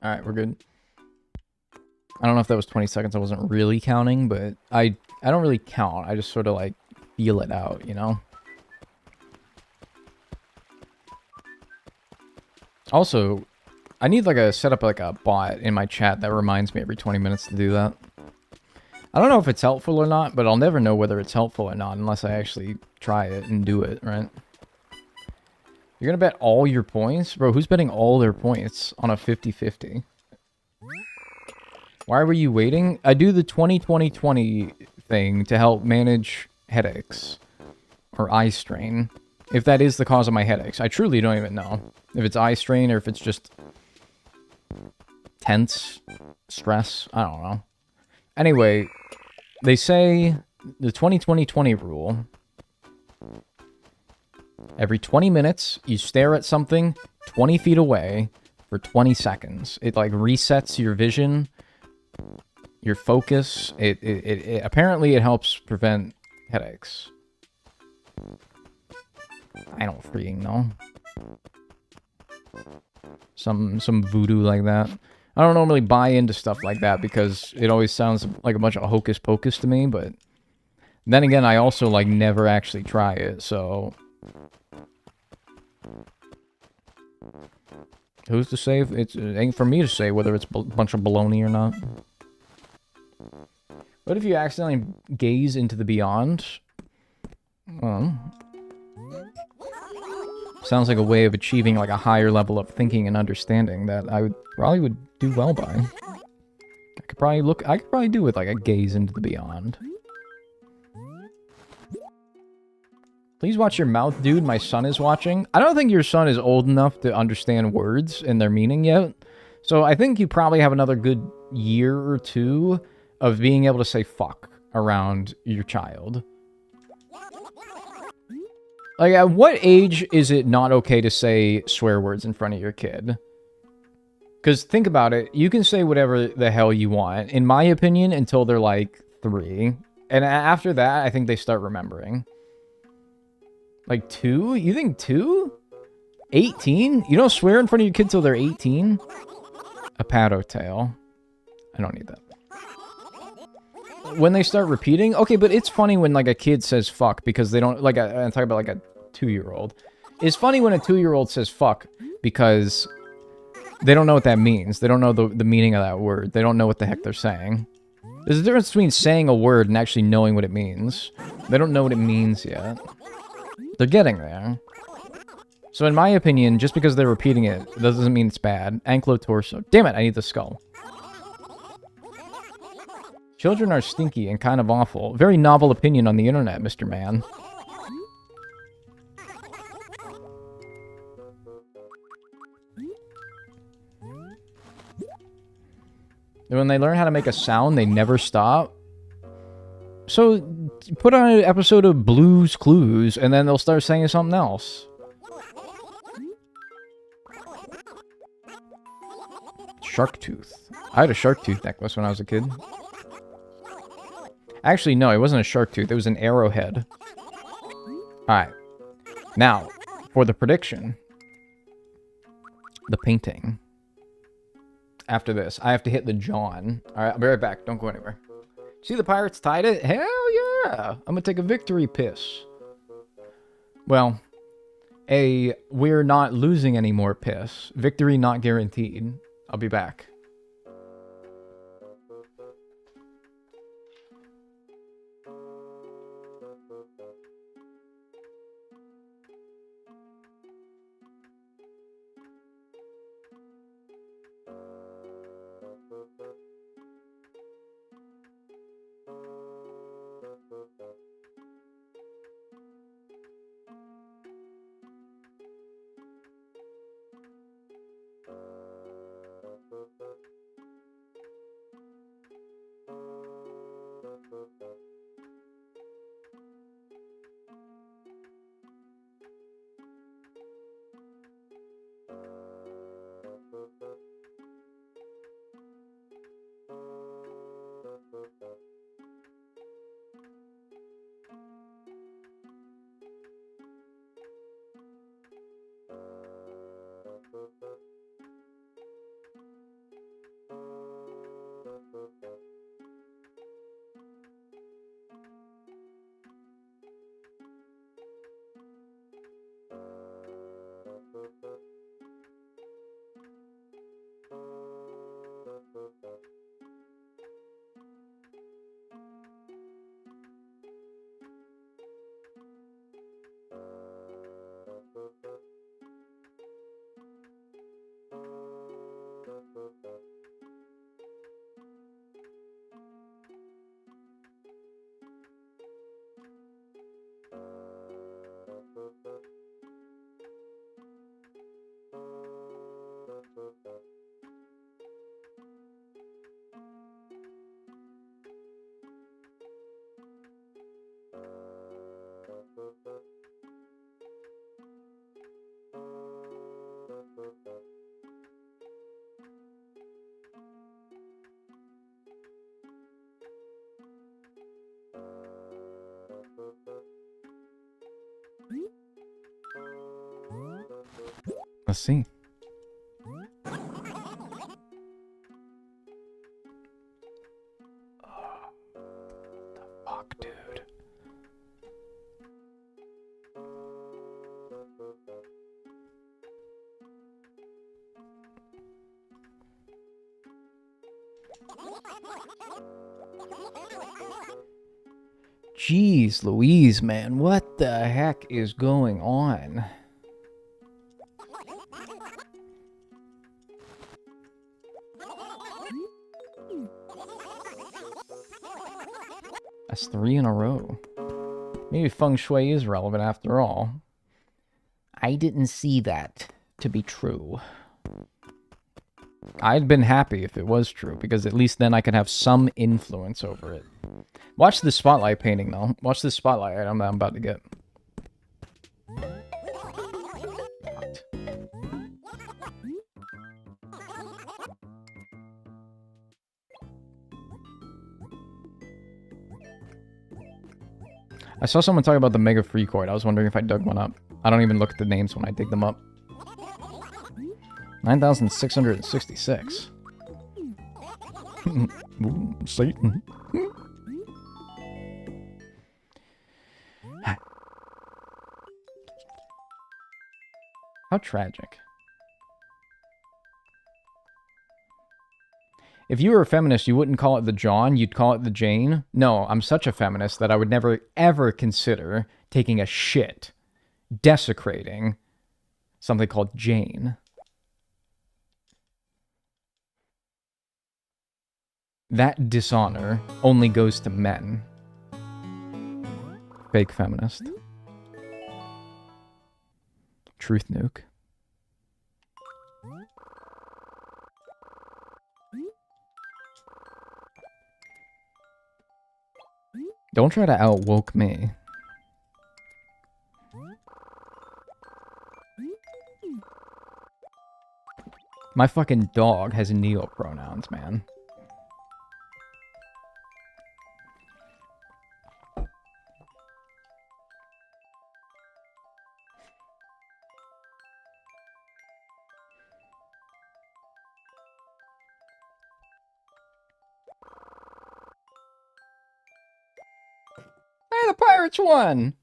Alright, we're good. I don't know if that was 20 seconds. I wasn't really counting, but I don't really count. I just sort of like feel it out, you know? Also, I need like set up like a bot in my chat that reminds me every 20 minutes to do that. I don't know if it's helpful or not, but I'll never know whether it's helpful or not unless I actually try it and do it, right? You're gonna bet all your points? Bro, who's betting all their points on a 50-50? Why were you waiting? I do the 20-20-20 thing to help manage headaches. Or eye strain. If that is the cause of my headaches. I truly don't even know. If it's eye strain or if it's just tense stress. I don't know. Anyway, they say the 20-20-20 rule. Every 20 minutes, you stare at something 20 feet away for 20 seconds. It like resets your vision, your focus. It apparently it helps prevent headaches. I don't freaking know. Some voodoo like that. I don't normally buy into stuff like that because it always sounds like a bunch of hocus pocus to me, but then again, I also like never actually try it, so who's to say if it ain't for me to say whether it's a bunch of baloney or not. What if you accidentally gaze into the beyond? Sounds like a way of achieving like a higher level of thinking and understanding that I probably would do well by. I could probably do with like a gaze into the beyond. Please watch your mouth, dude. My son is watching. I don't think your son is old enough to understand words and their meaning yet. So I think you probably have another good year or two of being able to say fuck around your child. Like, at what age is it not okay to say swear words in front of your kid? Because think about it. You can say whatever the hell you want, in my opinion, until they're like 3. And after that, I think they start remembering. Like 2? You think 2? 18? You don't swear in front of your kid till they're 18? A paddle tail. I don't need that. When they start repeating, okay, but it's funny when like a kid says fuck because they don't like. I'm talking about like a 2-year-old. It's funny when a 2-year-old says fuck because they don't know what that means. They don't know the meaning of that word. They don't know what the heck they're saying. There's a difference between saying a word and actually knowing what it means. They don't know what it means yet. They're getting there. So in my opinion, just because they're repeating it, doesn't mean it's bad. Anklo-torso. Damn it, I need the skull. Children are stinky and kind of awful. Very novel opinion on the internet, Mr. Man. When they learn how to make a sound, they never stop. So, put on an episode of Blue's Clues, and then they'll start saying something else. Shark tooth. I had a shark tooth necklace when I was a kid. Actually, no, it wasn't a shark tooth. It was an arrowhead. Alright. Now, for the prediction. The painting. After this, I have to hit the John. Alright, I'll be right back. Don't go anywhere. See the pirates tied it? Hell yeah! I'm gonna take a victory piss. Well, we're not losing any more piss. Victory not guaranteed. I'll be back. Let's see. Oh, the fuck, dude. Jeez Louise, man. What the heck is going on? That's 3 in a row. Maybe feng shui is relevant after all. I didn't see that to be true. I'd been happy if it was true, because at least then I could have some influence over it. Watch this spotlight painting, though. Watch this spotlight item that I'm about to get. I saw someone talk about the Mega Free Coin. I was wondering if I dug one up. I don't even look at the names when I dig them up. 9,666. Ooh, Satan. How tragic. If you were a feminist, you wouldn't call it the John, you'd call it the Jane. No, I'm such a feminist that I would never, ever consider taking a shit, desecrating something called Jane. That dishonor only goes to men. Fake feminist. Truth nuke. Don't try to outwoke me. My fucking dog has neopronouns, man. Hey, the Pirates won!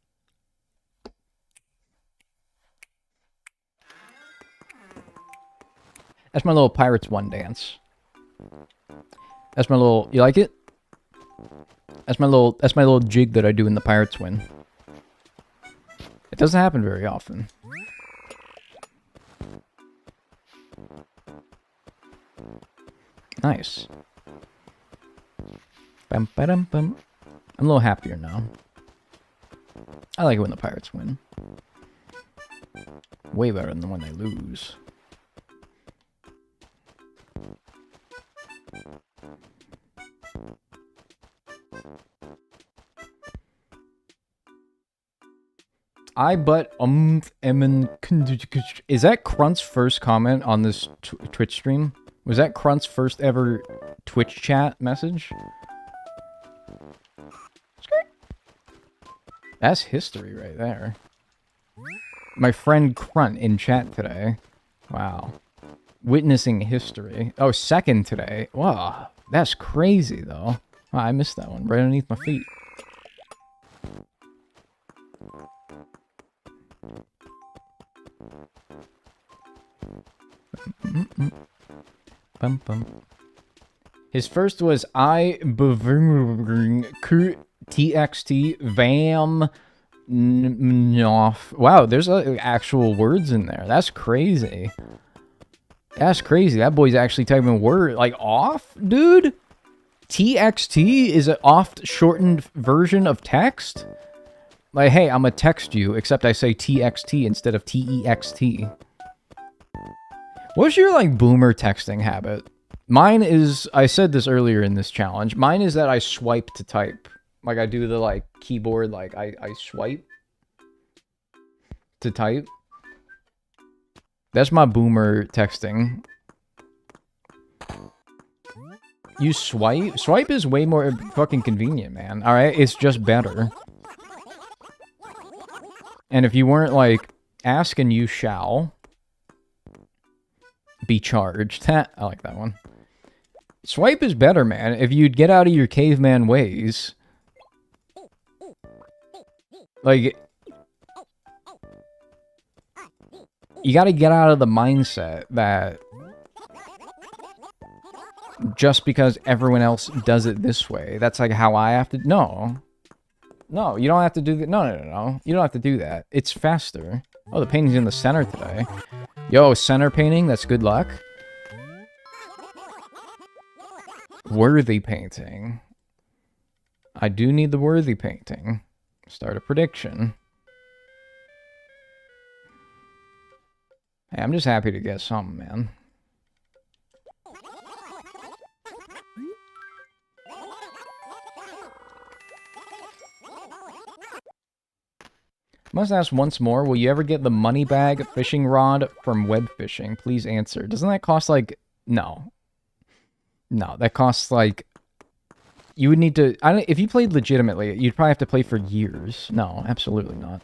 That's my little Pirates won dance. That's my little, you like it? That's my little jig that I do in the Pirates win. It doesn't happen very often. Nice. Bum, ba-dum, bum. I'm a little happier now. I like it when the Pirates win. Way better than when they lose. I but is that Crunt's first comment on this Twitch stream? Was that Crunt's first ever Twitch chat message? That's history right there. My friend Crunt in chat today. Wow. Witnessing history. Oh, second today. Wow. That's crazy though. Wow, I missed that one right underneath my feet. Bum, bum. His first was TXT Vam Noff. Wow, there's actual words in there. That's crazy. That's crazy. That boy's actually typing word like off, dude. TXT is an oft shortened version of text. Like, hey, I'm gonna text you, except I say TXT instead of TEXT. What's your, like, boomer texting habit? Mine is, I said this earlier in this challenge, mine is that I swipe to type. Like, I do the, like, keyboard, like, I swipe to type. That's my boomer texting. You swipe? Swipe is way more fucking convenient, man. Alright? It's just better. And if you weren't, like, ask and you shall be charged. I like that one. Swipe is better, man. If you'd get out of your caveman ways. Like, you gotta get out of the mindset that just because everyone else does it this way, that's like how I have to... No. No, you don't have to do that. No. You don't have to do that. It's faster. Oh, the painting's in the center today. Yo, center painting, that's good luck. Worthy painting. I do need the worthy painting. Start a prediction. Hey, I'm just happy to get something, man. Must ask once more, will you ever get the money bag fishing rod from web fishing? Please answer. Doesn't that cost like... No. No, that costs like... You would need to... if you played legitimately, you'd probably have to play for years. No, absolutely not.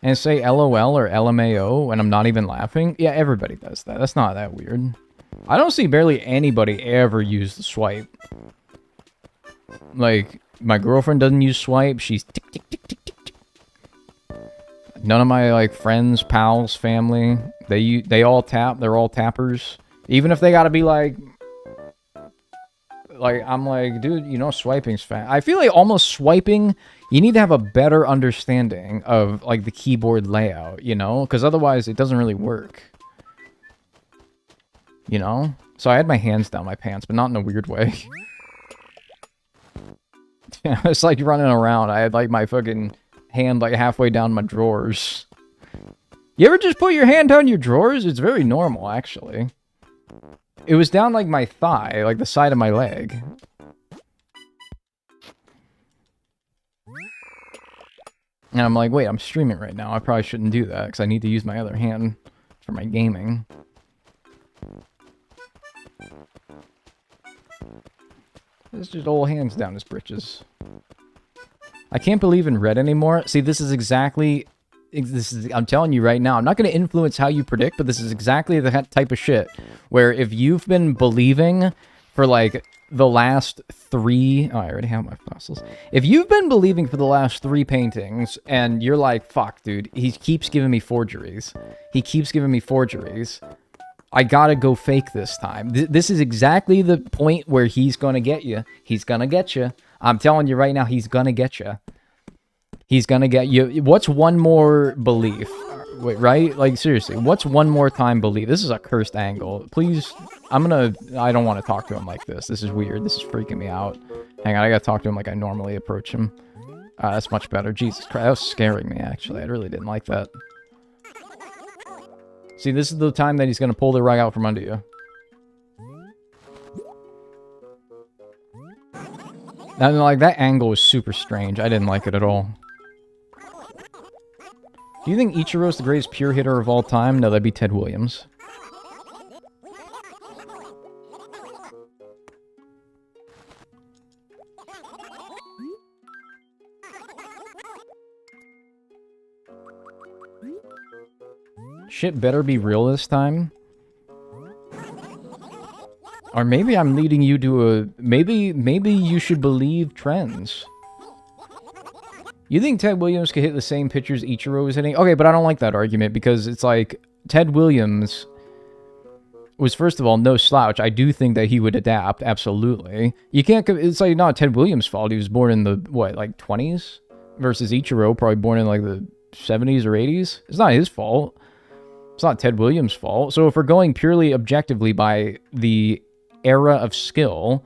And say LOL or LMAO and I'm not even laughing? Yeah, everybody does that. That's not that weird. I don't see barely anybody ever use the swipe. Like, my girlfriend doesn't use swipe. She's tick, tick, tick, tick, tick, tick. None of my, like, friends, pals, family, they all tap. They're all tappers. Even if they gotta be, like, I'm like, dude, you know, swiping's fast. I feel like almost swiping, you need to have a better understanding of, like, the keyboard layout, you know? Because otherwise, it doesn't really work. You know? So I had my hands down my pants, but not in a weird way. Yeah, it's like running around. I had, like, my fucking hand, like, halfway down my drawers. You ever just put your hand down your drawers? It's very normal, actually. It was down like my thigh, like the side of my leg. And I'm like, wait, I'm streaming right now. I probably shouldn't do that because I need to use my other hand for my gaming. It's just old hands down his britches. I can't believe in red anymore. See, this is exactly... I'm telling you right now, I'm not going to influence how you predict, but this is exactly the type of shit where if you've been believing for, like, the last 3... Oh, I already have my fossils. If you've been believing for the last 3 paintings, and you're like, fuck, dude, he keeps giving me forgeries. He keeps giving me forgeries. I gotta go fake this time. This is exactly the point where he's gonna get you. He's gonna get you. I'm telling you right now, he's gonna get you. He's gonna get you. What's one more belief? Wait, right? Like, seriously, what's one more time belief? This is a cursed angle. Please, I don't want to talk to him like this. This is weird. This is freaking me out. Hang on, I gotta talk to him like I normally approach him. That's much better. Jesus Christ, that was scaring me, actually. I really didn't like that. See, this is the time that he's gonna pull the rug out from under you. And, like, that angle was super strange. I didn't like it at all. Do you think Ichiro's the greatest pure hitter of all time? No, that'd be Ted Williams. Shit better be real this time. Or maybe I'm leading you to a... Maybe you should believe trends. You think Ted Williams could hit the same pitchers Ichiro was hitting? Okay, but I don't like that argument because it's like... Ted Williams was, first of all, no slouch. I do think that he would adapt, absolutely. You can't... It's like not Ted Williams' fault. He was born in the, what, like 20s? Versus Ichiro, probably born in like the 70s or 80s. It's not his fault. It's not Ted Williams' fault. So if we're going purely objectively by the era of skill,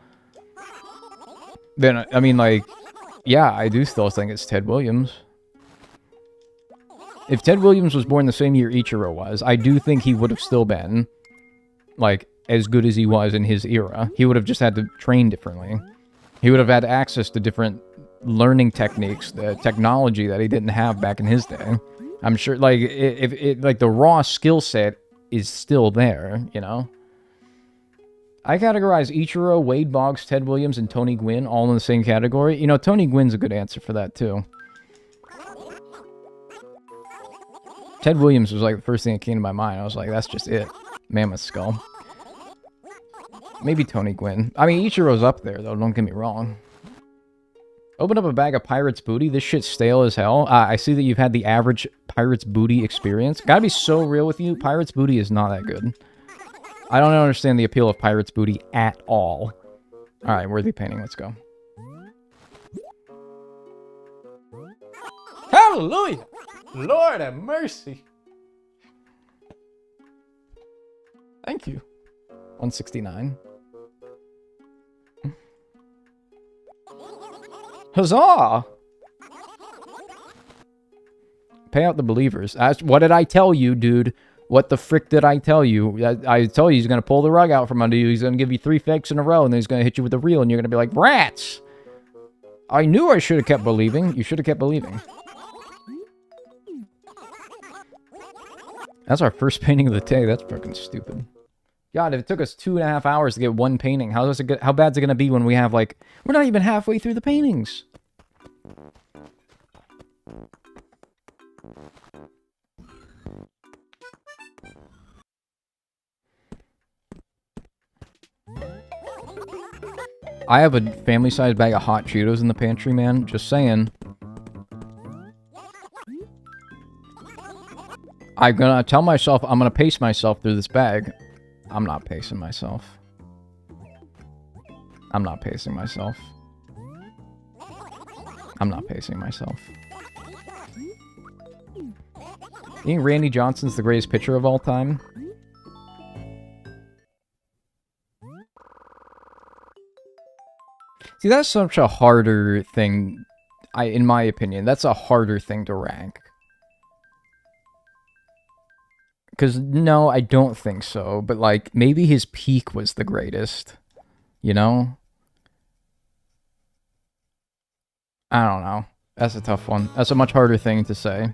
then, I mean, like, yeah, I do still think it's Ted Williams. If Ted Williams was born the same year Ichiro was, I do think he would have still been, like, as good as he was in his era. He would have just had to train differently. He would have had access to different learning techniques, the technology that he didn't have back in his day. I'm sure, like, like, the raw skill set is still there, you know? I categorize Ichiro, Wade Boggs, Ted Williams, and Tony Gwynn all in the same category. You know, Tony Gwynn's a good answer for that, too. Ted Williams was, like, the first thing that came to my mind. I was like, that's just it. Mammoth Skull. Maybe Tony Gwynn. I mean, Ichiro's up there, though. Don't get me wrong. Open up a bag of Pirate's Booty. This shit's stale as hell. I see that you've had the average Pirate's Booty experience. Gotta be so real with you. Pirate's Booty is not that good. I don't understand the appeal of Pirate's Booty at all. Alright, worthy painting. Let's go. Hallelujah! Lord have mercy. Thank you. 169. Huzzah! Pay out the believers. What did I tell you, dude? What the frick did I tell you? I told you he's going to pull the rug out from under you. He's going to give you 3 fakes in a row, and then he's going to hit you with a reel, and you're going to be like, rats! I knew I should have kept believing. You should have kept believing. That's our first painting of the day. That's fucking stupid. God, if it took us 2.5 hours to get one painting, how bad's it going to be when we have, like... We're not even halfway through the paintings. I have a family-sized bag of hot Cheetos in the pantry, man. Just saying. I'm gonna tell myself I'm gonna pace myself through this bag. I'm not pacing myself. I'm not pacing myself. I'm not pacing myself. You think Randy Johnson's the greatest pitcher of all time? See, that's such a harder thing, in my opinion. That's a harder thing to rank. Because, no, I don't think so. But, like, maybe his peak was the greatest. You know? I don't know. That's a tough one. That's a much harder thing to say.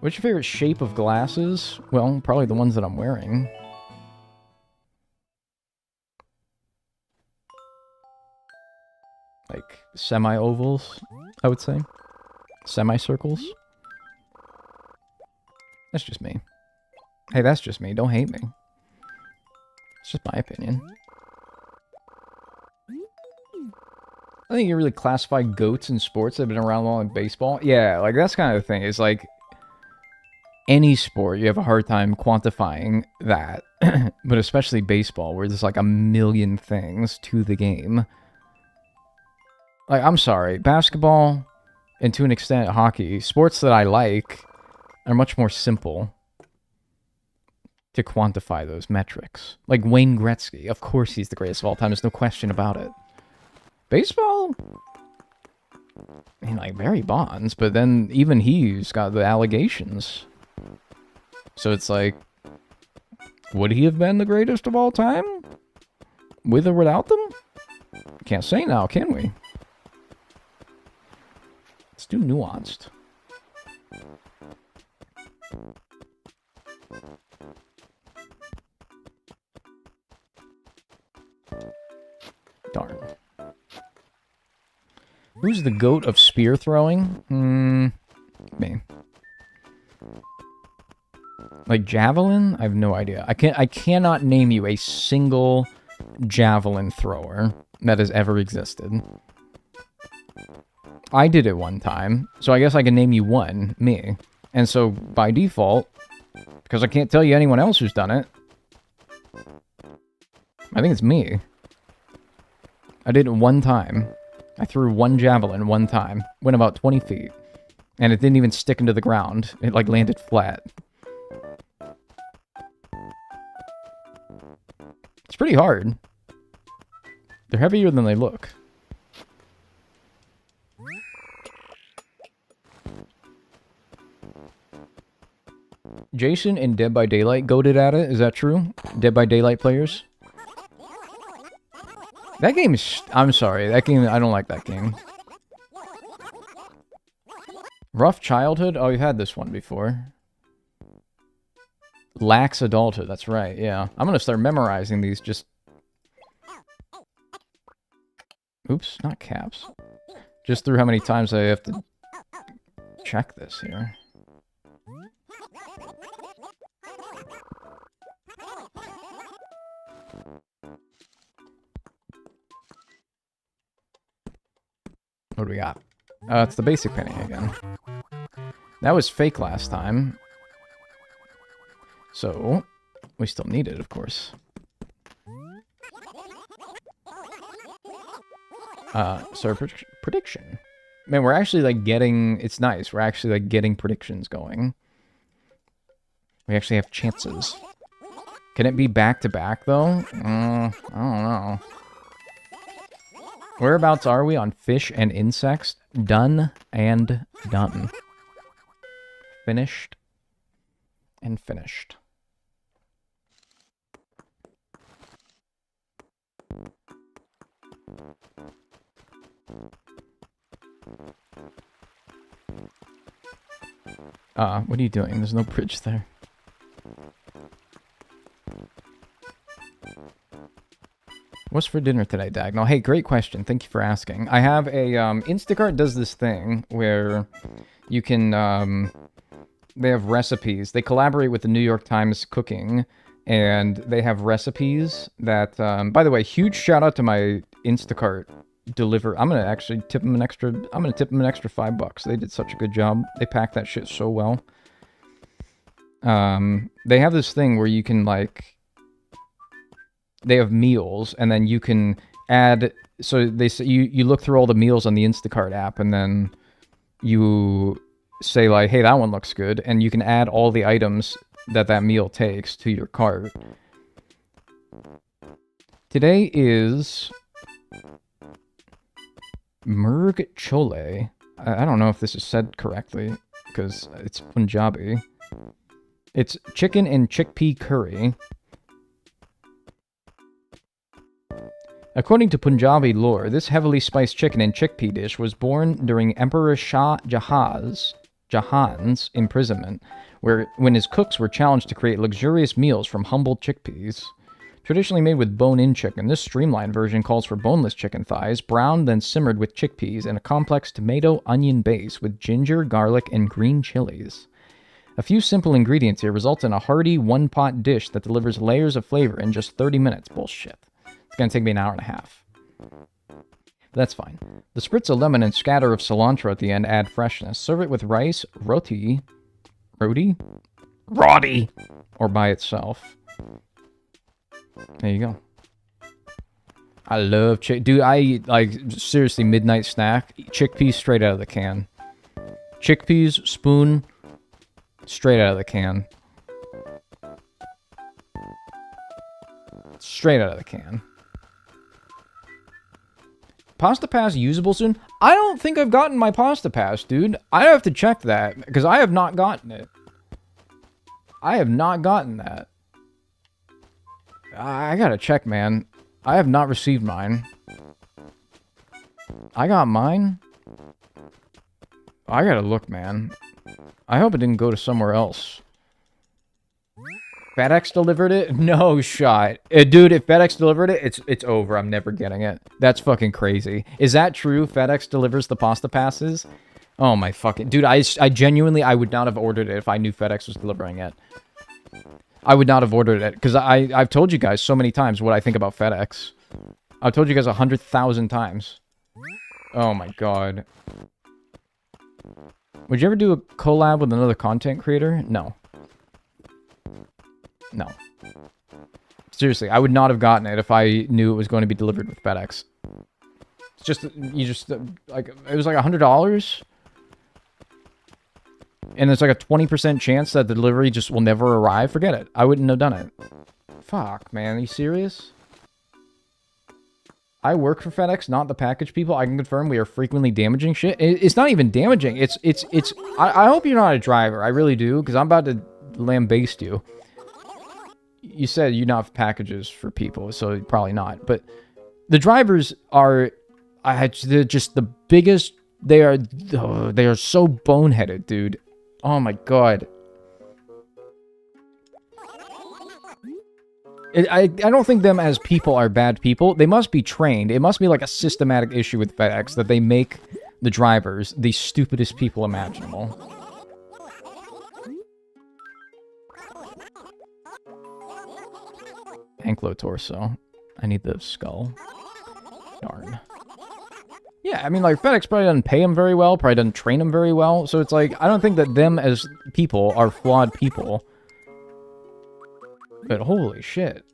What's your favorite shape of glasses? Well, probably the ones that I'm wearing. Like, semi-ovals, I would say. Semicircles. That's just me. Hey, that's just me. Don't hate me. It's just my opinion. I think you really classify goats in sports that have been around long like baseball. Yeah, like that's kind of the thing. It's like any sport, you have a hard time quantifying that. But especially baseball, where there's like a million things to the game. Like, I'm sorry, basketball, and to an extent hockey, sports that I like are much more simple to quantify those metrics. Like Wayne Gretzky, of course he's the greatest of all time, there's no question about it. Baseball? I mean, like, Barry Bonds, but then even he's got the allegations. So it's like, would he have been the greatest of all time? With or without them? Can't say now, can we? Let's do nuanced. Darn. Who's the goat of spear throwing? Me. Like javelin? I have no idea. I cannot name you a single javelin thrower that has ever existed. I did it one time, so I guess I can name you one, me. And so, by default, because I can't tell you anyone else who's done it, I think it's me. I did it one time. I threw one javelin one time. Went about 20 feet. And it didn't even stick into the ground. It, like, landed flat. It's pretty hard. They're heavier than they look. Jason and Dead by Daylight goated at it. Is that true? Dead by Daylight players? That game is... I'm sorry. That game... I don't like that game. Rough childhood? Oh, you've had this one before. Lax adulthood. That's right. Yeah. I'm gonna start memorizing these just... Oops. Not caps. Just through how many times I have to check this here. What do we got? It's the basic penny again. That was fake last time. So, we still need it, of course. So prediction. Man, we're actually, like, getting... It's nice. We're actually, like, getting predictions going. We actually have chances. Can it be back-to-back, though? I don't know. Whereabouts are we on fish and insects? Done and done. Finished and finished. What are you doing? There's no bridge there. What's for dinner today, Dagnel? Hey, great question. Thank you for asking. I have a, Instacart does this thing where you can, they have recipes. They collaborate with the New York Times Cooking, and they have recipes that, by the way, huge shout out to my Instacart deliver. I'm gonna actually tip them an extra, I'm gonna tip them an extra $5. They did such a good job. They packed that shit so well. They have this thing where you can, like, they have meals, and then you can add, so they say you look through all the meals on the Instacart app, and then you say, like, hey, that one looks good, and you can add all the items that meal takes to your cart. Today is Murg Chole. I don't know if this is said correctly, because it's Punjabi. It's chicken and chickpea curry. According to Punjabi lore, this heavily spiced chicken and chickpea dish was born during Emperor Shah Jahan's imprisonment, when his cooks were challenged to create luxurious meals from humble chickpeas. Traditionally made with bone-in chicken, this streamlined version calls for boneless chicken thighs, browned then simmered with chickpeas in a complex tomato-onion base with ginger, garlic, and green chilies. A few simple ingredients here result in a hearty one-pot dish that delivers layers of flavor in just 30 minutes. Bullshit. It's gonna take me an hour and a half. That's fine. The spritz of lemon and scatter of cilantro at the end add freshness. Serve it with rice, roti, or by itself. There you go. I love dude, I eat, like, seriously, midnight snack. Chickpeas straight out of the can. Chickpeas, spoon, straight out of the can. Straight out of the can. Pasta Pass usable soon? I don't think I've gotten my Pasta Pass, dude. I have to check that, because I have not gotten it. I have not gotten that. I gotta check, man. I have not received mine. I got mine? I gotta look, man. I hope it didn't go to somewhere else. FedEx delivered it? No shot. Dude, if FedEx delivered it, it's over. I'm never getting it. That's fucking crazy. Is that true? FedEx delivers the Pasta Passes? Oh my fucking... Dude, I genuinely, I would not have ordered it if I knew FedEx was delivering it. I would not have ordered it, because I've told you guys so many times what I think about FedEx. I've told you guys 100,000 times. Oh my god. Would you ever do a collab with another content creator? No. No. Seriously, I would not have gotten it if I knew it was going to be delivered with FedEx. It's just, like, it was like $100? And there's like a 20% chance that the delivery just will never arrive? Forget it. I wouldn't have done it. Fuck, man. Are you serious? I work for FedEx, not the package people. I can confirm we are frequently damaging shit. It's not even damaging. I hope you're not a driver. I really do, because I'm about to lambaste you. You said you not have packages for people, so probably not. But the drivers are... they're just the biggest... They are so boneheaded, dude. Oh my god. I don't think them as people are bad people. They must be trained. It must be like a systematic issue with FedEx that they make the drivers the stupidest people imaginable. Anklo-torso. I need the skull. Darn. Yeah, I mean, like, FedEx probably doesn't pay them very well, probably doesn't train them very well, so it's like, I don't think that them as people are flawed people. But holy shit.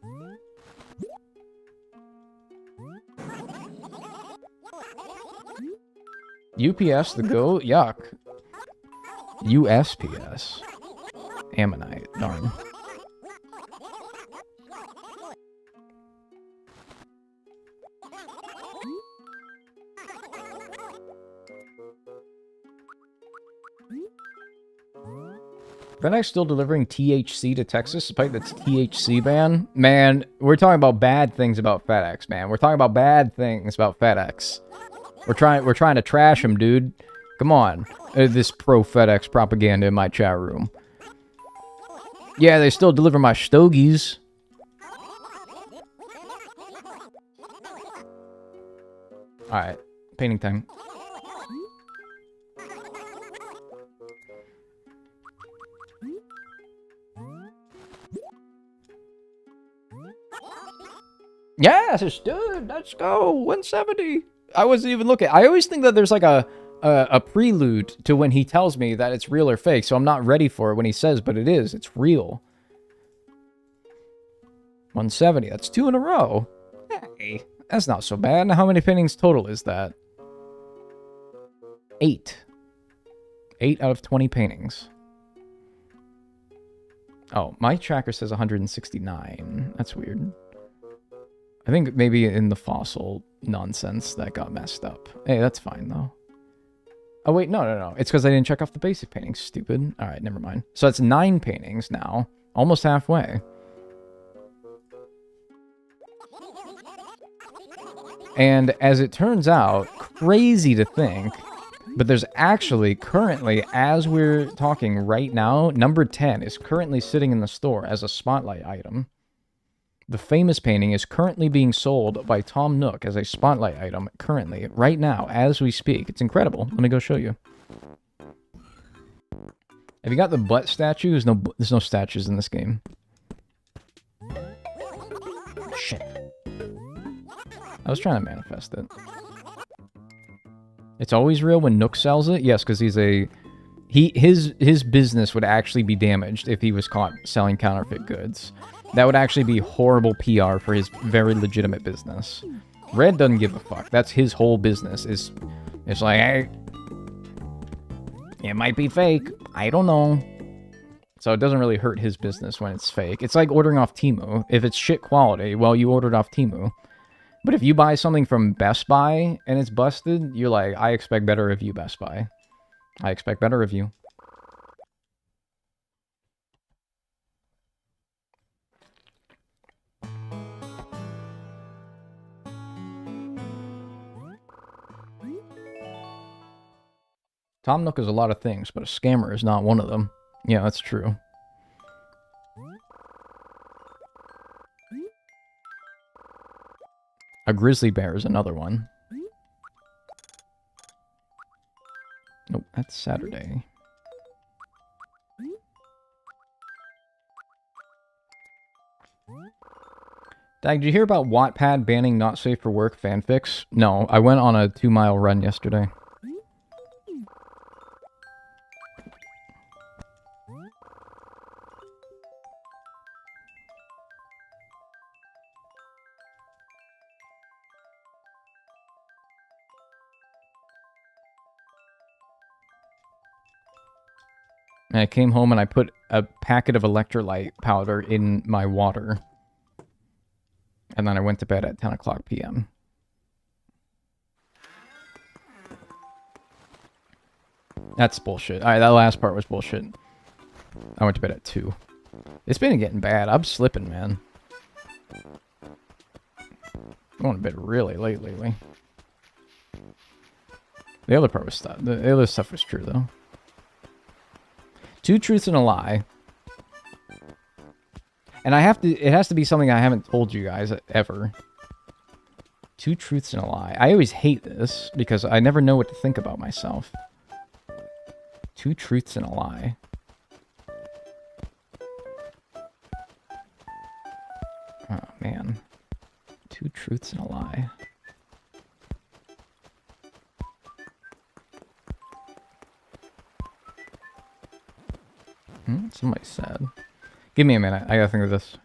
UPS, the GO? Yuck. USPS. Ammonite, darn. FedEx still delivering THC to Texas despite the THC ban? Man, we're talking about bad things about FedEx, man. We're talking about bad things about FedEx. We're trying to trash him, dude. Come on. This pro-FedEx propaganda in my chat room. Yeah, they still deliver my stogies. Alright, painting time. Yes, dude, let's go. 170. I wasn't even looking. I always think that there's like a prelude to when he tells me that it's real or fake, so I'm not ready for it when he says, but it is. It's real. 170. That's 2 in a row. Hey, that's not so bad. Now, how many paintings total is that? 8. 8 out of 20 paintings. Oh, my tracker says 169. That's weird. I think maybe in the fossil nonsense that got messed up. Hey, that's fine, though. Oh, wait, no. It's because I didn't check off the basic paintings, stupid. All right, never mind. So it's 9 paintings now. Almost halfway. And as it turns out, crazy to think, but there's actually currently, as we're talking right now, number 10 is currently sitting in the store as a spotlight item. The famous painting is currently being sold by Tom Nook as a spotlight item currently, right now, as we speak. It's incredible. Let me go show you. Have you got the butt statue? There's no statues in this game. Shit. I was trying to manifest it. It's always real when Nook sells it? Yes, because he's a... His business would actually be damaged if he was caught selling counterfeit goods. That would actually be horrible PR for his very legitimate business. Red doesn't give a fuck. That's his whole business. It's like, hey, it might be fake. I don't know. So it doesn't really hurt his business when it's fake. It's like ordering off Temu. If it's shit quality, well, you ordered off Temu. But if you buy something from Best Buy and it's busted, you're like, I expect better of you, Best Buy. I expect better of you. Tom Nook is a lot of things, but a scammer is not one of them. Yeah, that's true. A grizzly bear is another one. Nope, that's Saturday. Dag, did you hear about Wattpad banning not safe for work fanfics? No, I went on a 2-mile run yesterday. And I came home and I put a packet of electrolyte powder in my water. And then I went to bed at 10 o'clock p.m. That's bullshit. Alright, that last part was bullshit. I went to bed at 2. It's been getting bad. I'm slipping, man. I'm going to bed really late lately. The other part was stuff. The other stuff was true, though. 2 truths and a lie. And it has to be something I haven't told you guys ever. 2 truths and a lie. I always hate this because I never know what to think about myself. 2 truths and a lie. Oh, man. 2 truths and a lie. Somebody said. Give me a minute. I gotta think of this.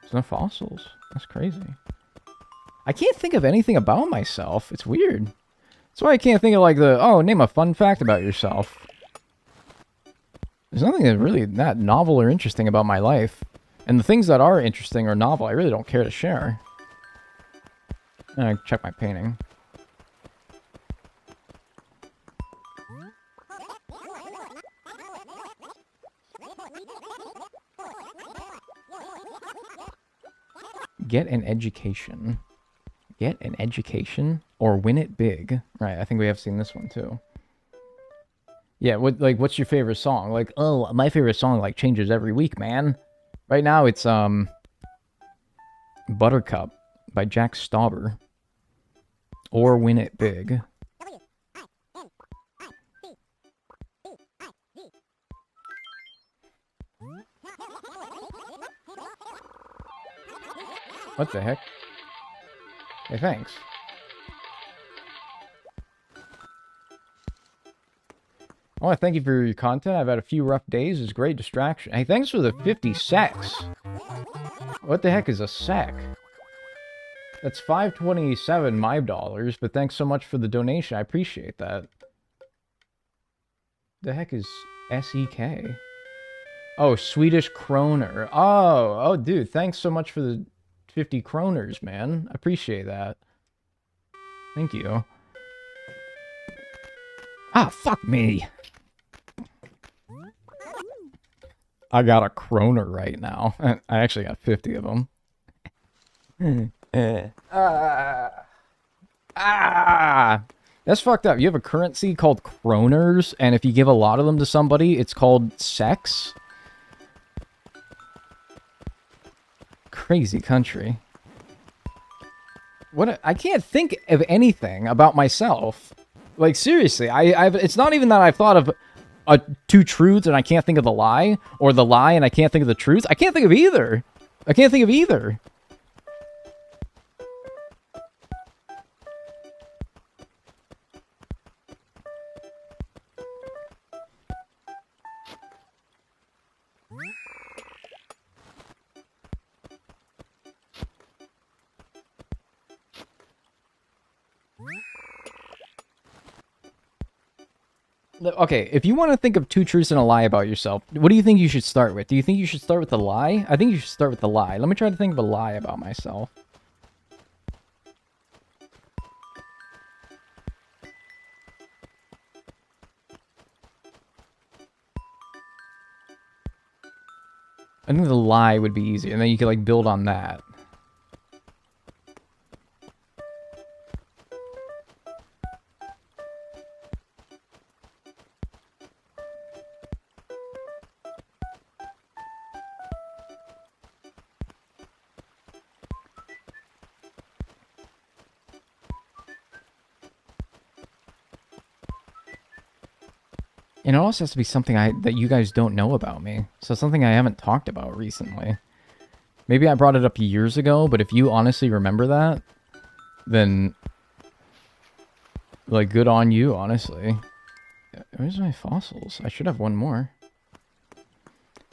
There's no fossils. That's crazy. I can't think of anything about myself. It's weird. That's why I can't think of like name a fun fact about yourself. There's nothing that really that novel or interesting about my life. And the things that are interesting or novel, I really don't care to share. And I check my painting. Get an education. Get an education or win it big. Right, I think we have seen this one too. Yeah, what's your favorite song? Like, oh, my favorite song like changes every week, man. Right now it's Buttercup by Jack Stauber. Or Win It Big. What the heck? Hey, thanks. I want to thank you for your content. I've had a few rough days. It's a great distraction. Hey, thanks for the 50 secs. What the heck is a sec? That's 527 my dollars, but thanks so much for the donation. I appreciate that. The heck is SEK? Oh, Swedish kroner. Oh, dude, thanks so much for the 50 kroners, man. I appreciate that. Thank you. Ah, fuck me. I got a kroner right now. I actually got 50 of them. That's fucked up. You have a currency called kroners, and if you give a lot of them to somebody, it's called sex? Crazy country. What? I can't think of anything about myself. Like, seriously, it's not even that I've thought of two truths and I can't think of the lie, or the lie and I can't think of the truth. I can't think of either. I can't think of either. Okay, if you want to think of two truths and a lie about yourself, what do you think you should start with? Do you think you should start with the lie? I think you should start with the lie. Let me try to think of a lie about myself. I think the lie would be easy, and then you could, like, build on that. And it also has to be something that you guys don't know about me. So something I haven't talked about recently. Maybe I brought it up years ago, but if you honestly remember that, then, like, good on you, honestly. Where's my fossils? I should have one more.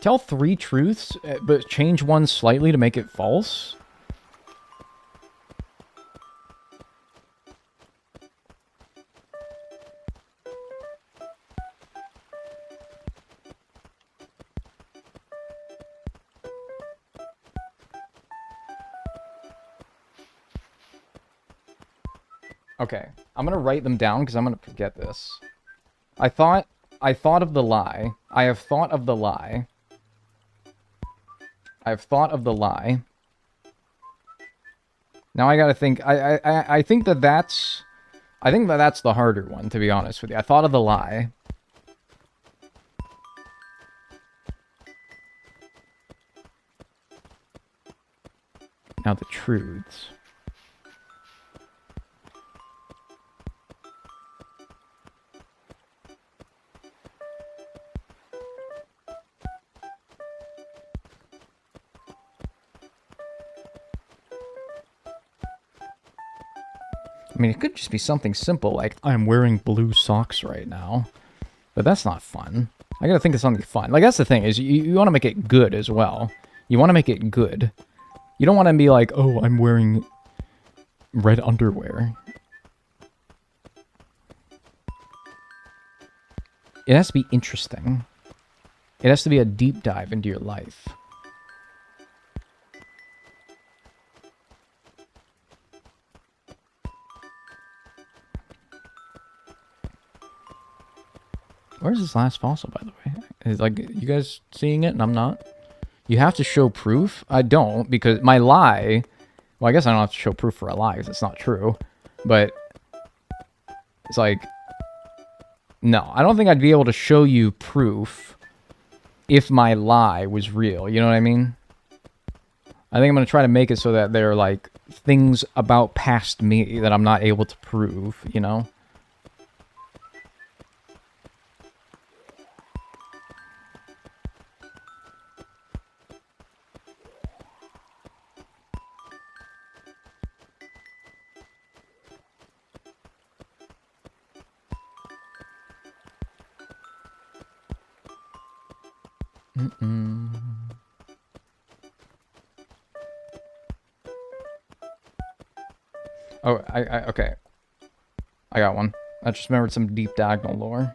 Tell 3 truths, but change one slightly to make it false? Okay, I'm gonna write them down because I'm gonna forget this. I thought of the lie. I have thought of the lie. I've thought of the lie. Now I gotta think. I think that that's... I think that that's the harder one, to be honest with you. I thought of the lie. Now the truths. I mean, it could just be something simple like, I'm wearing blue socks right now. But that's not fun. I gotta think of something fun. Like, that's the thing, is you want to make it good as well. You want to make it good. You don't want to be like, oh, I'm wearing red underwear. It has to be interesting. It has to be a deep dive into your life. Where's this last fossil, by the way? Is, like, you guys seeing it and I'm not? You have to show proof? I don't, because my lie... Well, I guess I don't have to show proof for a lie, because it's not true. But... It's like... No, I don't think I'd be able to show you proof if my lie was real, you know what I mean? I think I'm going to try to make it so that there are, like, things about past me that I'm not able to prove, you know? Oh, okay. I got one. I just remembered some deep Dagnel lore.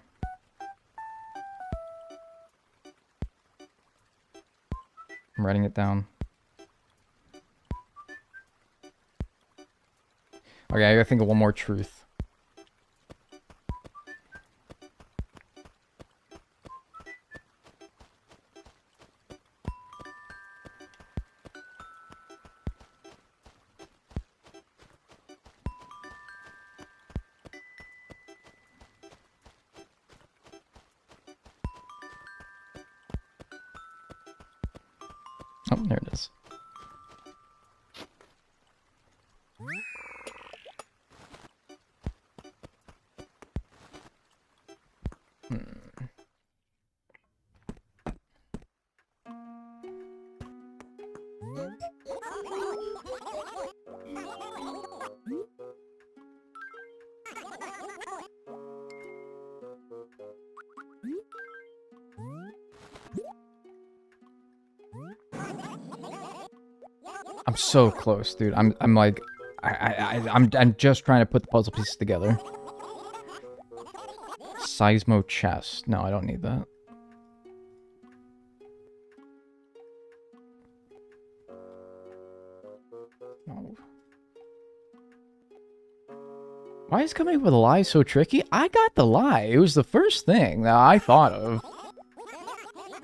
I'm writing it down. Okay, I gotta think of one more truth. Oh, there it is. I'm so close, dude. I'm like, I'm just trying to put the puzzle pieces together. Seismo chest. No, I don't need that. No. Why is coming up with a lie so tricky? I got the lie. It was the first thing that I thought of.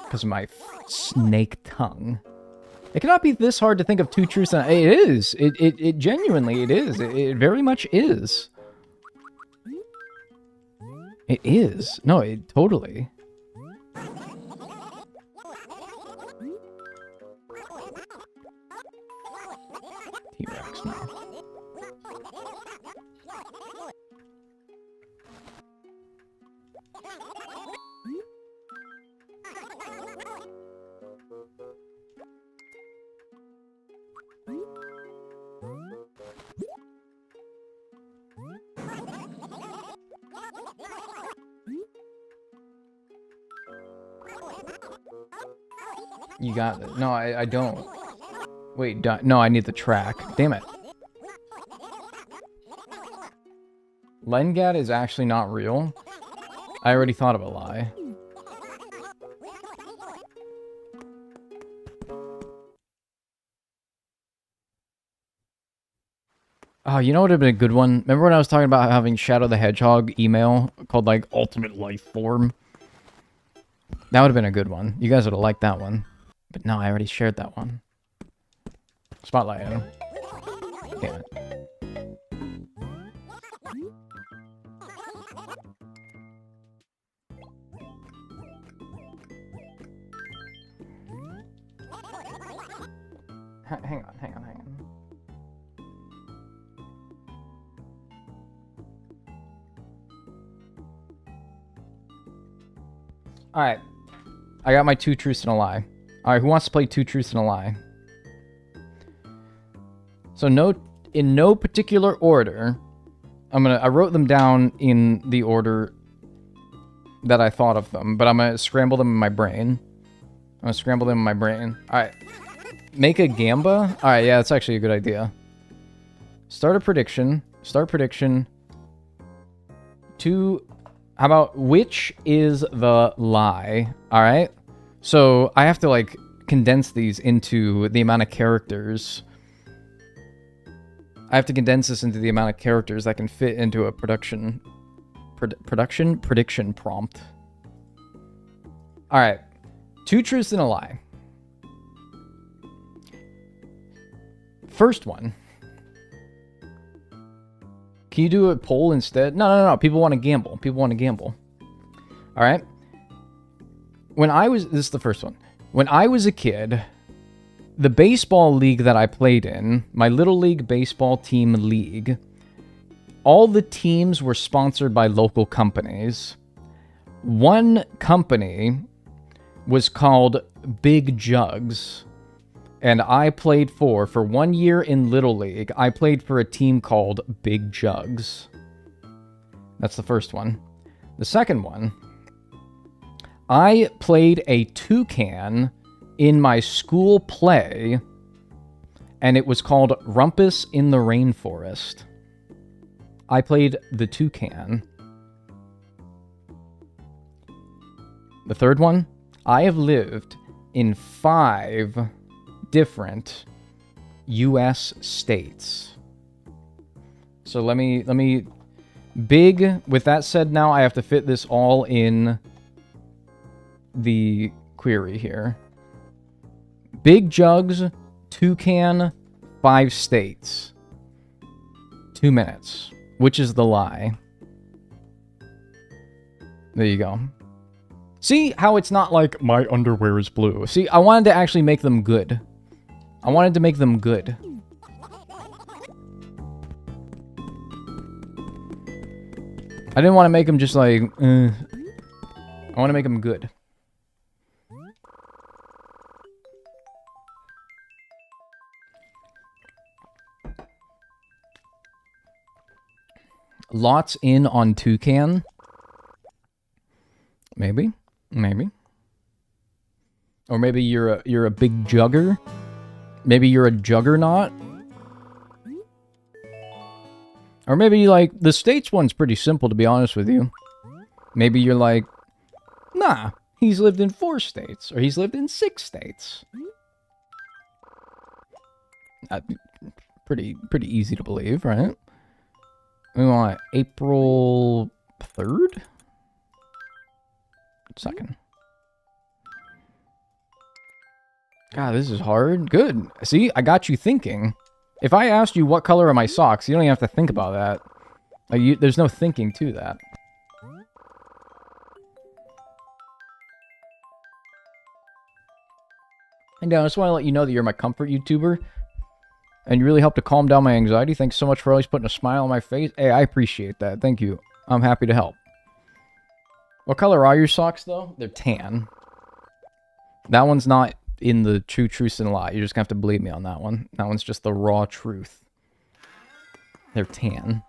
Because of my snake tongue. It cannot be this hard to think of two truths. It is. It genuinely, it is. It very much is. It is. No, it totally. T-Rex, no. You got it. No, I don't. Wait, no, I need the track. Damn it. Lengad is actually not real. I already thought of a lie. Oh, you know what would have been a good one? Remember when I was talking about having Shadow the Hedgehog email called, like, Ultimate Life Form? That would have been a good one. You guys would have liked that one. But no, I already shared that one. Spotlight, Adam. Damn it. Hang on. Alright. I got my two truths and a lie. Alright, who wants to play two truths and a lie? So in no particular order, I wrote them down in the order that I thought of them, but I'm gonna scramble them in my brain. Alright. Make a Gamba? Alright, yeah, that's actually a good idea. Start a prediction. How about which is the lie? Alright. So I have to, like, condense these into the amount of characters. I have to condense this into the amount of characters that can fit into a prediction prompt. Alright. Two truths and a lie. First one. Can you do a poll instead? No. People want to gamble. Alright. This is the first one. When I was a kid, the baseball league that I played in, my Little League Baseball Team League, all the teams were sponsored by local companies. One company was called Big Jugs, and I played for 1 year in Little League, I played for a team called Big Jugs. That's the first one. The second one, I played a toucan in my school play, and it was called Rumpus in the Rainforest. I played the toucan. The third one, I have lived in 5 different U.S. states. So let me big. With that said, now I have to fit this all in the query here. Big Jugs, toucan, 5 states. 2 minutes. Which is the lie? There you go. See how it's not like, my underwear is blue. See, I wanted to actually make them good. I wanted to make them good. I didn't want to make them just like, I want to make them good. Lots in on toucan. Maybe. Maybe. Or maybe you're a big jugger. Maybe you're a juggernaut. Or maybe you like the states one's pretty simple, to be honest with you. Maybe you're like, nah, he's lived in 4 states, or he's lived in 6 states. Pretty easy to believe, right? We want April 3rd? 2nd. God, this is hard. Good. See, I got you thinking. If I asked you what color are my socks, you don't even have to think about that. Like, there's no thinking to that. And I just want to let you know that you're my comfort YouTuber. And you really helped to calm down my anxiety. Thanks so much for always putting a smile on my face. Hey, I appreciate that. Thank you. I'm happy to help. What color are your socks, though? They're tan. That one's not in the true truth and lie. You're just gonna have to believe me on that one. That one's just the raw truth. They're tan.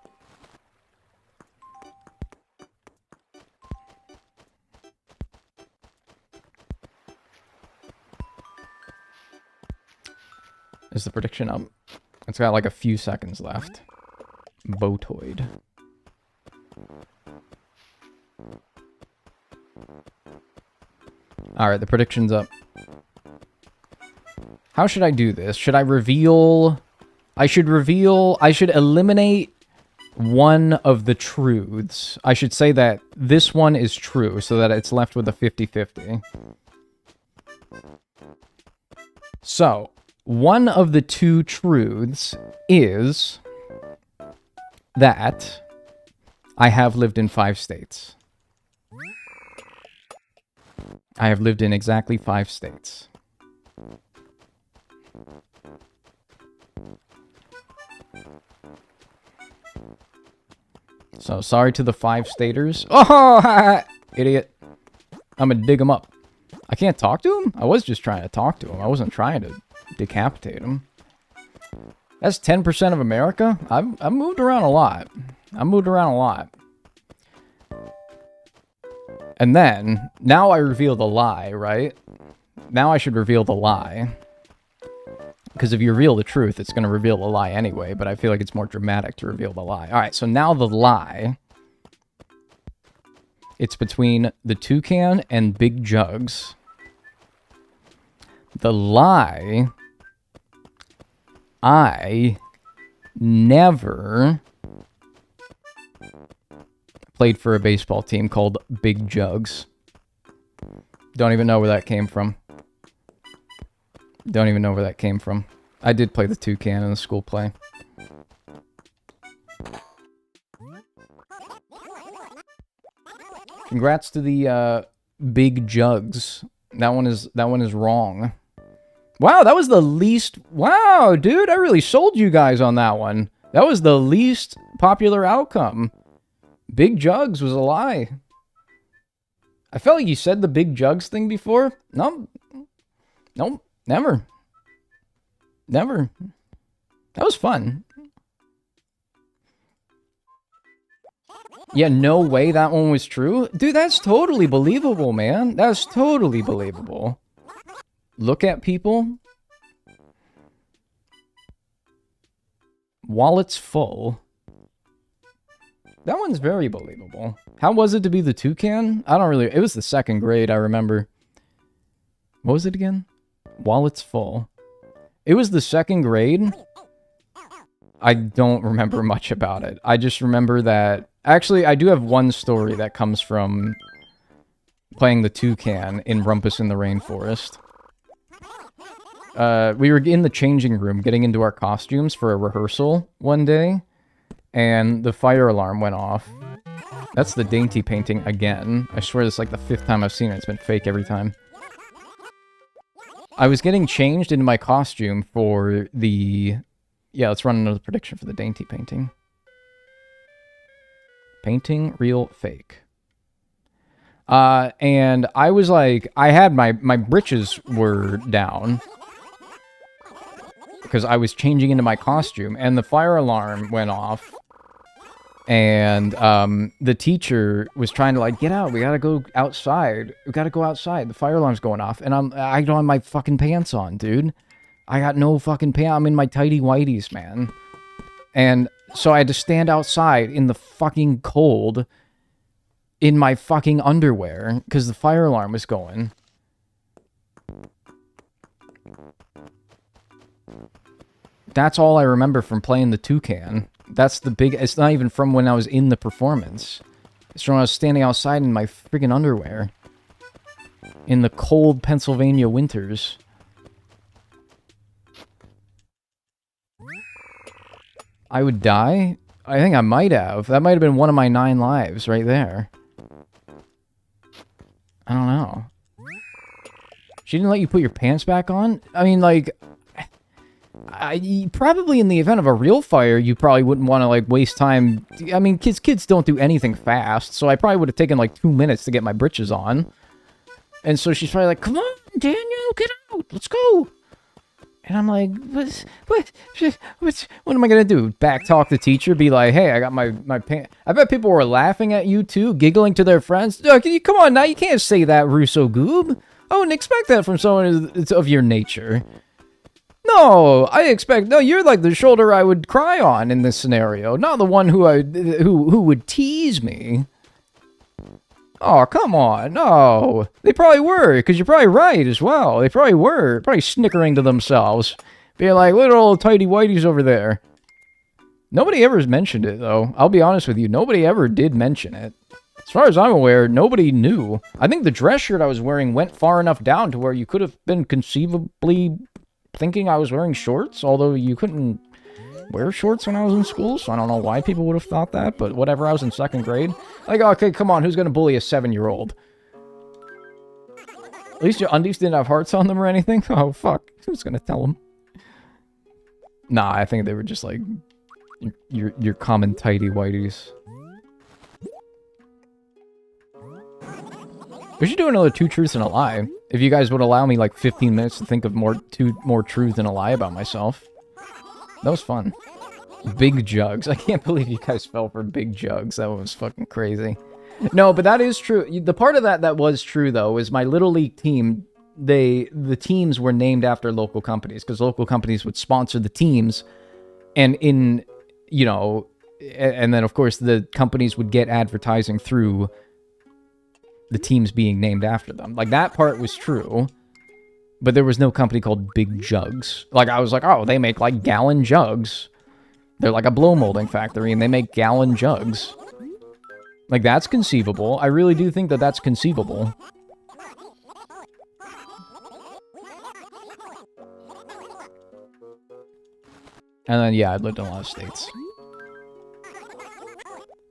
Is the prediction up? It's got like a few seconds left. Botoid. Alright, the prediction's up. How should I do this? Should I reveal... I should eliminate one of the truths. I should say that this one is true, so that it's left with a 50-50. So, one of the 2 truths is that I have lived in 5 states. I have lived in exactly 5 states. So, sorry to the 5 staters. Oh, idiot. I'm gonna dig him up. I can't talk to him? I was just trying to talk to him. I wasn't trying to decapitate him. That's 10% of America? I've moved around a lot. And then, now I reveal the lie, right? Now I should reveal the lie. Because if you reveal the truth, it's going to reveal the lie anyway, but I feel like it's more dramatic to reveal the lie. Alright, so now the lie. It's between the toucan and Big Jugs. The lie... I never played for a baseball team called Big Jugs. Don't even know where that came from. I did play the toucan in the school play. Congrats to the Big Jugs. That one is wrong. Wow, that was the least... Wow, dude, I really sold you guys on that one. That was the least popular outcome. Big Jugs was a lie. I felt like you said the Big Jugs thing before. No. Nope, never. Never. That was fun. Yeah, no way that one was true. Dude, that's totally believable, man. That's totally believable. Look at people. Wallet's full. That one's very believable. How was it to be the toucan? I don't really... It was the second grade, I remember. What was it again? Wallet's full. It was the second grade. I don't remember much about it. I just remember that... Actually, I do have one story that comes from playing the toucan in Rumpus in the Rainforest. We were in the changing room getting into our costumes for a rehearsal one day, and the fire alarm went off. That's the dainty painting again. I swear this is like the 5th time I've seen it. It's been fake every time. I was getting changed into my costume for the... Yeah, let's run another prediction for the dainty painting. Painting, real, fake. And I was like, I had my britches were down because I was changing into my costume, and the fire alarm went off, and the teacher was trying to like, get out, we gotta go outside, the fire alarm's going off, and I don't have my fucking pants on, dude. I got no fucking pants. I'm in my tighty whities, man. And so I had to stand outside in the fucking cold in my fucking underwear because the fire alarm was going. That's all I remember from playing the toucan. That's the big... It's not even from when I was in the performance. It's from when I was standing outside in my friggin' underwear. In the cold Pennsylvania winters. I would die? I think I might have. That might have been one of my 9 lives right there. I don't know. She didn't let you put your pants back on? I mean, like... probably in the event of a real fire, you probably wouldn't want to, like, waste time. I mean, kids don't do anything fast, so I probably would have taken, like, 2 minutes to get my britches on. And so she's probably like, come on, Daniel, get out, let's go. And I'm like, what am I gonna do? Backtalk the teacher? Be like, hey, I got my pants. I bet people were laughing at you too, giggling to their friends. Come on now, you can't say that, Russo Goob. I wouldn't expect that from someone of your nature. No, no, you're like the shoulder I would cry on in this scenario, not the one who would tease me. Oh, come on. No. They probably were, because you're probably right as well. They probably were. Probably snickering to themselves. Being like, little old tighty whities over there. Nobody ever mentioned it, though. I'll be honest with you. Nobody ever did mention it. As far as I'm aware, nobody knew. I think the dress shirt I was wearing went far enough down to where you could have been conceivably thinking I was wearing shorts, although you couldn't wear shorts when I was in school, so I don't know why people would have thought that, but whatever, I was in 2nd grade. Like, okay, come on, who's gonna bully a 7-year-old? At least your undies didn't have hearts on them or anything? Oh, fuck. Who's gonna tell them? Nah, I think they were just like, your common tighty whities. We should do another 2 truths and a lie. If you guys would allow me like 15 minutes to think of more truth than a lie about myself. That was fun. Big jugs. I can't believe you guys fell for big jugs. That was fucking crazy. No, but that is true. The part of that was true, though, is my Little League team, the teams were named after local companies, because local companies would sponsor the teams, and and then, of course, the companies would get advertising through the teams being named after them. Like, that part was true. But there was no company called Big Jugs. Like, I was like, oh, they make, like, gallon jugs. They're like a blow molding factory, and they make gallon jugs. Like, that's conceivable. I really do think that that's conceivable. And then, yeah, I lived in a lot of states.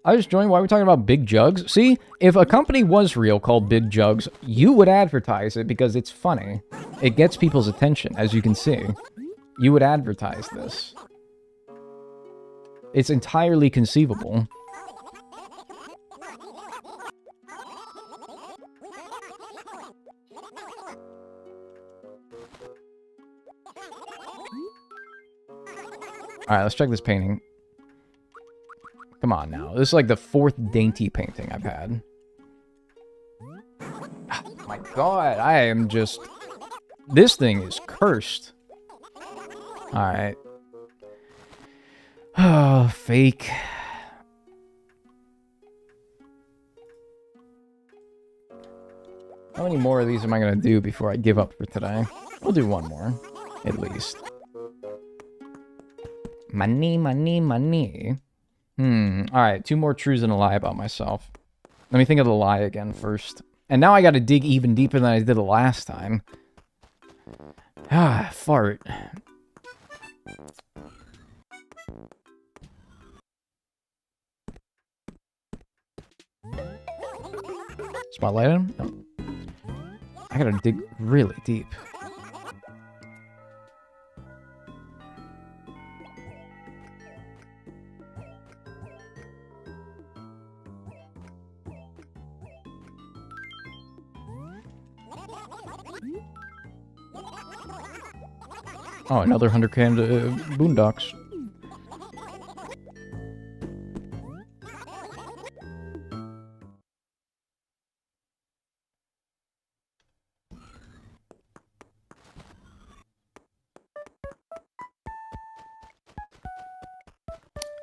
I just joined. Why are we talking about Big Jugs? See, if a company was real called Big Jugs, you would advertise it because it's funny. It gets people's attention, as you can see. You would advertise this. It's entirely conceivable. Alright, let's check this painting. Come on now. This is like the 4th dainty painting I've had. Oh my god, I am just... This thing is cursed. Alright. Oh, fake. How many more of these am I going to do before I give up for today? We'll do one more, at least. Money, money, money. Alright, 2 more truths and a lie about myself. Let me think of the lie again first. And now I gotta dig even deeper than I did the last time. Ah, fart. Spotlight him? No. I gotta dig really deep. Oh, another 100 boondocks.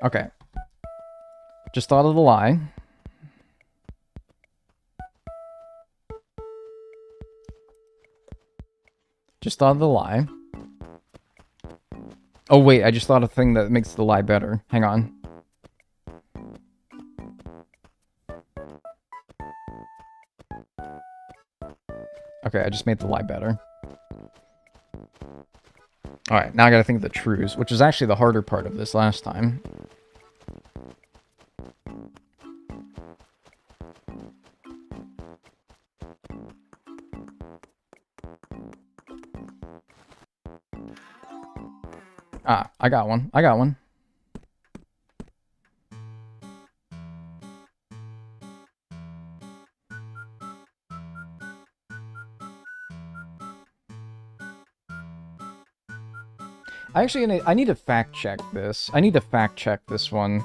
Okay. Just thought of the lie. Just thought of the lie. Oh, wait, I just thought of a thing that makes the lie better. Hang on. Okay, I just made the lie better. Alright, now I gotta think of the truths, which is actually the harder part of this last time. Ah, I got one. I got one. I need to fact check this. I need to fact check this one.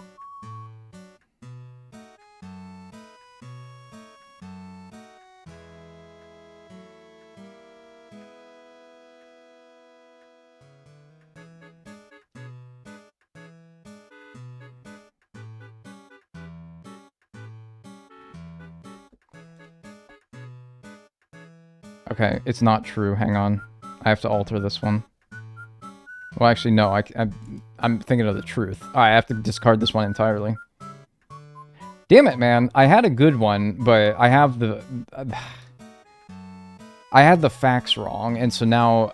Okay, it's not true. Hang on. I have to alter this one. Well, actually, no. I'm thinking of the truth. I have to discard this one entirely. Damn it, man. I had a good one, but I have the... I had the facts wrong, and so now...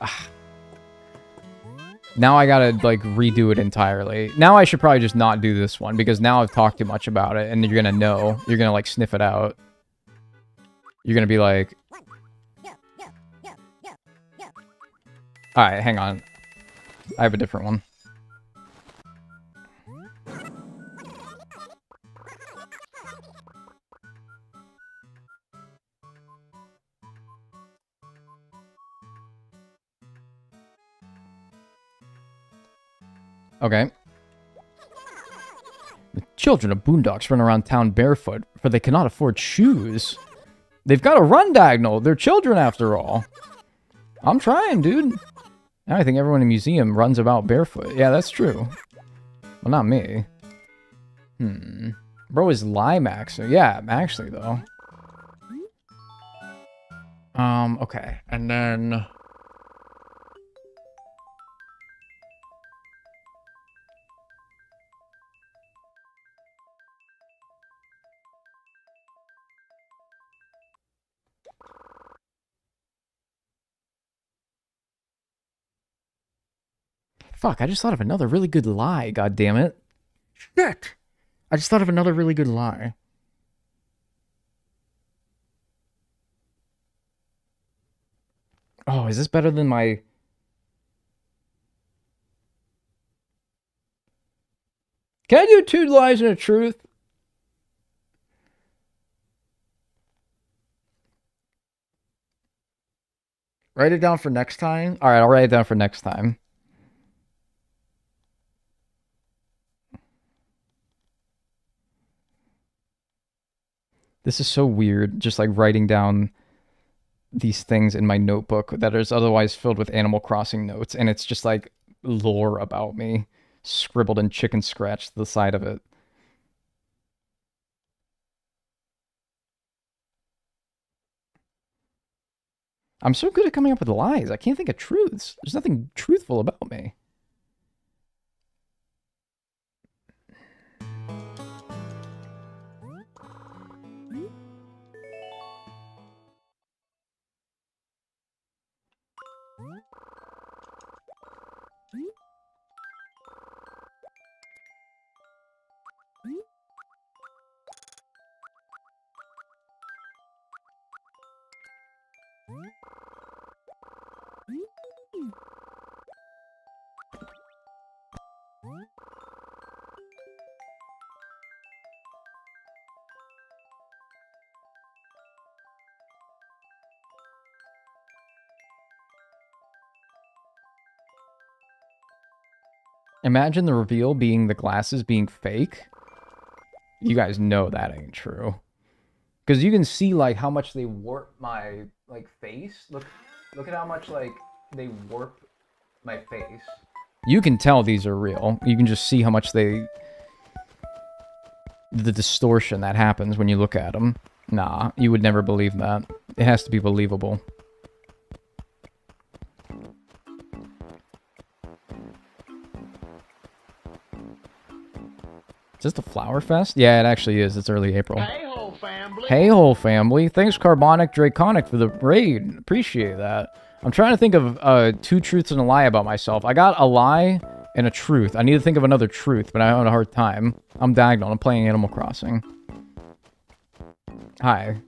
Now I gotta, like, redo it entirely. Now I should probably just not do this one, because now I've talked too much about it, and you're gonna know. You're gonna, like, sniff it out. You're gonna be like... Alright, hang on. I have a different one. Okay. The children of boondocks run around town barefoot, for they cannot afford shoes. They've got to run, Dagnel. They're children, after all. I'm trying, dude. Now I think everyone in the museum runs about barefoot. Yeah, that's true. Well, not me. Bro is Limax. Yeah, actually, though. Okay. And then... Fuck, I just thought of another really good lie, god damn it. Shit! I just thought of another really good lie. Oh, is this better than my... Can I do 2 lies and a truth? Write it down for next time? Alright, I'll write it down for next time. This is so weird, just like writing down these things in my notebook that is otherwise filled with Animal Crossing notes, and it's just like lore about me scribbled in chicken scratch to the side of it. I'm so good at coming up with lies. I can't think of truths. There's nothing truthful about me. Imagine the reveal being the glasses being fake. You guys know that ain't true. Because you can see, like, how much they warp my, like, face. Look at how much, like, they warp my face. You can tell these are real. You can just see how much they... The distortion that happens when you look at them. Nah, you would never believe that. It has to be believable. Is this the Flower Fest? Yeah, it actually is. It's early April. Hey-ho, family. Hey-ho, family. Thanks, Carbonic Draconic, for the raid. Appreciate that. I'm trying to think of 2 truths and a lie about myself. I got a lie and a truth. I need to think of another truth, but I have a hard time. I'm Dagnel. I'm playing Animal Crossing. Hi.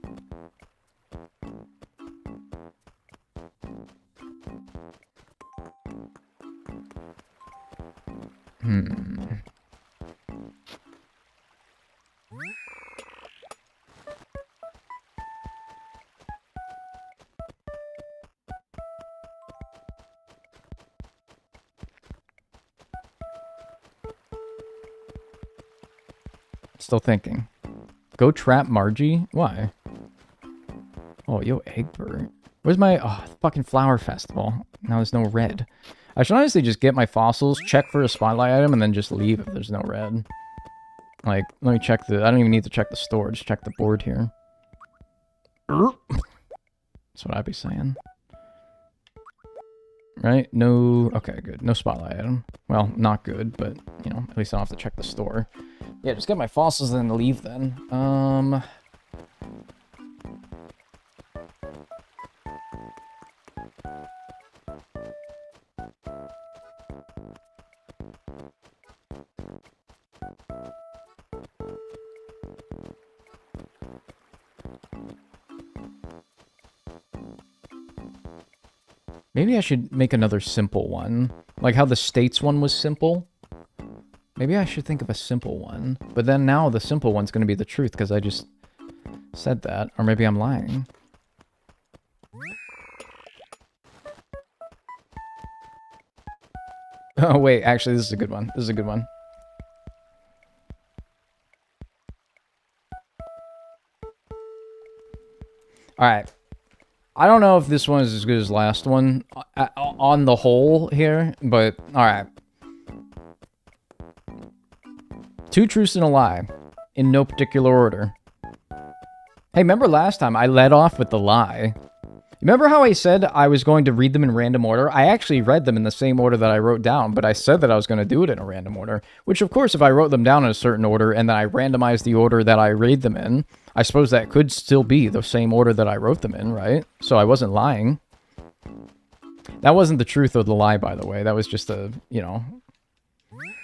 Still thinking. Go trap Margie? Why? Oh, yo, Egbert. Where's my... Oh, fucking Flower Festival. Now there's no red. I should honestly just get my fossils, check for a spotlight item, and then just leave if there's no red. Like, let me check the... I don't even need to check the store. Just check the board here. That's what I'd be saying. Right? No... Okay, good. No spotlight item. Well, not good, but, you know, at least I don't have to check the store. Yeah, just get my fossils and then leave then. Maybe I should make another simple one. Like how the States one was simple. Maybe I should think of a simple one. But then now the simple one's going to be the truth because I just said that. Or maybe I'm lying. Oh, wait. Actually, this is a good one. This is a good one. Alright. I don't know if this one is as good as last one on the whole here, but alright. 2 truths and a lie, in no particular order. Hey, remember last time I led off with the lie? Remember how I said I was going to read them in random order? I actually read them in the same order that I wrote down, but I said that I was going to do it in a random order. Which, of course, if I wrote them down in a certain order and then I randomized the order that I read them in, I suppose that could still be the same order that I wrote them in, right? So I wasn't lying. That wasn't the truth or the lie, by the way. That was just a, you know...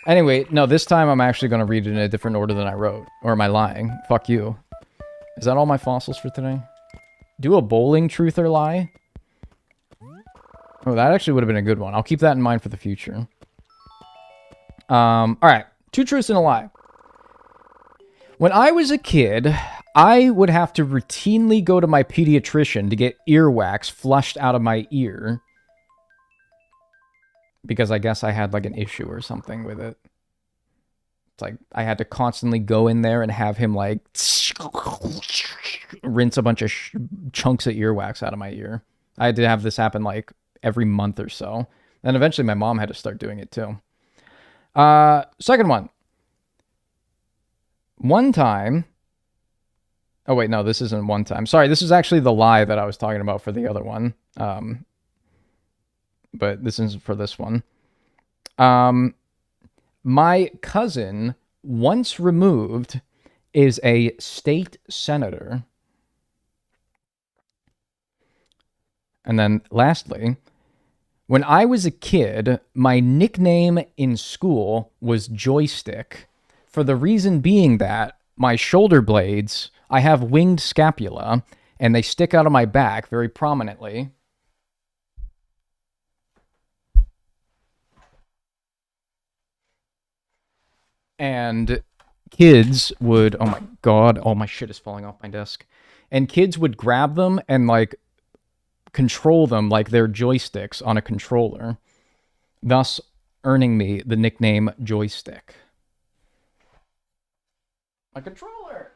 Anyway, no, this time I'm actually going to read it in a different order than I wrote. Or am I lying? Fuck you. Is that all my fossils for today? Do a bowling truth or lie? Oh, that actually would have been a good one. I'll keep that in mind for the future. Alright. 2 truths and a lie. When I was a kid, I would have to routinely go to my pediatrician to get earwax flushed out of my ear. Because I guess I had, like, an issue or something with it. It's like, I had to constantly go in there and have him, like, rinse a bunch of chunks of earwax out of my ear. I had to have this happen, like, every month or so. And eventually my mom had to start doing it, too. Second one. One time, Oh, wait, no, this isn't one time. Sorry, this is actually the lie that I was talking about for the other one. But this isn't for this one. My cousin, once removed, is a state senator. And then lastly, when I was a kid, my nickname in school was Joystick, for the reason being that my shoulder blades, I have winged scapula, and they stick out of my back very prominently. And kids would, oh my god, all my shit is falling off my desk. And kids would grab them and like control them like they're joysticks on a controller, thus earning me the nickname Joystick. My controller!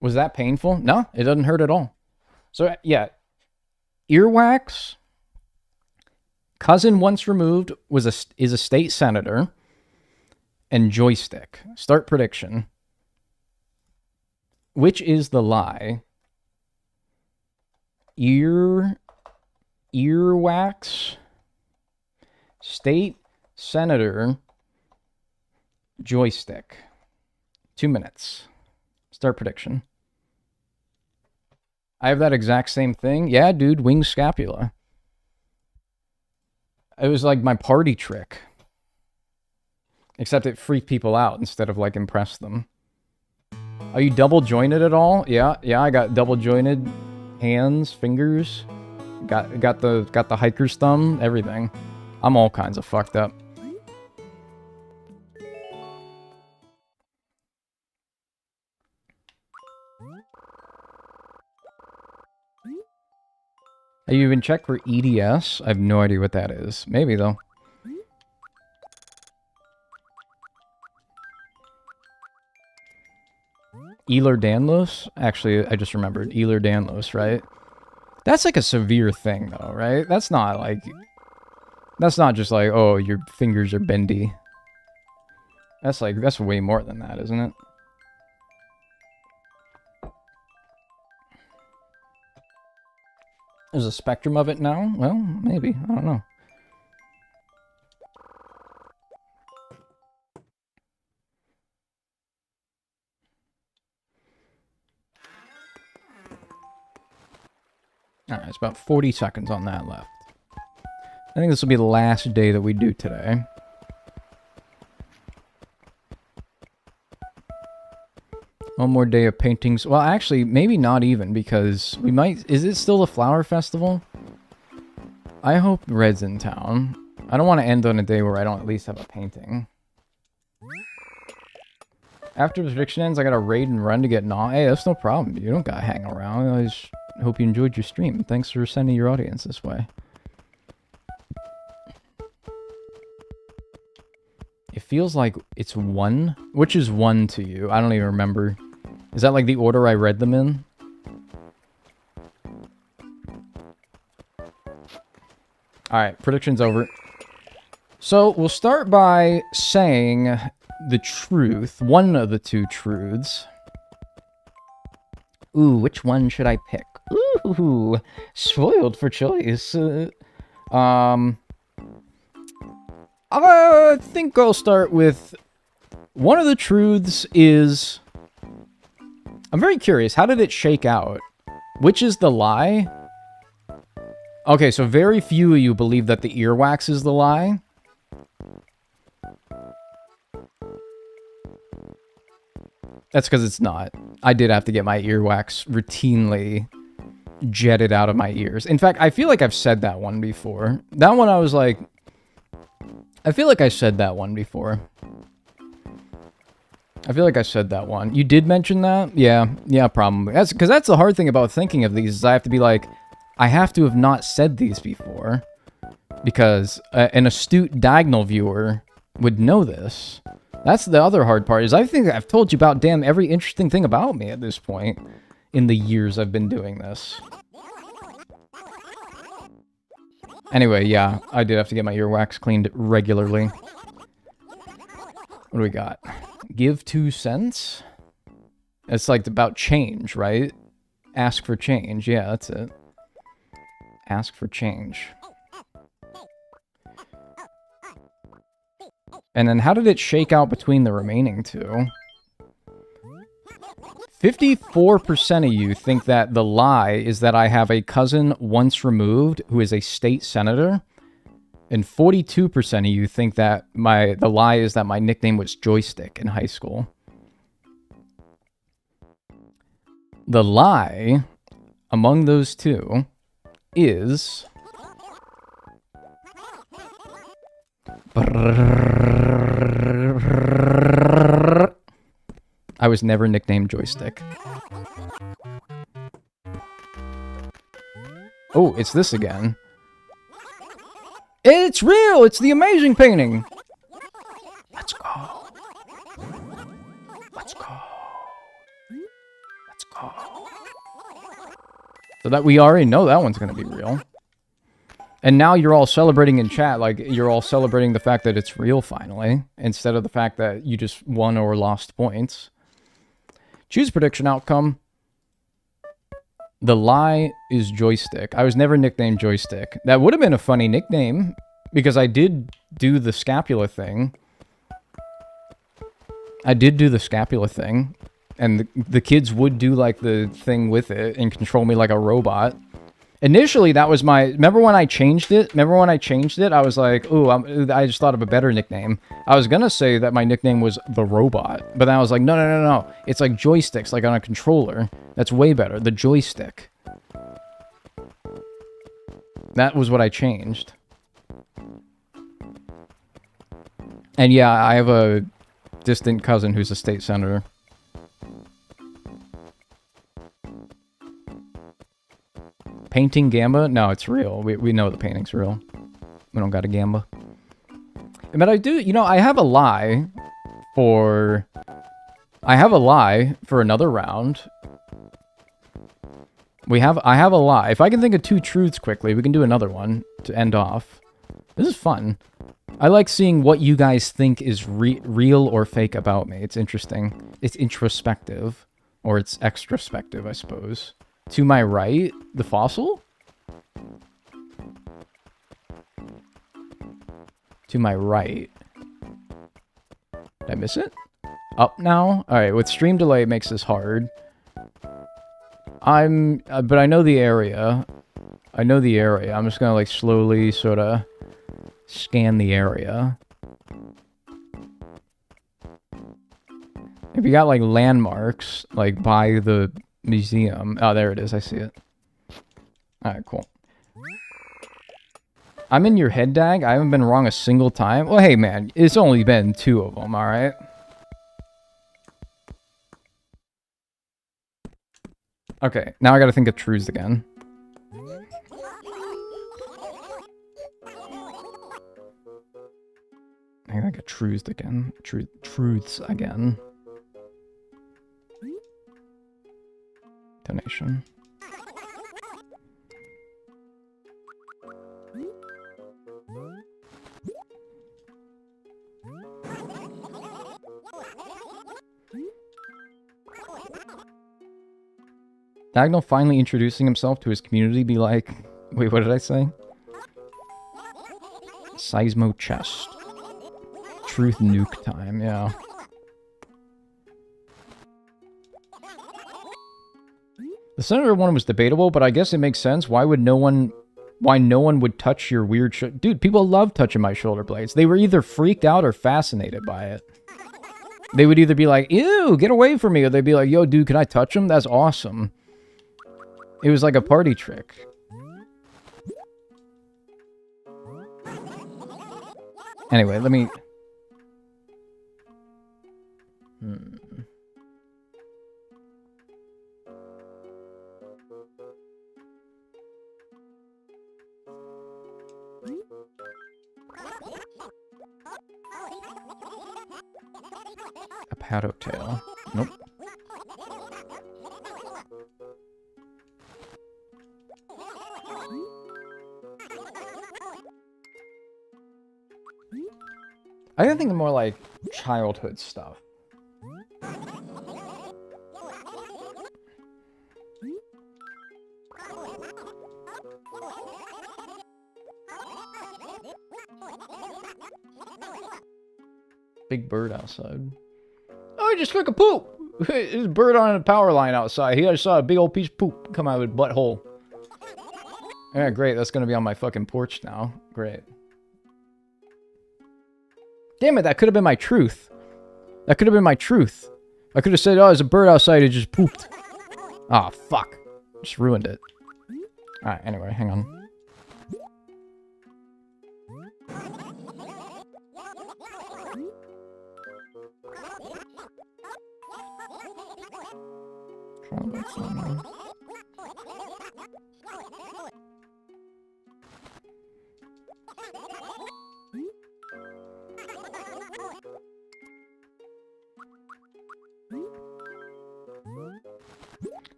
Was that painful? No, it doesn't hurt at all. So yeah, earwax. Cousin once removed is a state senator, and Joystick. Start prediction. Which is the lie? Earwax, state senator, Joystick. 2 minutes. Start prediction. I have that exact same thing. Yeah, dude, winged scapula. It was like my party trick. Except it freaked people out instead of like impress them. Are you double jointed at all? Yeah, I got double jointed hands, fingers. Got the hiker's thumb, everything. I'm all kinds of fucked up. Have you even checked for EDS? I have no idea what that is. Maybe, though. Ehlers-Danlos? Actually, I just remembered. Ehlers-Danlos, right? That's like a severe thing, though, right? That's not like... That's not just like, oh, your fingers are bendy. That's like, that's way more than that, isn't it? There's a spectrum of it now? Well, maybe. I don't know. Alright, it's about 40 seconds on that left. I think this will be the last day that we do today. One more day of paintings. Well, actually, maybe not even, because we might... Is it still the Flower Festival? I hope Red's in town. I don't want to end on a day where I don't at least have a painting. After the prediction ends, I gotta raid and run to get Hey, that's no problem. You don't gotta hang around. I just hope you enjoyed your stream. Thanks for sending your audience this way. It feels like it's 1. Which is 1 to you? I don't even remember. Is that like the order I read them in? Alright, prediction's over. So, we'll start by saying the truth. One of the 2 truths. Ooh, which one should I pick? Ooh, spoiled for choice. I think I'll start with... One of the truths is... I'm very curious, how did it shake out? Which is the lie? Okay, so very few of you believe that the earwax is the lie. That's because it's not. I did have to get my earwax routinely jetted out of my ears. In fact, I feel like I've said that one before. That one I was like... I feel like I said that one before. I feel like I said that one. You did mention that? Yeah, probably. That's because that's the hard thing about thinking of these is I have to be like, I have to have not said these before. Because an astute Dagnel viewer would know this. That's the other hard part, is I think I've told you about damn every interesting thing about me at this point in the years I've been doing this. Anyway, yeah, I did have to get my earwax cleaned regularly. What do we got? Give 2 cents? It's like about change, right? Ask for change. Yeah, that's it. Ask for change. And then how did it shake out between the remaining two? 54% of you think that the lie is that I have a cousin once removed who is a state senator. And 42% of you think that the lie is that my nickname was Joystick in high school. The lie among those two is... I was never nicknamed Joystick. Oh, it's this again. It's real! It's the amazing painting! Let's go. Let's go. Let's go. So that we already know that one's gonna be real. And now you're all celebrating in chat, like, you're all celebrating the fact that it's real finally, instead of the fact that you just won or lost points. Choose prediction outcome. The lie is Joystick. I was never nicknamed Joystick. That would have been a funny nickname, because I did do the scapula thing. And the kids would do, like, the thing with it and control me like a robot. Initially, that was my... Remember when I changed it? I was like, ooh, I just thought of a better nickname. I was gonna say that my nickname was The Robot. But then I was like, no. It's like joysticks, like on a controller. That's way better. The Joystick. That was what I changed. And yeah, I have a distant cousin who's a state senator. Painting Gamba? No, it's real. We know the painting's real. We don't got a Gamba. But I do, you know, I have a lie for another round. I have a lie. If I can think of 2 truths quickly, we can do another one to end off. This is fun. I like seeing what you guys think is real or fake about me. It's interesting. It's introspective. Or it's extrospective, I suppose. To my right, the fossil? To my right. Did I miss it? Up now? Alright, with stream delay it makes this hard. But I know the area. I'm just gonna, like, slowly sort of scan the area. If you got, like, landmarks, like, by the museum. Oh, there it is. I see it. Alright, cool. I'm in your head, Dag. I haven't been wrong a single time. Well, hey, man. It's only been 2 of them, alright? Okay, now I gotta think of truths again. I gotta get truths again. Truths again. Donation. Dagnel finally introducing himself to his community be like... Wait, what did I say? Seismo chest. Truth nuke time, yeah. The senator one was debatable, but I guess it makes sense. Why no one would touch your weird Dude, people love touching my shoulder blades. They were either freaked out or fascinated by it. They would either be like, ew, get away from me, or they'd be like, yo, dude, can I touch them? That's awesome. It was like a party trick. Anyway, let me... A paddle tail. Nope. I gotta think of more like childhood stuff. Big bird outside. Oh, he just took a poop. There's a bird on a power line outside. He just saw a big old piece of poop come out of his butthole. Yeah, great. That's going to be on my fucking porch now. Great. Damn it, that could have been my truth. That could have been my truth. I could have said, oh, there's a bird outside. It just pooped. Oh, fuck. Just ruined it. Alright, anyway, hang on.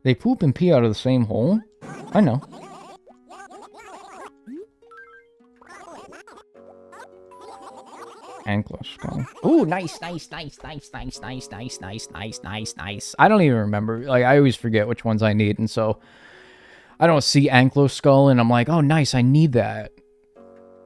They poop and pee out of the same hole? I know. Ankle skull. Ooh, nice, nice, nice, nice, nice, nice, nice, nice, nice, nice, nice. I don't even remember. Like, I always forget which ones I need, and so I don't see ankle skull, and I'm like, oh, nice, I need that.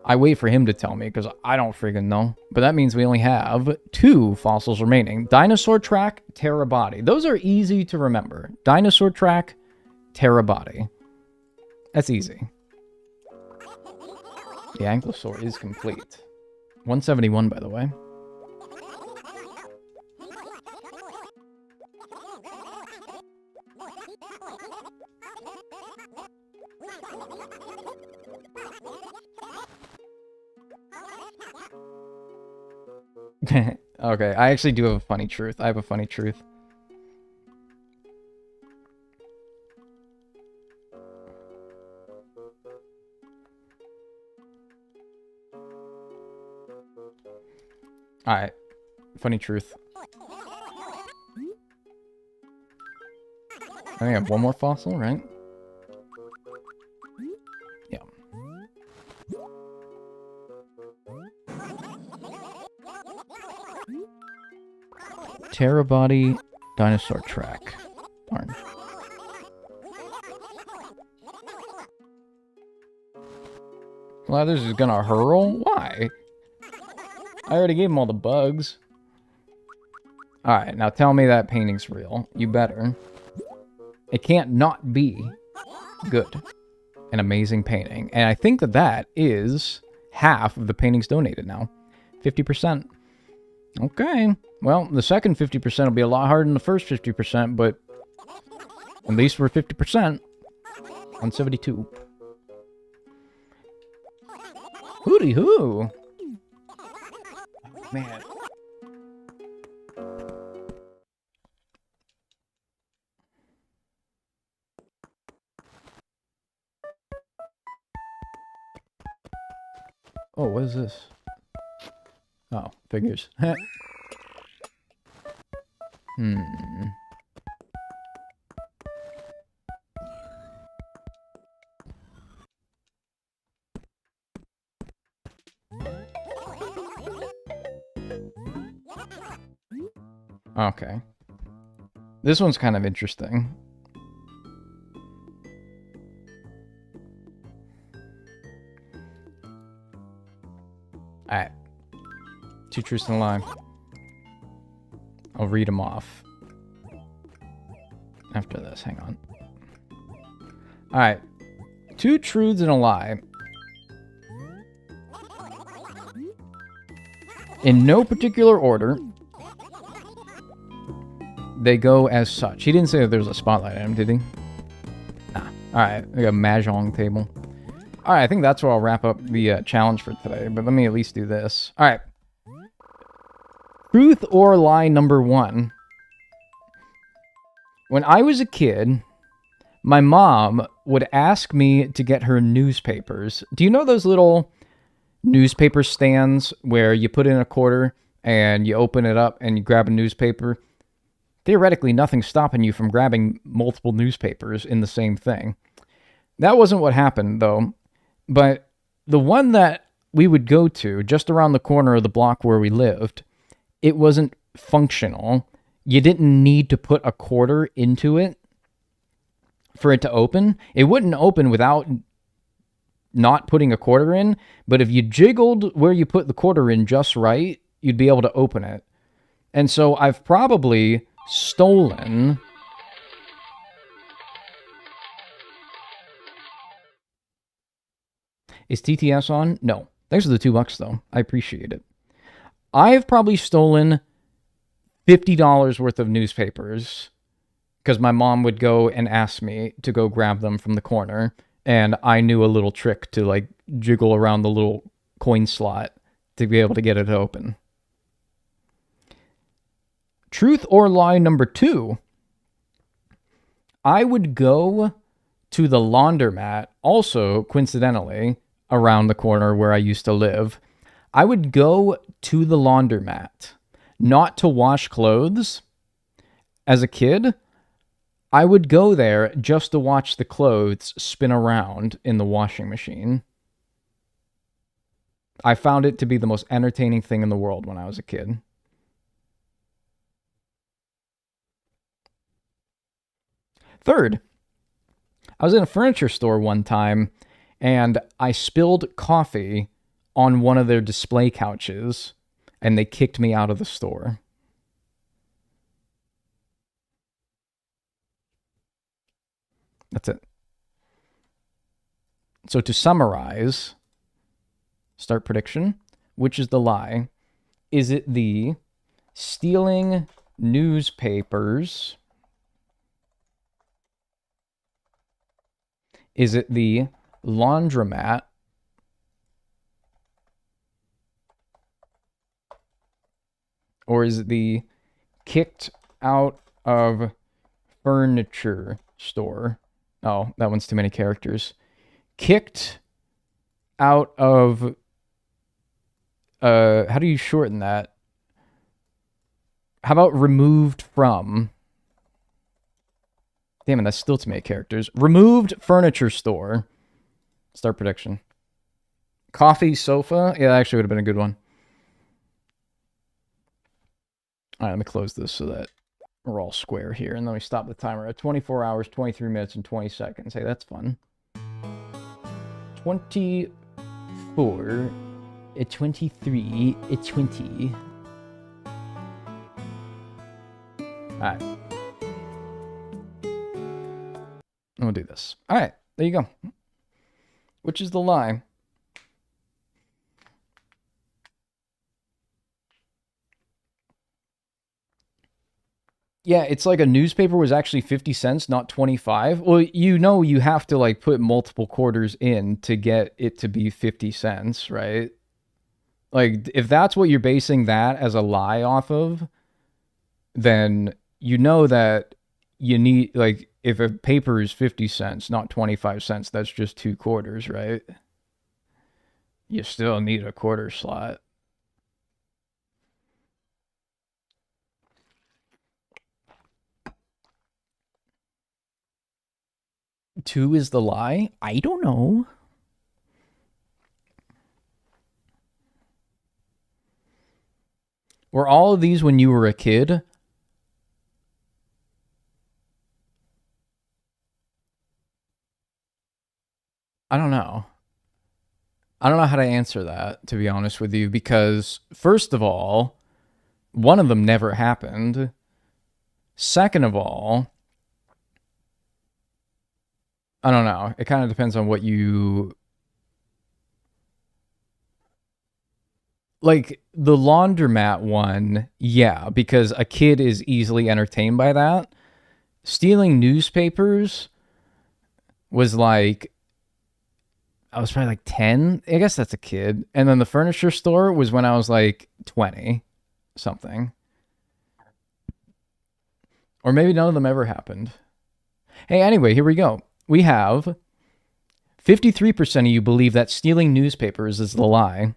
I wait for him to tell me, because I don't freaking know. But that means we only have 2 fossils remaining. Dinosaur track, Terra body. Those are easy to remember. Dinosaur track, Terra body. That's easy. The ankylosaur is complete. 171, by the way. Okay, I actually do have a funny truth. I have a funny truth. Alright. Funny truth. I think I have one more fossil, right? Yeah. Terra body, dinosaur track. Darn. Lathers is gonna hurl? Why? I already gave him all the bugs. Alright, now tell me that painting's real. You better. It can't not be good. An amazing painting. And I think that that is half of the paintings donated now. 50%. Okay. Well, the second 50% will be a lot harder than the first 50%, but at least we're 50%. 172. Hooty hoo! Man. Oh, what is this? Oh, figures. Okay. This one's kind of interesting. Alright. 2 truths and a lie. I'll read them off. After this, hang on. Alright. 2 truths and a lie. In no particular order, they go as such. He didn't say that there was a spotlight on him, did he? Nah. Alright, we got a mahjong table. Alright, I think that's where I'll wrap up the challenge for today, but let me at least do this. Alright. Truth or lie number 1. When I was a kid, my mom would ask me to get her newspapers. Do you know those little newspaper stands where you put in a quarter and you open it up and you grab a newspaper? Theoretically, nothing's stopping you from grabbing multiple newspapers in the same thing. That wasn't what happened, though. But the one that we would go to, just around the corner of the block where we lived, it wasn't functional. You didn't need to put a quarter into it. for it to open. It wouldn't open without not putting a quarter in, but if you jiggled where you put the quarter in just right, you'd be able to open it. And so I've probably stolen... Is TTS on? No. Thanks for the $2, though. I appreciate it. I've probably stolen $50 worth of newspapers because my mom would go and ask me to go grab them from the corner, and I knew a little trick to like jiggle around the little coin slot to be able to get it open. Truth or lie number 2. I would go to the laundromat, also coincidentally, around the corner where I used to live. I would go to the laundromat, not to wash clothes. As a kid, I would go there just to watch the clothes spin around in the washing machine. I found it to be the most entertaining thing in the world when I was a kid. Third, I was in a furniture store one time, and I spilled coffee on one of their display couches, and they kicked me out of the store. That's it. So to summarize, start prediction. Which is the lie? Is it the stealing newspapers? Is it the laundromat? Or is it the kicked out of furniture store? Oh, that one's too many characters. Kicked out of... how do you shorten that? How about removed from? Damn it, that's still too many characters. Removed furniture store. Start prediction. Coffee sofa? Yeah, that actually would have been a good one. All right, let me close this so that we're all square here. And then we stop the timer at 24 hours, 23 minutes, and 20 seconds. Hey, that's fun. 24, 23, 20. All right. We'll do this. All right, there you go. Which is the lie? Yeah, it's like a newspaper was actually 50 cents, not 25. Well, you know you have to like put multiple quarters in to get it to be 50 cents, right? Like if that's what you're basing that as a lie off of, then you know that you need, like, if a paper is 50 cents, not 25 cents, that's just 2 quarters, right? You still need a quarter slot. Two is the lie? I don't know. Were all of these when you were a kid? I don't know. I don't know how to answer that, to be honest with you, because first of all, one of them never happened. Second of all, I don't know. It kind of depends on what you... Like, the laundromat one, yeah, because a kid is easily entertained by that. Stealing newspapers was like... I was probably like 10. I guess that's a kid. And then the furniture store was when I was like 20 something. Or maybe none of them ever happened. Hey, anyway, here we go. We have 53% of you believe that stealing newspapers is the lie.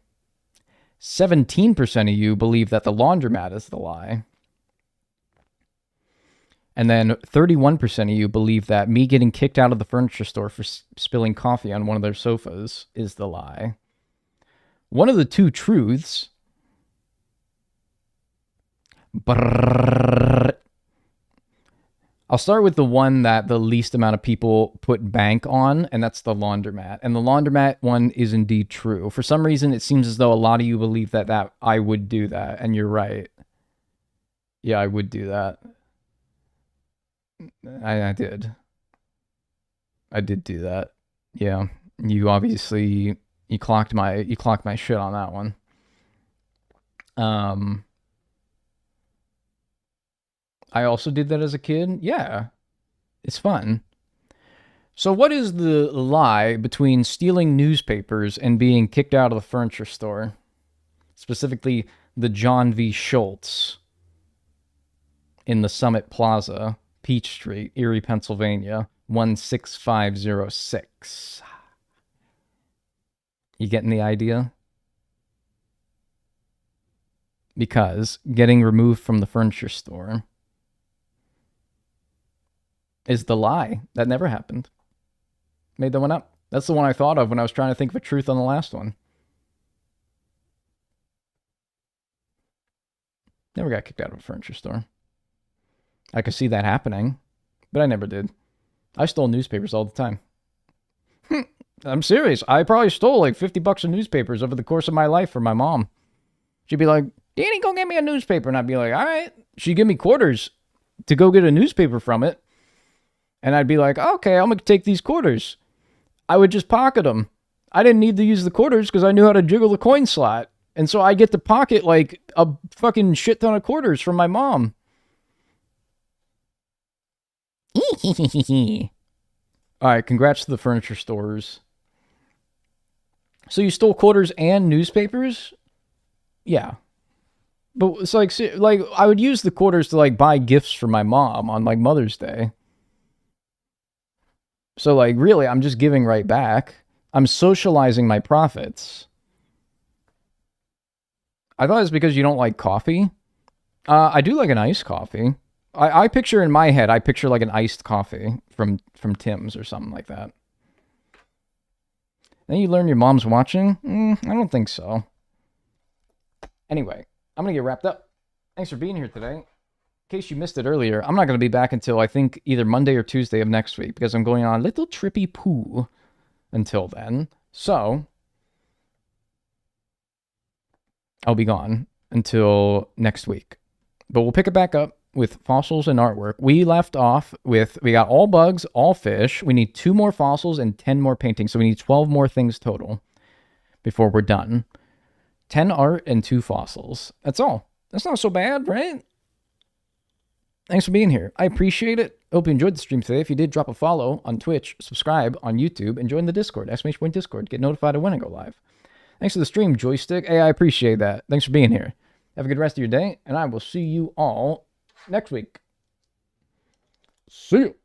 17% of you believe that the laundromat is the lie. And then 31% of you believe that me getting kicked out of the furniture store for spilling coffee on one of their sofas is the lie. One of the two truths I'll start with the one that the least amount of people put bank on, and that's the laundromat. And the laundromat one is indeed true. For some reason, it seems as though a lot of you believe that I would do that, and you're right. Yeah, I would do that. I did. I did do that. Yeah. You obviously you clocked my shit on that one. I also did that as a kid. Yeah. It's fun. So what is the lie between stealing newspapers and being kicked out of the furniture store? Specifically, the John V. Schultz in the Summit Plaza, Peach Street, Erie, Pennsylvania, 16506. You getting the idea? Because getting removed from the furniture store is the lie. That never happened. Made that one up. That's the one I thought of when I was trying to think of a truth on the last one. Never got kicked out of a furniture store. I could see that happening, but I never did. I stole newspapers all the time. I'm serious. I probably stole like $50 of newspapers over the course of my life from my mom. She'd be like, Danny, go get me a newspaper. And I'd be like, all right. She'd give me quarters to go get a newspaper from it. And I'd be like, okay, I'm going to take these quarters. I would just pocket them. I didn't need to use the quarters because I knew how to jiggle the coin slot. And so I get to pocket like a fucking shit ton of quarters from my mom. All right, congrats to the furniture stores. So you stole quarters and newspapers? Yeah. But it's like I would use the quarters to like buy gifts for my mom on like Mother's Day. So like really, I'm just giving right back. I'm socializing my profits. I thought it's because you don't like coffee. I do like an iced coffee. I picture in my head, I picture like an iced coffee from Tim's or something like that. Then you learn your mom's watching? I don't think so. Anyway, I'm going to get wrapped up. Thanks for being here today. In case you missed it earlier, I'm not going to be back until I think either Monday or Tuesday of next week because I'm going on a little trippy poo until then. So, I'll be gone until next week. But we'll pick it back up with fossils and artwork. We left off with, we got all bugs, all fish. We need 2 more fossils and 10 more paintings. So we need 12 more things total before we're done. 10 art and 2 fossils. That's all. That's not so bad, right? Thanks for being here. I appreciate it. Hope you enjoyed the stream today. If you did, drop a follow on Twitch, subscribe on YouTube, and join the Discord. ! Discord. Get notified of when I go live. Thanks for the stream, Joystick. Hey, I appreciate that. Thanks for being here. Have a good rest of your day, and I will see you all next week. See you.